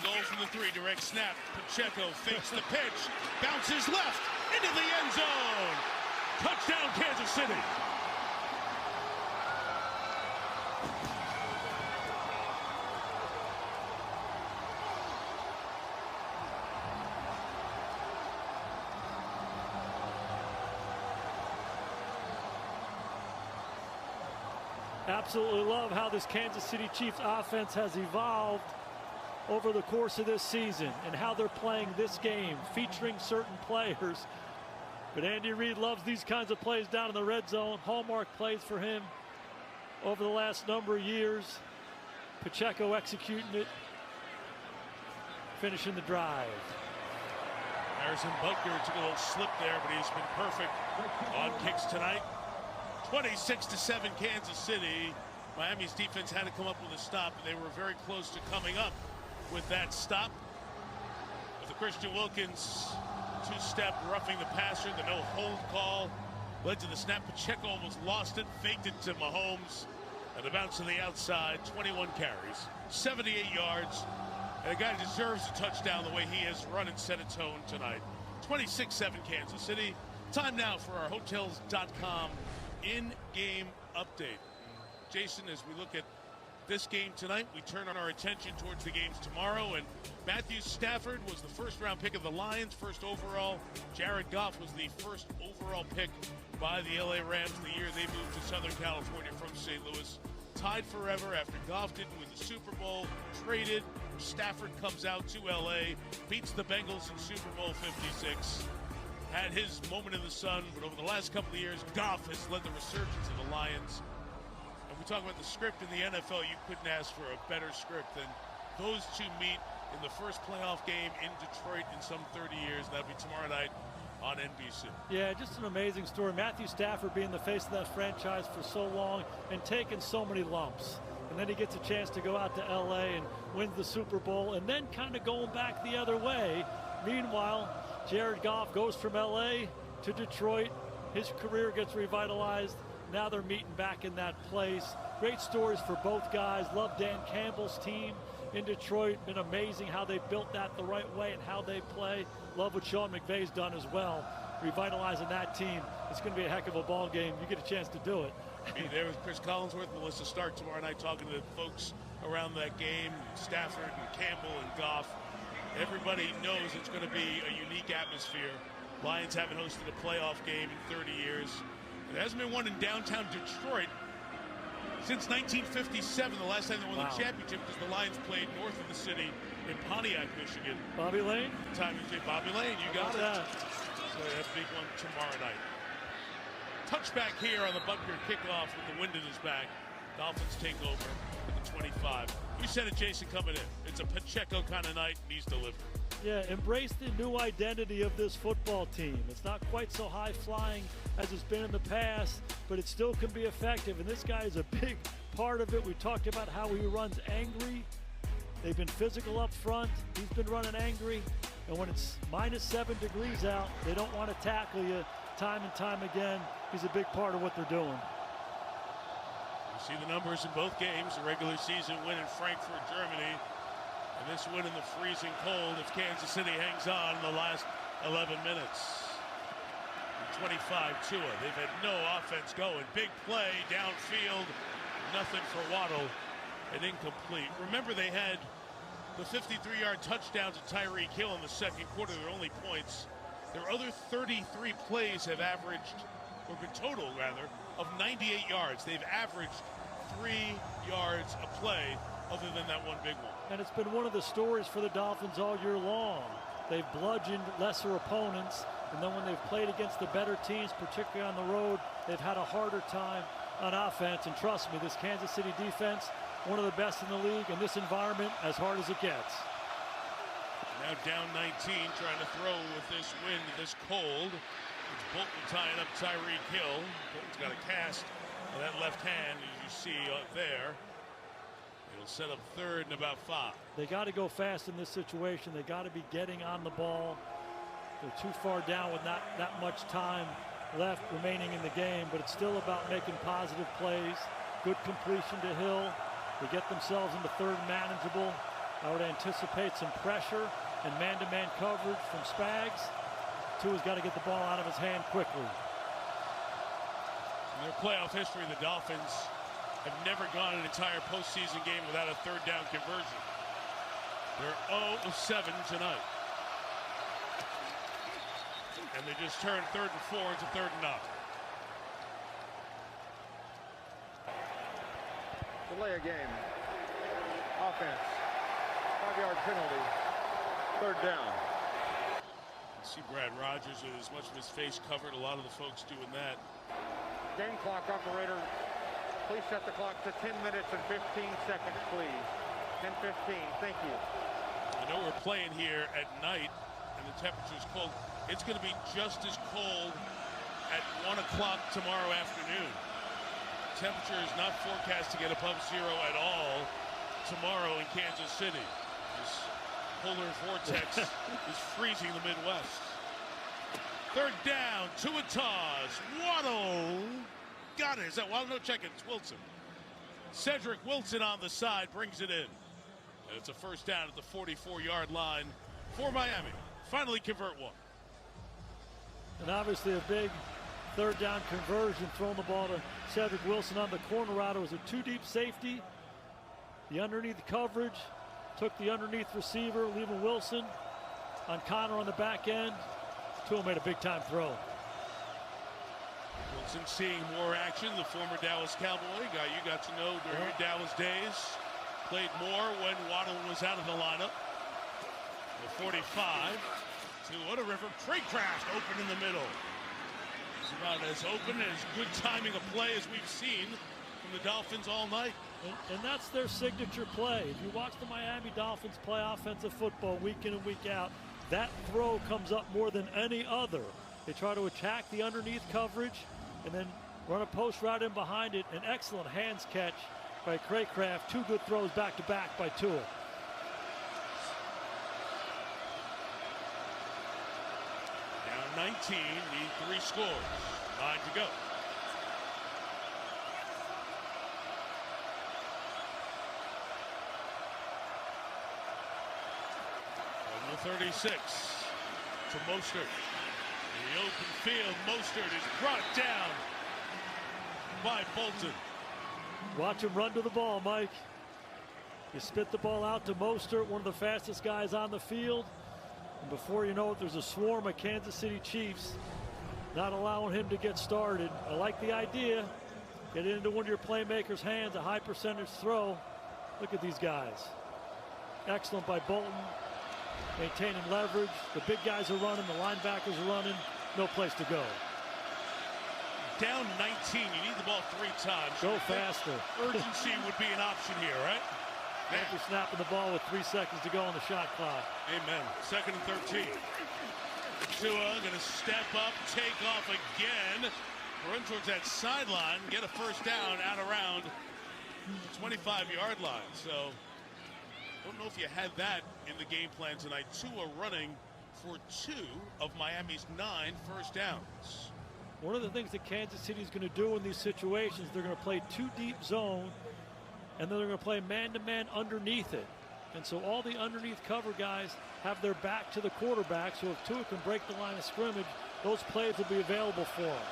Goal from the 3, direct snap. Pacheco fakes the pitch, bounces left into the end zone. Touchdown, Kansas City. Absolutely love how this Kansas City Chiefs offense has evolved over the course of this season and how they're playing this game, featuring certain players. But Andy Reid loves these kinds of plays down in the red zone. Hallmark plays for him over the last number of years. Pacheco executing it, finishing the drive. Harrison Butker took a little slip there, but he's been perfect on kicks tonight. 26-7 Kansas City. Miami's defense had to come up with a stop, and they were very close to coming up with that stop. With the Christian Wilkins 2-step roughing the passer, the no hold call led to the snap. Pacheco almost lost it, faked it to Mahomes, And the bounce to the outside, 21 carries, 78 yards. And a guy deserves a touchdown the way he has run and set a tone tonight. 26-7 Kansas City. Time now for our Hotels.com in-game update. Jason, as we look at this game tonight, we turn our attention towards the games tomorrow. And Matthew Stafford was the first-round pick of the Lions, first overall. Jared Goff was the first overall pick by the LA Rams the year they moved to Southern California from St. Louis. Tied forever after Goff didn't win the Super Bowl, traded. Stafford comes out to LA, beats the Bengals in Super Bowl 56. Had his moment in the sun, but over the last couple of years, Goff has led the resurgence of the Lions. And we talk about the script in the NFL, you couldn't ask for a better script than those two meet in the first playoff game in Detroit in some 30 years. That'll be tomorrow night on NBC. Yeah, just an amazing story. Matthew Stafford being the face of that franchise for so long and taking so many lumps. And then he gets a chance to go out to LA and wins the Super Bowl and then kind of going back the other way. Meanwhile, Jared Goff goes from LA to Detroit. His career gets revitalized. Now they're meeting back in that place. Great stories for both guys. Love Dan Campbell's team in Detroit. Been amazing how they built that the right way and how they play. Love what Sean McVay's done as well, revitalizing that team. It's going to be a heck of a ball game. You get a chance to do it. Be there with Chris Collinsworth, Melissa Stark tomorrow night, talking to the folks around that game, Stafford and Campbell and Goff. Everybody knows it's going to be a unique atmosphere. Lions haven't hosted a playoff game in 30 years. There hasn't been one in downtown Detroit since 1957, the last time they won the championship, because the Lions played north of the city in Pontiac, Michigan. Bobby Lane? Time you say Bobby Lane, you got it. So that big one tomorrow night. Touchback here on the Butker kickoff with the wind in his back. Dolphins take over at the 25. You said it, Jason, coming in. It's a Pacheco kind of night, and he's delivered. Yeah, embrace the new identity of this football team. It's not quite so high-flying as it's been in the past, but it still can be effective, and this guy is a big part of it. We talked about how he runs angry. They've been physical up front. He's been running angry, and when it's -7 degrees out, they don't want to tackle you time and time again. He's a big part of what they're doing. You see the numbers in both games. The regular season win in Frankfurt, Germany, and this win in the freezing cold if Kansas City hangs on in the last 11 minutes. 25 Tua. They've had no offense going. Big play downfield. Nothing for Waddle. And incomplete. Remember, they had the 53-yard touchdown to Tyreek Hill in the second quarter. Their only points. Their other 33 plays have averaged, or been total rather, of 98 yards. They've averaged 3 yards a play other than that one big one. And it's been one of the stories for the Dolphins all year long. They've bludgeoned lesser opponents, and then when they've played against the better teams, particularly on the road, they've had a harder time on offense. And trust me, this Kansas City defense, one of the best in the league, in this environment, as hard as it gets. Now down 19, trying to throw with this wind, this cold. It's Bolton tying up Tyreek Hill. Bolton's got a cast on that left hand, as you see up there. It'll set up third and about 5. They got to go fast in this situation. They got to be getting on the ball. They're too far down with not that much time left remaining in the game, but it's still about making positive plays. Good completion to Hill. They get themselves into third manageable. I would anticipate some pressure and man-to-man coverage from Spags. Tua's got to get the ball out of his hand quickly. In their playoff history, the Dolphins have never gone an entire postseason game without a third down conversion. They're 0-7 tonight. And they just turned 3rd and 4 into 3rd and 9. Delay a game. Offense. 5-yard penalty. 3rd down. You see Brad Rogers with as much of his face covered. A lot of the folks doing that. Game clock operator. Please set the clock to 10 minutes and 15 seconds, please. 10:15. Thank you. I know we're playing here at night, and the temperature's cold. It's going to be just as cold at 1 o'clock tomorrow afternoon. Temperature is not forecast to get above 0 at all tomorrow in Kansas City. This polar vortex is freezing the Midwest. 3rd down, to a toss. Waddle got it. Is that Waddle? No, check it. It's Wilson. Cedric Wilson on the side brings it in. And it's a first down at the 44-yard line for Miami. Finally convert one. And obviously a big third down conversion, throwing the ball to Cedric Wilson on the corner route. It was a two-deep safety. The underneath coverage took the underneath receiver, leaving Wilson on Connor on the back end. Tua made a big-time throw. Wilson seeing more action. The former Dallas Cowboy guy you got to know during your Dallas days. Played more when Waddle was out of the lineup. The 45. Tua to River. Craycraft open in the middle. It's about as open and as good timing a play as we've seen from the Dolphins all night. And that's their signature play. If you watch the Miami Dolphins play offensive football week in and week out, that throw comes up more than any other. They try to attack the underneath coverage and then run a post route in behind it. An excellent hands catch by Craycraft. Two good throws back-to-back by Tua. Down 19, need 3 scores. 9 to go. 36 to Mostert. In the open field, Mostert is brought down by Bolton. Watch him run to the ball, Mike. You spit the ball out to Mostert, one of the fastest guys on the field. And before you know it, there's a swarm of Kansas City Chiefs not allowing him to get started. I like the idea. Get it into one of your playmakers' hands, a high percentage throw. Look at these guys. Excellent by Bolton. Maintaining leverage. The big guys are running. The linebackers are running. No place to go. Down 19. You need the ball 3 times. Go faster. Urgency would be an option here, right? After snapping the ball with 3 seconds to go on the shot clock. Amen. 2nd and 13. Tua going to step up, take off again. Run towards that sideline. Get a first down out around the 25-yard line. So I don't know if you had that in the game plan tonight. Tua running for 2 of Miami's 9 first downs. One of the things that Kansas City is going to do in these situations, they're going to play 2 deep zone, and then they're going to play man-to-man underneath it. And so all the underneath cover guys have their back to the quarterback, so if Tua can break the line of scrimmage, those plays will be available for him.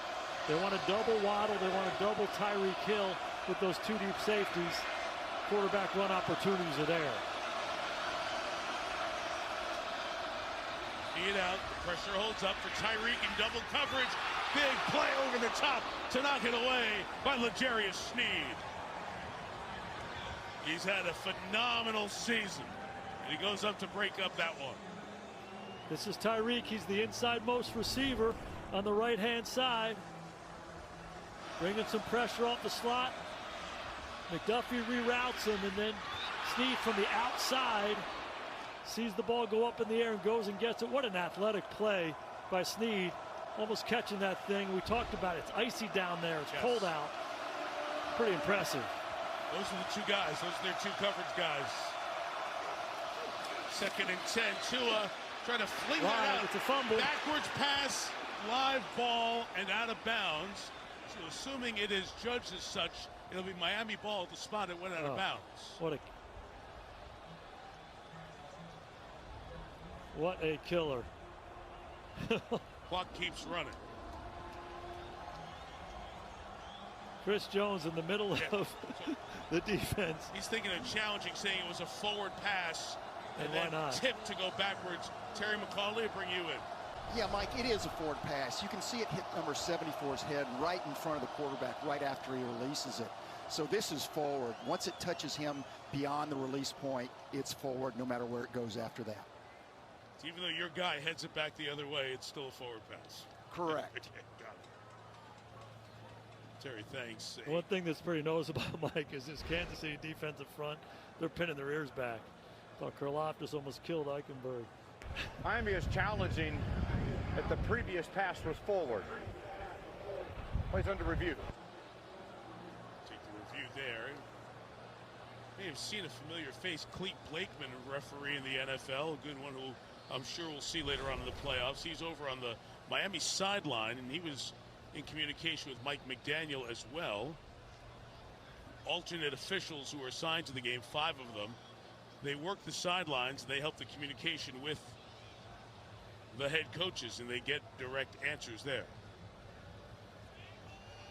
They want to double Waddle, they want to double Tyreek Hill with those 2 deep safeties. Quarterback run opportunities are there. It out. The pressure holds up for Tyreek in double coverage. Big play over the top to knock it away by L'Jarius Sneed. He's had a phenomenal season, and he goes up to break up that one. This is Tyreek. He's the inside-most receiver on the right-hand side. Bringing some pressure off the slot. McDuffie reroutes him, and then Sneed from the outside sees the ball go up in the air and goes and gets it. What an athletic play by Sneed. Almost catching that thing. We talked about it. It's icy down there. It's cold out. Pretty impressive. Those are the 2 guys. Those are their 2 coverage guys. 2nd and 10. Tua trying to fling that out. It's a fumble. Backwards pass, live ball, and out of bounds. So assuming it is judged as such, it'll be Miami ball at the spot it went out of bounds. What a killer. Clock keeps running. Chris Jones in the middle of the defense. He's thinking of challenging, saying it was a forward pass and why then not? tip to go backwards. Terry McCauley will bring you in. Yeah, Mike, it is a forward pass. You can see it hit number 74's head right in front of the quarterback right after he releases it. So this is forward. Once it touches him beyond the release point, it's forward no matter where it goes after that. Even though your guy heads it back the other way, it's still a forward pass. Correct. Got it. Terry, thanks. One thing that's pretty noticeable, Mike, is this Kansas City defensive front. They're pinning their ears back. Thought Karlaftis almost killed Eichenberg. Miami is challenging that the previous pass was forward. Plays under review. Take the review there. May have seen a familiar face, Clete Blakeman, a referee in the NFL, a good one who I'm sure we'll see later on in the playoffs. He's over on the Miami sideline, and he was in communication with Mike McDaniel as well. alternate officials who are assigned to the game, 5 of them. They work the sidelines. They help the communication with the head coaches, and they get direct answers there.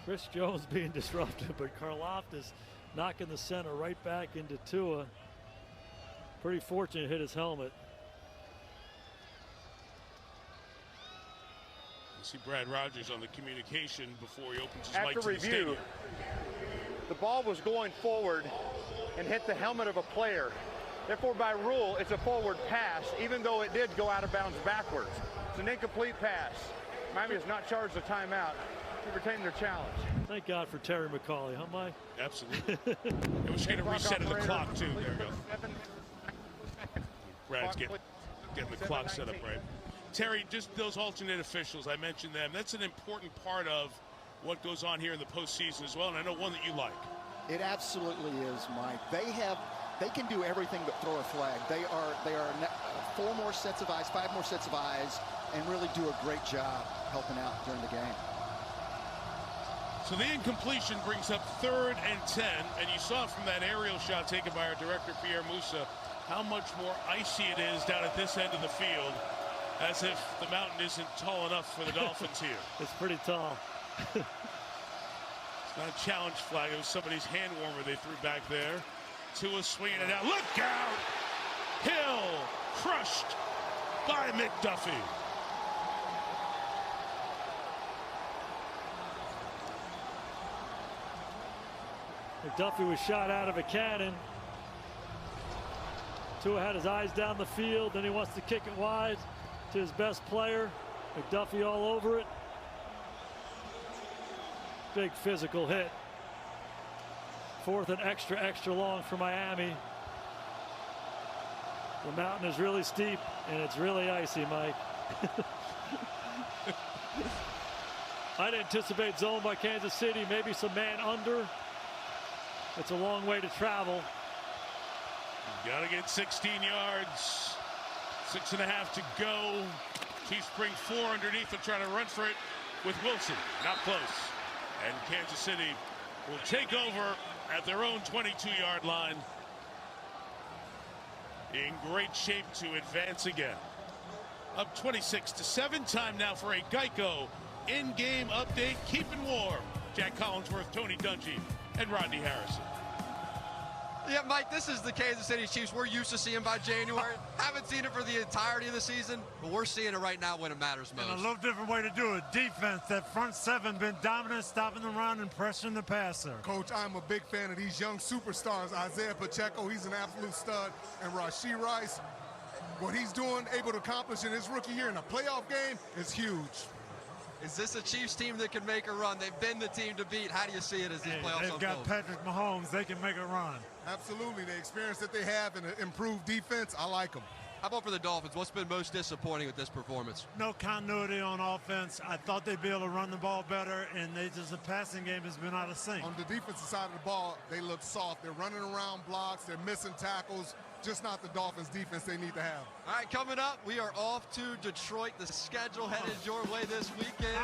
Chris Jones being disruptive, but Karlaftis knocking the center right back into Tua. Pretty fortunate, hit his helmet. You see Brad Rogers on the communication before he opens his mic After to the review, stadium. the ball was going forward and hit the helmet of a player. Therefore, by rule, it's a forward pass, even though it did go out of bounds backwards. It's an incomplete pass. Miami has not charged a timeout to retain their challenge. Thank God for Terry McCauley, huh, Mike? Absolutely. And we should get a reset of the clock, too. There we go. Brad's getting the clock set up right. Terry, just those alternate officials, I mentioned them. That's an important part of what goes on here in the postseason as well, and I know one that you like. It absolutely is, Mike. They can do everything but throw a flag. They are 4 more sets of eyes, 5 more sets of eyes, and really do a great job helping out during the game. So the incompletion brings up 3rd and 10, and you saw from that aerial shot taken by our director, Pierre Moussa, how much more icy it is down at this end of the field, as if the mountain isn't tall enough for the Dolphins here. It's pretty tall. It's not a challenge flag. It was somebody's hand warmer they threw back there. Tua swinging it out. Look out! Hill crushed by McDuffie. McDuffie was shot out of a cannon. Tua had his eyes down the field, then he wants to kick it wide to his best player. McDuffie all over it. Big physical hit. 4th and extra long for Miami. The mountain is really steep and it's really icy, Mike. I'd anticipate zone by Kansas City, maybe some man under. It's a long way to travel. Got to get 16 yards. 6.5 to go. Chiefs bring 4 underneath. They're trying to run for it with Wilson. Not close. And Kansas City will take over at their own 22-yard line. In great shape to advance again. Up 26-7. Time now for a Geico in-game update. Keeping warm. Jack Collinsworth, Tony Dungy, and Rodney Harrison. Yeah, Mike, this is the Kansas City Chiefs we're used to seeing by January. Haven't seen it for the entirety of the season, but we're seeing it right now when it matters most. And a little different way to do it. Defense, that front 7 been dominant, stopping the run and pressuring the passer. Coach, I'm a big fan of these young superstars. Isaiah Pacheco, he's an absolute stud. And Rashee Rice, what he's doing, able to accomplish in his rookie year in a playoff game is huge. Is this a Chiefs team that can make a run? They've been the team to beat. How do you see it as these playoffs unfold? They've got Patrick Mahomes. They can make a run. Absolutely. The experience that they have and the improved defense, I like them. How about for the Dolphins? What's been most disappointing with this performance? No continuity on offense. I thought they'd be able to run the ball better, and the passing game has been out of sync. On the defensive side of the ball, they look soft. They're running around blocks. They're missing tackles. Just not the Dolphins defense they need to have. All right, coming up, we are off to Detroit. The schedule headed your way this weekend.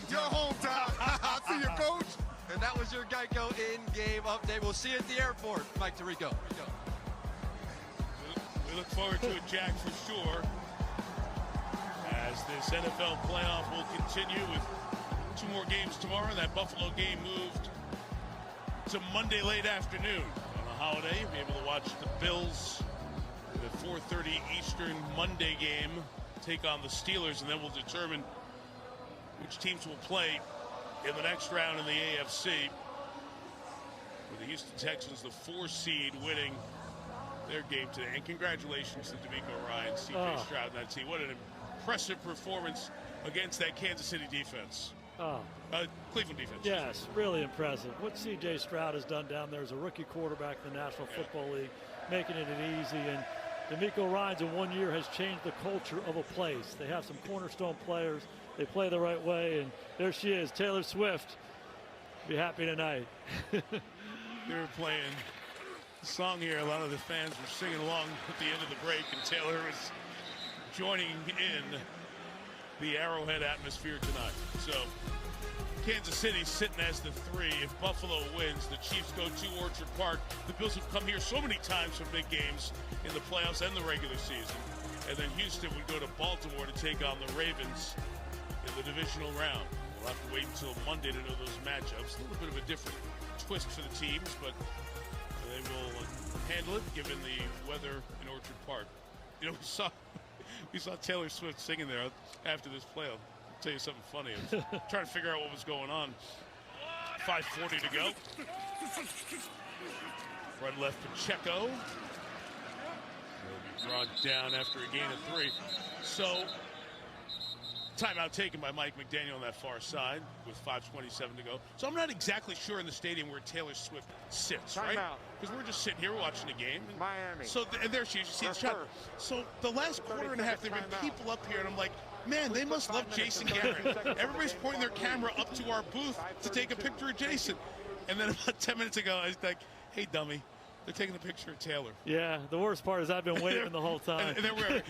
Your hometown. I see you, Coach. And that was your Geico in-game update. We'll see you at the airport. Mike Tirico. We look forward to it, Jack, for sure. As this NFL playoff will continue with 2 more games tomorrow. That Buffalo game moved to Monday late afternoon. On a holiday, you'll be able to watch the Bills, the 4:30 Eastern Monday game, take on the Steelers, and then we'll determine which teams will play in the next round in the AFC. With the Houston Texans, the 4 seed, winning their game today. And congratulations to D'Amico Ryan, C.J. Stroud, and that team. What an impressive performance against that Kansas City defense. Cleveland defense. Yes, really impressive. What C.J. Stroud has done down there as a rookie quarterback in the National Football League, making it easy. And D'Amico Ryans in 1 year has changed the culture of a place. They have some cornerstone players. They play the right way. And there she is, Taylor Swift. Be happy tonight. They were playing the song here. A lot of the fans were singing along at the end of the break, and Taylor was joining in the Arrowhead atmosphere tonight. So Kansas City sitting as the 3. If Buffalo wins, the Chiefs go to Orchard Park. The Bills have come here so many times for big games in the playoffs and the regular season. And then Houston would go to Baltimore to take on the Ravens in the divisional round. We'll have to wait until Monday to know those matchups. A little bit of a different twist for the teams, but they will handle it given the weather in Orchard Park. You know, we saw Taylor Swift singing there after this play. I'll tell you something funny. I was trying to figure out what was going on. 5:40 to go. Run left Pacheco. Will be brought down after a gain of 3. So, timeout taken by Mike McDaniel on that far side with 5:27 to go. So I'm not exactly sure in the stadium where Taylor Swift sits, right? Because we're just sitting here watching the game. And Miami. So and there she is. You see the shot. So the last quarter and a half, there have been people up here, and I'm like, man, they must love Jason Garrett. Everybody's pointing their camera up to our booth to take a picture of Jason. And then about 10 minutes ago, I was like, hey, dummy. They're taking a picture of Taylor. Yeah, the worst part is I've been waiting the whole time.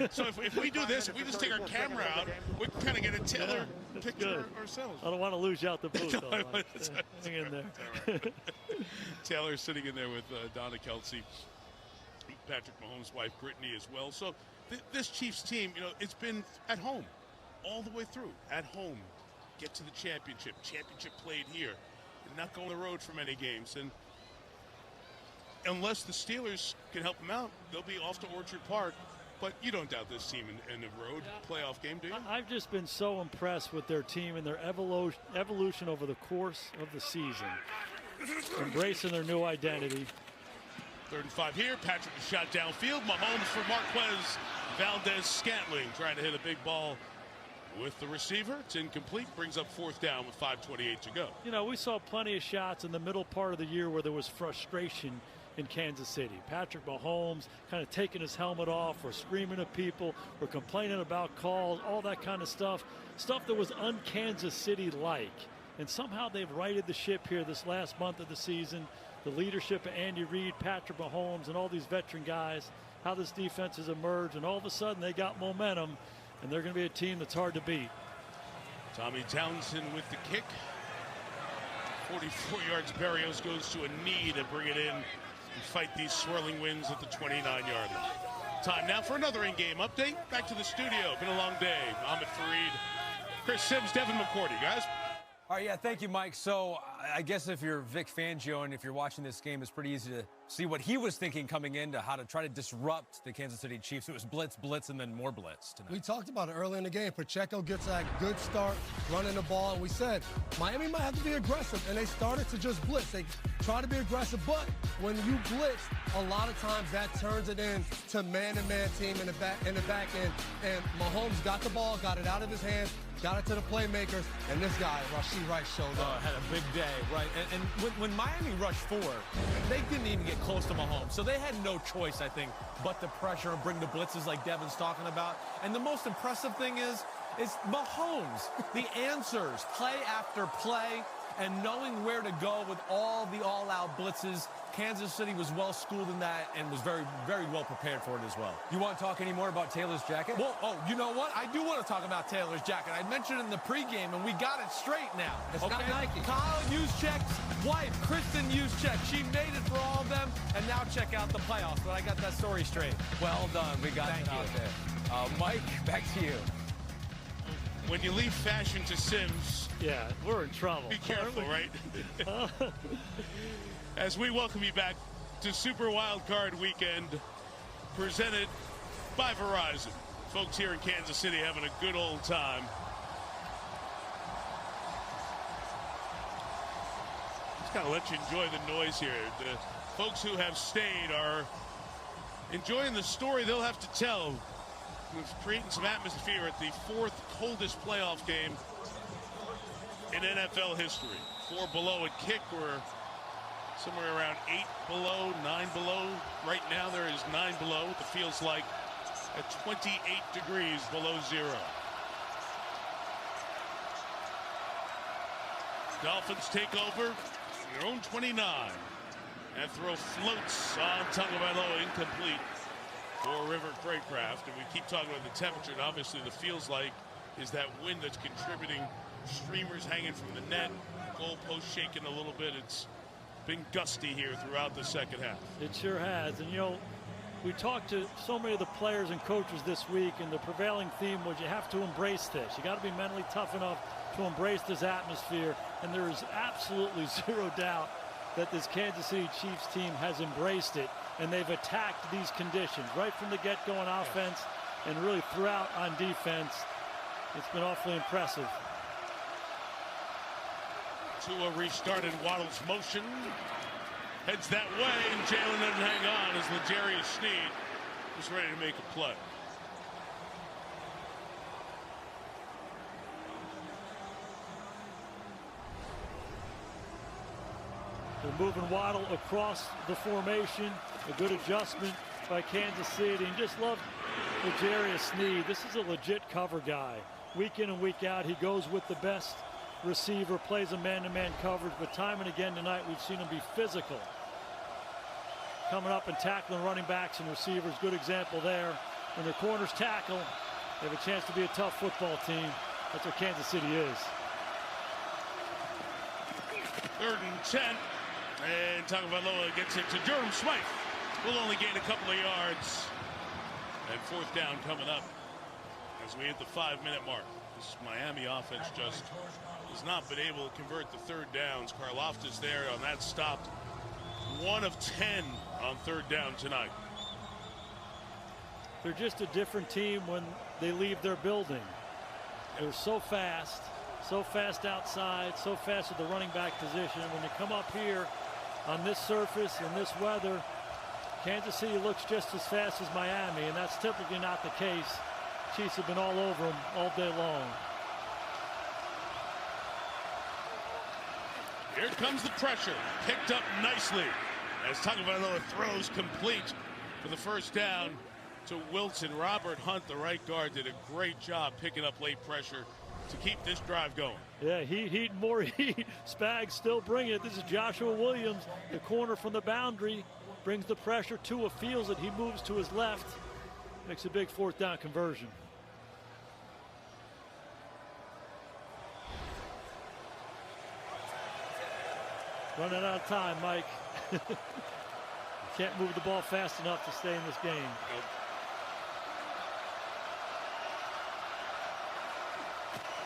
So if we do this, if we just take our camera out, we can kind of get a Taylor picture ourselves. I don't want to lose you out the booth, though. Hang in there. Right. Taylor sitting in there with Donna Kelsey, Patrick Mahomes' wife, Brittany, as well. So this Chiefs team, you know, it's been at home all the way through. At home, get to the championship. Championship played here. And not going on the road for many games. And unless the Steelers can help them out, they'll be off to Orchard Park. But you don't doubt this team in a road playoff game, do you? I've just been so impressed with their team and their evolution over the course of the season. Embracing their new identity. 3rd and 5 here. Patrick is shot downfield. Mahomes for Marquez Valdez-Scantling trying to hit a big ball with the receiver. It's incomplete. Brings up 4th down with 5:28 to go. You know, we saw plenty of shots in the middle part of the year where there was frustration in Kansas City. Patrick Mahomes kind of taking his helmet off or screaming at people or complaining about calls, all that kind of stuff. Stuff that was un-Kansas City-like. And somehow they've righted the ship here this last month of the season. The leadership of Andy Reid, Patrick Mahomes, and all these veteran guys, how this defense has emerged, and all of a sudden they got momentum, and they're going to be a team that's hard to beat. Tommy Townsend with the kick. 44 yards. Berrios goes to a knee to bring it in and fight these swirling winds at the 29-yard line. Time now for another in-game update. Back to the studio. Been a long day. Ahmed Fareed, Chris Sims, Devin McCourty, guys. All right, yeah, thank you, Mike. So I guess if you're Vic Fangio and if you're watching this game, it's pretty easy to see what he was thinking coming into how to try to disrupt the Kansas City Chiefs. It was blitz, blitz, and then more blitz tonight. We talked about it early in the game. Pacheco gets that good start running the ball, and we said Miami might have to be aggressive, and they started to just blitz. They try to be aggressive, but when you blitz, a lot of times that turns it into man-to-man team in the back end. And Mahomes got the ball, got it out of his hands, got it to the playmakers, and this guy, Rashee Rice, showed up. Had a big day, right? And when Miami rushed 4, they didn't even get close to Mahomes. So they had no choice, I think, but to pressure and bring the blitzes like Devin's talking about. And the most impressive thing is Mahomes. The answers, play after play, and knowing where to go with all the all-out blitzes. Kansas City was well-schooled in that and was very, very well prepared for it as well. You want to talk any more about Taylor's jacket? Well, you know what? I do want to talk about Taylor's jacket. I mentioned it in the pregame, and we got it straight now. It's not Nike. Kyle Juszczyk's wife, Kristen Juszczyk. She made it for all of them, and now check out the playoffs. But I got that story straight. Well done. We got it out there. Mike, back to you. When you leave fashion to Sims, yeah, we're in trouble. Be careful, right? As we welcome you back to Super Wild Card Weekend, presented by Verizon. Folks here in Kansas City having a good old time. Just kind of let you enjoy the noise here. The folks who have stayed are enjoying the story they'll have to tell. We've creating some atmosphere at the 4th coldest playoff game in NFL history. 4 below at kick. We're somewhere around 8 below, 9 below. Right now there is 9 below. It feels like at 28 degrees below 0. Dolphins take over their own 29. And throw floats on Tagovailoa, incomplete for River Craycraft. And we keep talking about the temperature, and obviously the feels like is that wind that's contributing streamers hanging from the net, goalpost shaking a little bit. It's been gusty here throughout the second half. It sure has. And, you know, we talked to so many of the players and coaches this week, and the prevailing theme was you have to embrace this. You got to be mentally tough enough to embrace this atmosphere, and there is absolutely zero doubt that this Kansas City Chiefs team has embraced it, and they've attacked these conditions right from the get-go on offense and really throughout on defense. It's been awfully impressive. Tua restarted Waddle's motion. Heads that way, and Jalen doesn't hang on as L'Jarius Sneed is ready to make a play. They're moving Waddle across the formation. A good adjustment by Kansas City. And just love L'Jarius Sneed. This is a legit cover guy. Week in and week out, he goes with the best receiver, plays a man-to-man coverage, but time and again tonight we've seen him be physical. Coming up and tackling running backs and receivers. Good example there. When their corners tackle, they have a chance to be a tough football team. That's what Kansas City is. 3rd and 10. And Tagovailoa gets it to Durham Smythe. Will only gain a couple of yards. And 4th down coming up as we hit the 5-minute mark. This Miami offense just has not been able to convert the 3rd downs. Karlaftis there on that stop. 1 of 10 on 3rd down tonight. They're just a different team when they leave their building. They're so fast outside, so fast with the running back position. When you come up here on this surface in this weather, Kansas City looks just as fast as Miami, and that's typically not the case. Chiefs have been all over them all day long. Here comes the pressure, picked up nicely as Tagovailoa throws complete for the 1st down to Wilson. Robert Hunt, the right guard, did a great job picking up late pressure to keep this drive going. Yeah, heat, more heat. Spags still bringing it. This is Joshua Williams, the corner from the boundary, brings the pressure. Tua feels it. He moves to his left, makes a big 4th down conversion. Running out of time, Mike. Can't move the ball fast enough to stay in this game. Nope.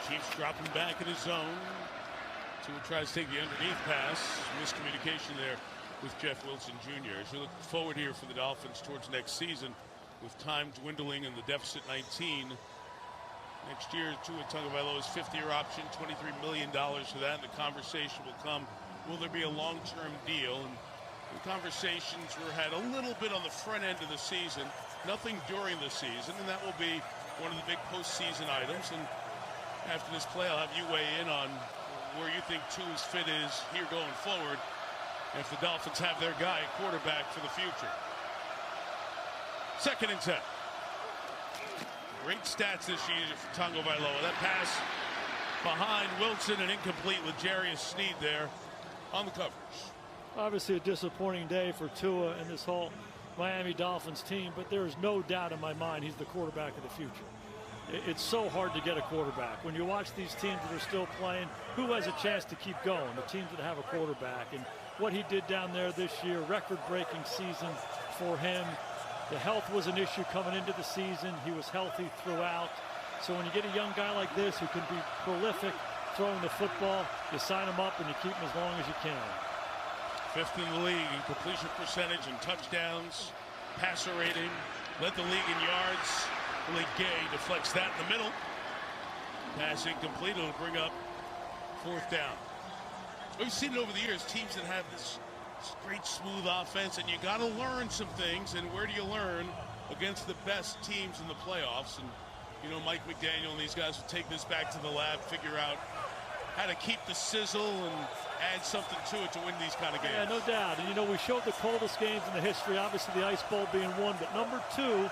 Chiefs dropping back in his zone. Tua tries to take the underneath pass. Miscommunication there with Jeff Wilson Jr. As we look forward here for the Dolphins towards next season, with time dwindling and the deficit 19. Next year, Tua Tagovailoa's 5th-year option, $23 million for that. And the conversation will come, will there be a long-term deal? And the conversations were had a little bit on the front end of the season, nothing during the season, and that will be one of the big postseason items. And after this play, I'll have you weigh in on where you think Tua's fit is here going forward if the Dolphins have their guy at quarterback for the future. 2nd and 10. Great stats this year for Tagovailoa. That pass behind Wilson and incomplete with L'Jarius Sneed there on the coverage. Obviously a disappointing day for Tua and this whole Miami Dolphins team, but there is no doubt in my mind he's the quarterback of the future. It's so hard to get a quarterback. When you watch these teams that are still playing, who has a chance to keep going? The teams that have a quarterback. And what he did down there this year, record-breaking season for him. The health was an issue coming into the season. He was healthy throughout. So when you get a young guy like this who can be prolific throwing the football, you sign him up and you keep him as long as you can. 5th in the league in completion percentage and touchdowns, passer rating, led the league in yards. Willie Gay deflects that in the middle. Pass incomplete. It'll bring up 4th down. We've seen it over the years, teams that have this great smooth offense, and you got to learn some things. And where do you learn? Against the best teams in the playoffs. And you know, Mike McDaniel and these guys will take this back to the lab, figure out how to keep the sizzle and add something to it to win these kind of games. Yeah, no doubt. And you know, we showed the coldest games in the history, obviously the Ice Bowl being one, but number 2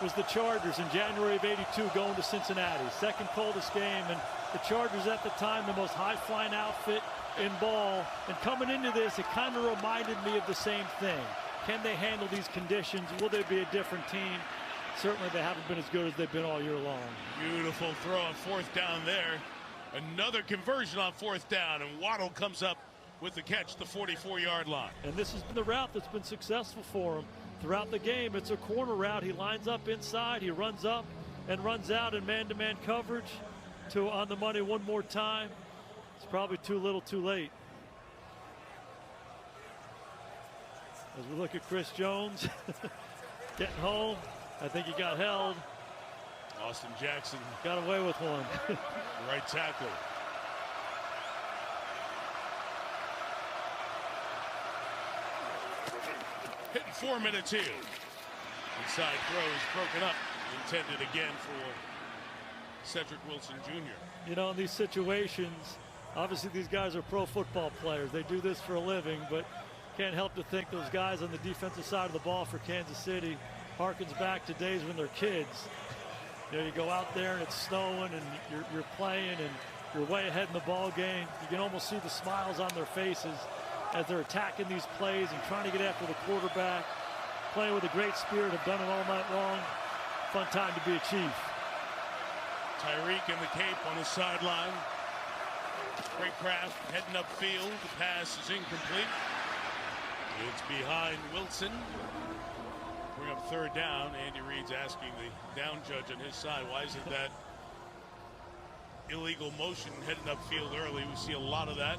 was the Chargers in January of '82 going to Cincinnati. 2nd coldest game, and the Chargers at the time, the most high-flying outfit in ball. And coming into this, it kind of reminded me of the same thing. Can they handle these conditions? Will they be a different team? Certainly they haven't been as good as they've been all year long. Beautiful throw on 4th down there. Another conversion on 4th down, and Waddle comes up with the catch, the 44-yard line. And this has been the route that's been successful for him throughout the game. It's a corner route. He lines up inside. He runs up and runs out in man-to-man coverage to on the money one more time. It's probably too little too late. As we look at Chris Jones getting home, I think he got held. Austin Jackson got away with one. Right tackle. Hitting 4 minutes here. Inside throws broken up. Intended again for Cedric Wilson Jr. You know, in these situations, obviously these guys are pro football players. They do this for a living, but can't help to think those guys on the defensive side of the ball for Kansas City harkens back to days when they're kids. You know, you go out there and it's snowing and you're playing and you're way ahead in the ball game. You can almost see the smiles on their faces as they're attacking these plays and trying to get after the quarterback, playing with a great spirit, have done it all night long. Fun time to be a Chief. Tyreek in the cape on the sideline. Great craft heading upfield. The pass is incomplete. It's behind Wilson. Bring up 3rd down. Andy Reid's asking the down judge on his side, why isn't that illegal motion heading upfield early? We see a lot of that,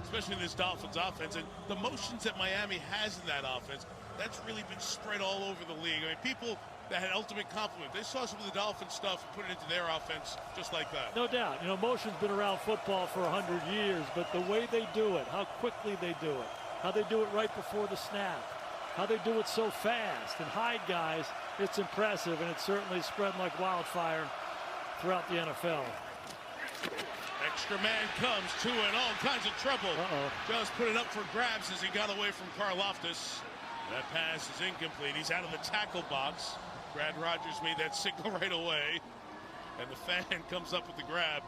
especially in this Dolphins offense. And the motions that Miami has in that offense, that's really been spread all over the league. I mean, people that had ultimate compliment, they saw some of the Dolphins stuff and put it into their offense just like that. No doubt. You know, motion's been around football for 100 years, but the way they do it, how quickly they do it, how they do it right before the snap, how they do it so fast and hide guys, it's impressive, and it's certainly spread like wildfire throughout the NFL. Extra man comes, Tua in all kinds of trouble. Just put it up for grabs as he got away from Karlaftis. That pass is incomplete. He's out of the tackle box. Brad Rogers made that signal right away, and the fan comes up with the grab.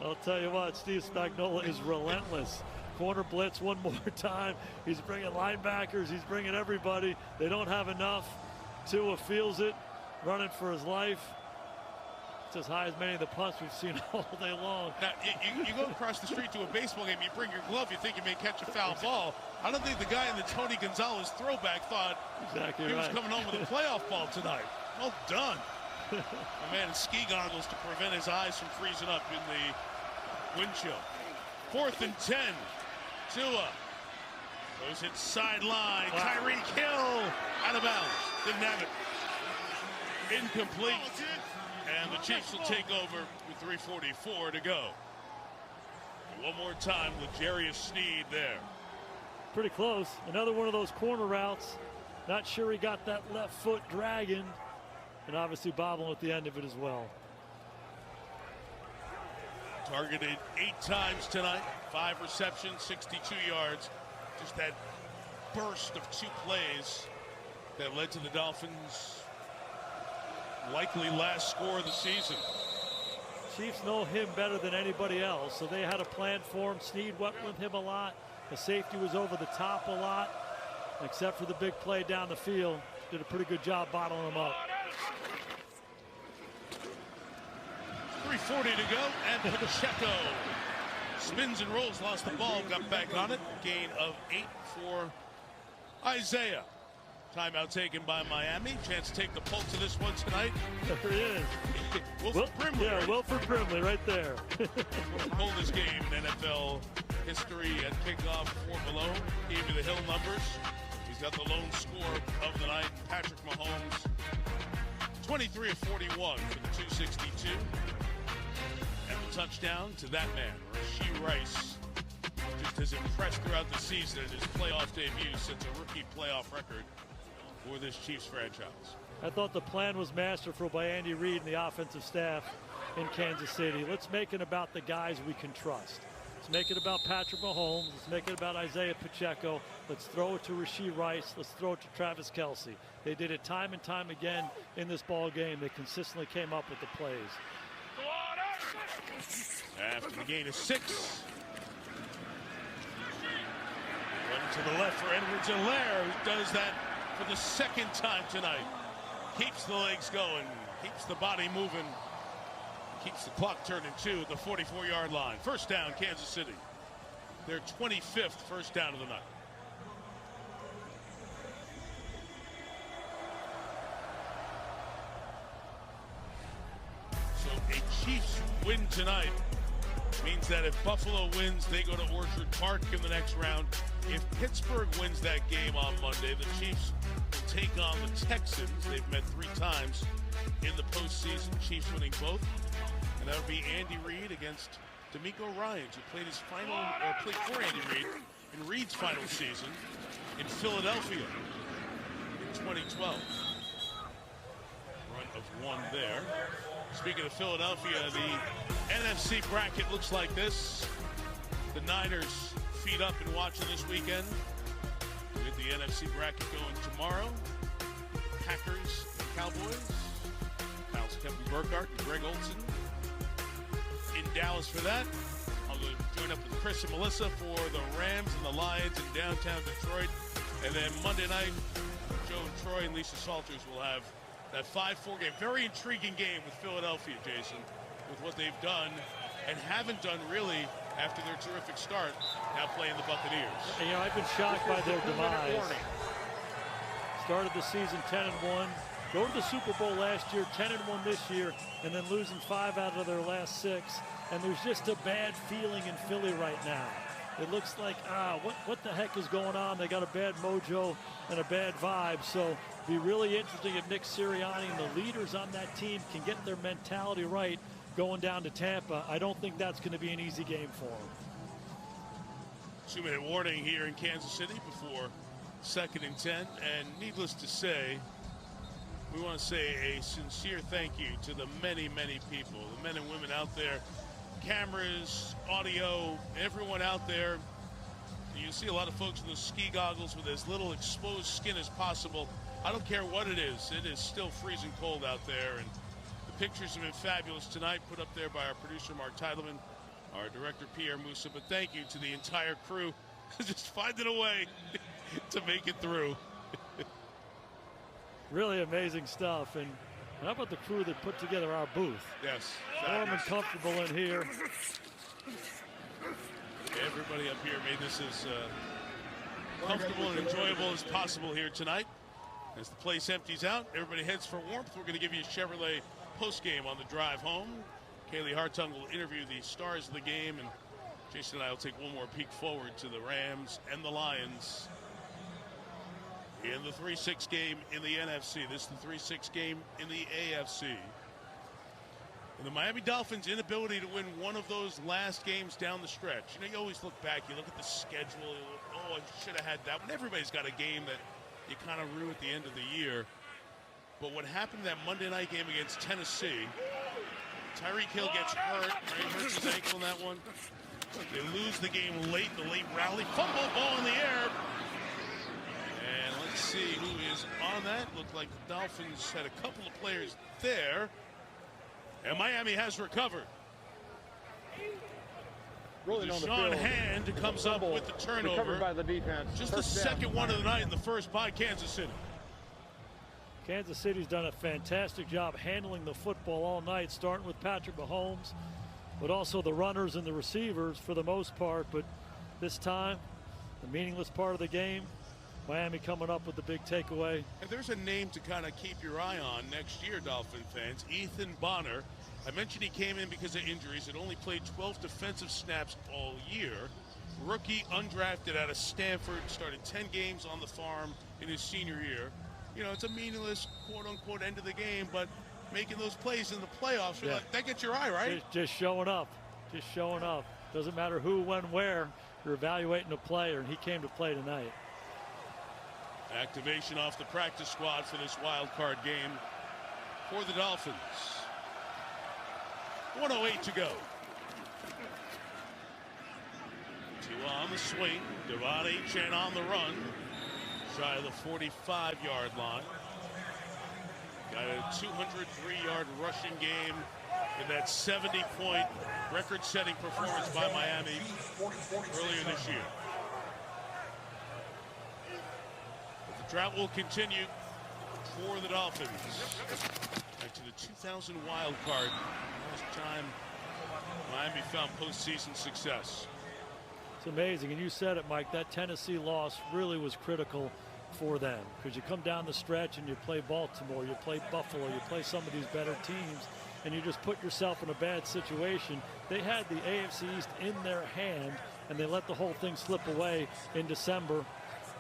I'll tell you what, Steve Spagnuolo is relentless. Corner blitz one more time. He's bringing linebackers. He's bringing everybody. They don't have enough. Tua feels it, running for his life. It's as high as many of the punts we've seen all day long. Now, you go across the street to a baseball game, you bring your glove, you think you may catch a foul ball. I don't think the guy in the Tony Gonzalez throwback thought he was coming home with a playoff ball tonight. Well done. A man in ski goggles to prevent his eyes from freezing up in the windshield. 4th and 10. Tua goes hit sideline. Tyreek Hill out of bounds. Didn't have it. Incomplete. And the Chiefs will take over with 3:44 to go. And one more time, L'Jarius Sneed there. Pretty close. Another one of those corner routes. Not sure he got that left foot dragging, and obviously bobbling at the end of it as well. Targeted 8 times tonight, 5 receptions, 62 yards. Just that burst of 2 plays that led to the Dolphins' likely last score of the season. Chiefs know him better than anybody else, so they had a plan for him. Sneed went with him a lot. The safety was over the top a lot, except for the big play down the field. Did a pretty good job bottling him up. 3:40 to go, and Pacheco spins and rolls, lost the ball, got back on it. Gain of 8 for Isaiah. Timeout taken by Miami. Chance to take the pulse of this one tonight. There he is. Wilford Brimley. Yeah, Wilford Brimley right there. Coldest game in NFL history at kickoff for below. Gave you the Hill numbers. He's got the lone score of the night. Patrick Mahomes, 23 of 41 for the 262. And the touchdown to that man, Rashee Rice. Just has impressed throughout the season in his playoff debut, sets a rookie playoff record for this Chiefs franchise. I thought the plan was masterful by Andy Reid and the offensive staff in Kansas City. Let's make it about the guys we can trust. Let's make it about Patrick Mahomes. Let's make it about Isaiah Pacheco. Let's throw it to Rashee Rice. Let's throw it to Travis Kelce. They did it time and time again in this ball game. They consistently came up with the plays. After the gain of 6. Running to the left for Edwards-Helaire, who does that for the 2nd time tonight. Keeps the legs going, keeps the body moving, Keeps the clock turning too at the 44-yard line. First down, Kansas City. Their 25th first down of the night. So a Chiefs win tonight means that if Buffalo wins, they go to Orchard Park in the next round. If Pittsburgh wins that game on Monday, the Chiefs will take on the Texans. They've met 3 times in the postseason, Chiefs winning both. And that would be Andy Reid against D'Amico Ryans, who played his final, or played for Andy Reid in Reid's final season in Philadelphia in 2012. Run of 1 there. Speaking of Philadelphia, the NFC bracket looks like this. The Niners feed up and watching this weekend. We get the NFC bracket going tomorrow. Packers and Cowboys. Pals Kevin Burkhardt and Greg Olson in Dallas for that. I'll go join up with Chris and Melissa for the Rams and the Lions in downtown Detroit. And then Monday night, Joe and Troy and Lisa Salters will have that 5-4 game. Very intriguing game with Philadelphia, Jason, with what they've done and haven't done really after their terrific start, now playing the Buccaneers. You know, I've been shocked by their demise. Started the season 10-1. Go to the Super Bowl last year, 10-1 this year, and then losing 5 out of their last 6. And there's just a bad feeling in Philly right now. It looks like, what the heck is going on? They got a bad mojo and a bad vibe. So be really interesting if Nick Sirianni and the leaders on that team can get their mentality right going down to Tampa. I don't think that's going to be an easy game for them. 2-minute warning here in Kansas City before 2nd and 10. And needless to say, we want to say a sincere thank you to the many, many people, the men and women out there, cameras, audio, everyone out there. You see a lot of folks in those ski goggles with as little exposed skin as possible. I don't care what it is still freezing cold out there. And the pictures have been fabulous tonight, put up there by our producer, Mark Titleman, our director, Pierre Musa. But thank you to the entire crew just finding a way to make it through. Really amazing stuff. And how about the crew that put together our booth? Yes. Warm and comfortable in here. Everybody up here made this as comfortable and enjoyable as possible here tonight. As the place empties out, everybody heads for warmth. We're going to give you a Chevrolet postgame on the drive home. Kaylee Hartung will interview the stars of the game, and Jason and I will take one more peek forward to the Rams and the Lions in the 3-6 game in the NFC. This is the 3-6 game in the AFC. And the Miami Dolphins' inability to win one of those last games down the stretch. You know, you always look back, you look at the schedule, you look, oh, I should have had that one. Everybody's got a game that you kind of rue at the end of the year. But what happened in that Monday night game against Tennessee, Tyreek Hill gets hurt, right? Hurts his ankle in that one. They lose the game late, the late rally. Fumble, ball in the air. And let's see who is on that. Looked like the Dolphins had a couple of players there. And Miami has recovered. Deshaun Hand comes up with the turnover. Recovered by the defense. Just the second one of the night, and the first by Kansas City. Kansas City's done a fantastic job handling the football all night, starting with Patrick Mahomes, but also the runners and the receivers for the most part. But this time, the meaningless part of the game, Miami coming up with the big takeaway. And there's a name to kind of keep your eye on next year, Dolphin fans. Ethan Bonner. I mentioned he came in because of injuries. Had only played 12 defensive snaps all year. Rookie, undrafted out of Stanford. Started 10 games on the farm in his senior year. You know, it's a meaningless, quote-unquote, end of the game, but making those plays in the playoffs, yeah, like, that gets your eye, right? Just showing up. Just showing up. Doesn't matter who, when, where. You're evaluating a player, and he came to play tonight. Activation off the practice squad for this wild card game for the Dolphins. 1:08 to go. Tua on the swing. Devon Achane on the run. Shy of the 45-yard line. Got a 203-yard rushing game in that 70-point record-setting performance by Miami earlier this year. But the drought will continue for the Dolphins. Back to the 2000 wild card. Last time Miami found postseason success. It's amazing, and you said it, Mike, that Tennessee loss really was critical for them, because you come down the stretch and you play Baltimore, you play Buffalo, you play some of these better teams, and you just put yourself in a bad situation. They had the AFC East in their hand, and they let the whole thing slip away in December.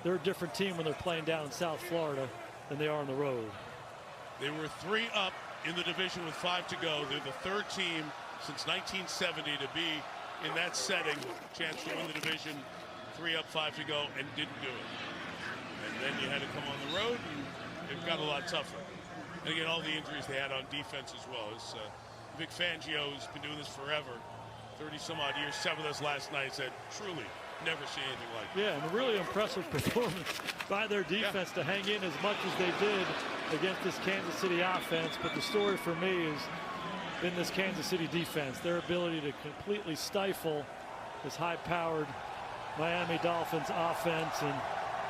They're a different team when they're playing down in South Florida than they are on the road. They were 3 up in the division with 5 to go. They're the 3rd team since 1970 to be in that setting. Chance to win the division, 3 up, 5 to go, and didn't do it. And then you had to come on the road, and it got a lot tougher. And again, all the injuries they had on defense as well. It's, Vic Fangio, who's been doing this forever, 30-some-odd years, sat with us last night, said, truly, never seen anything like it. Yeah, and a really impressive performance by their defense to hang in as much as they did against this Kansas City offense. But the story for me has been this Kansas City defense, their ability to completely stifle this high-powered Miami Dolphins offense. And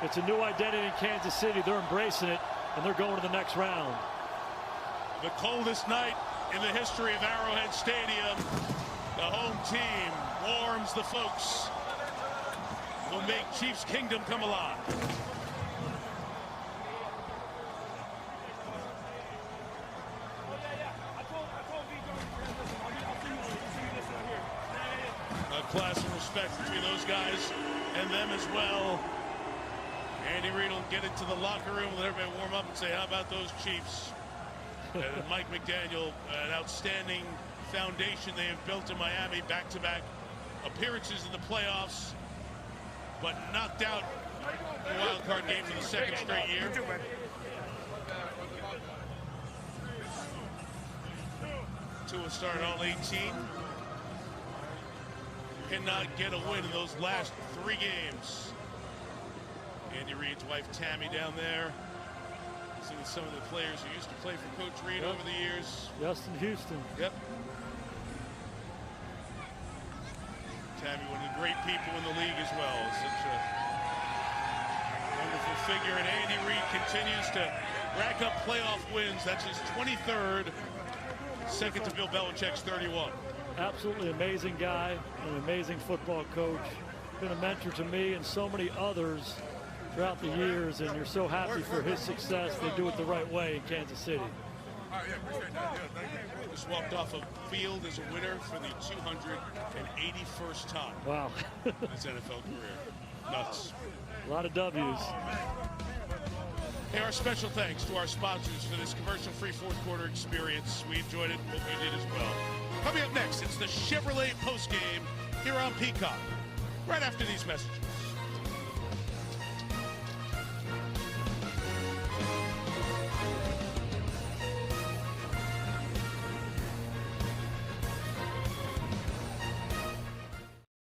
it's a new identity in Kansas City. They're embracing it, and they're going to the next round. The coldest night in the history of Arrowhead Stadium. The home team warms the folks. Will make Chiefs Kingdom come alive. A class of respect between those guys and them as well. Andy Reid will get into the locker room, let everybody warm up and say, how about those Chiefs? And Mike McDaniel, an outstanding foundation they have built in Miami, back-to-back appearances in the playoffs, but knocked out the wild card game for the 2nd straight year. Tua started all 18. Cannot get a win in those last 3 games. Andy Reid's wife Tammy down there. Seeing some of the players who used to play for Coach Reid over the years. Justin Houston. Yep. Tammy, one of the great people in the league as well. Such a wonderful figure. And Andy Reid continues to rack up playoff wins. That's his 23rd. Second to Bill Belichick's 31. Absolutely amazing guy, an amazing football coach. Been a mentor to me and so many others throughout the years, and you're so happy for his success. They do it the right way in Kansas City. Just walked off a field as a winner for the 281st time. Wow. in his NFL career. Nuts. A lot of W's. Hey, our special thanks to our sponsors for this commercial-free 4th quarter experience. We enjoyed it, hope you did as well. Coming up next, it's the Chevrolet postgame here on Peacock, right after these messages.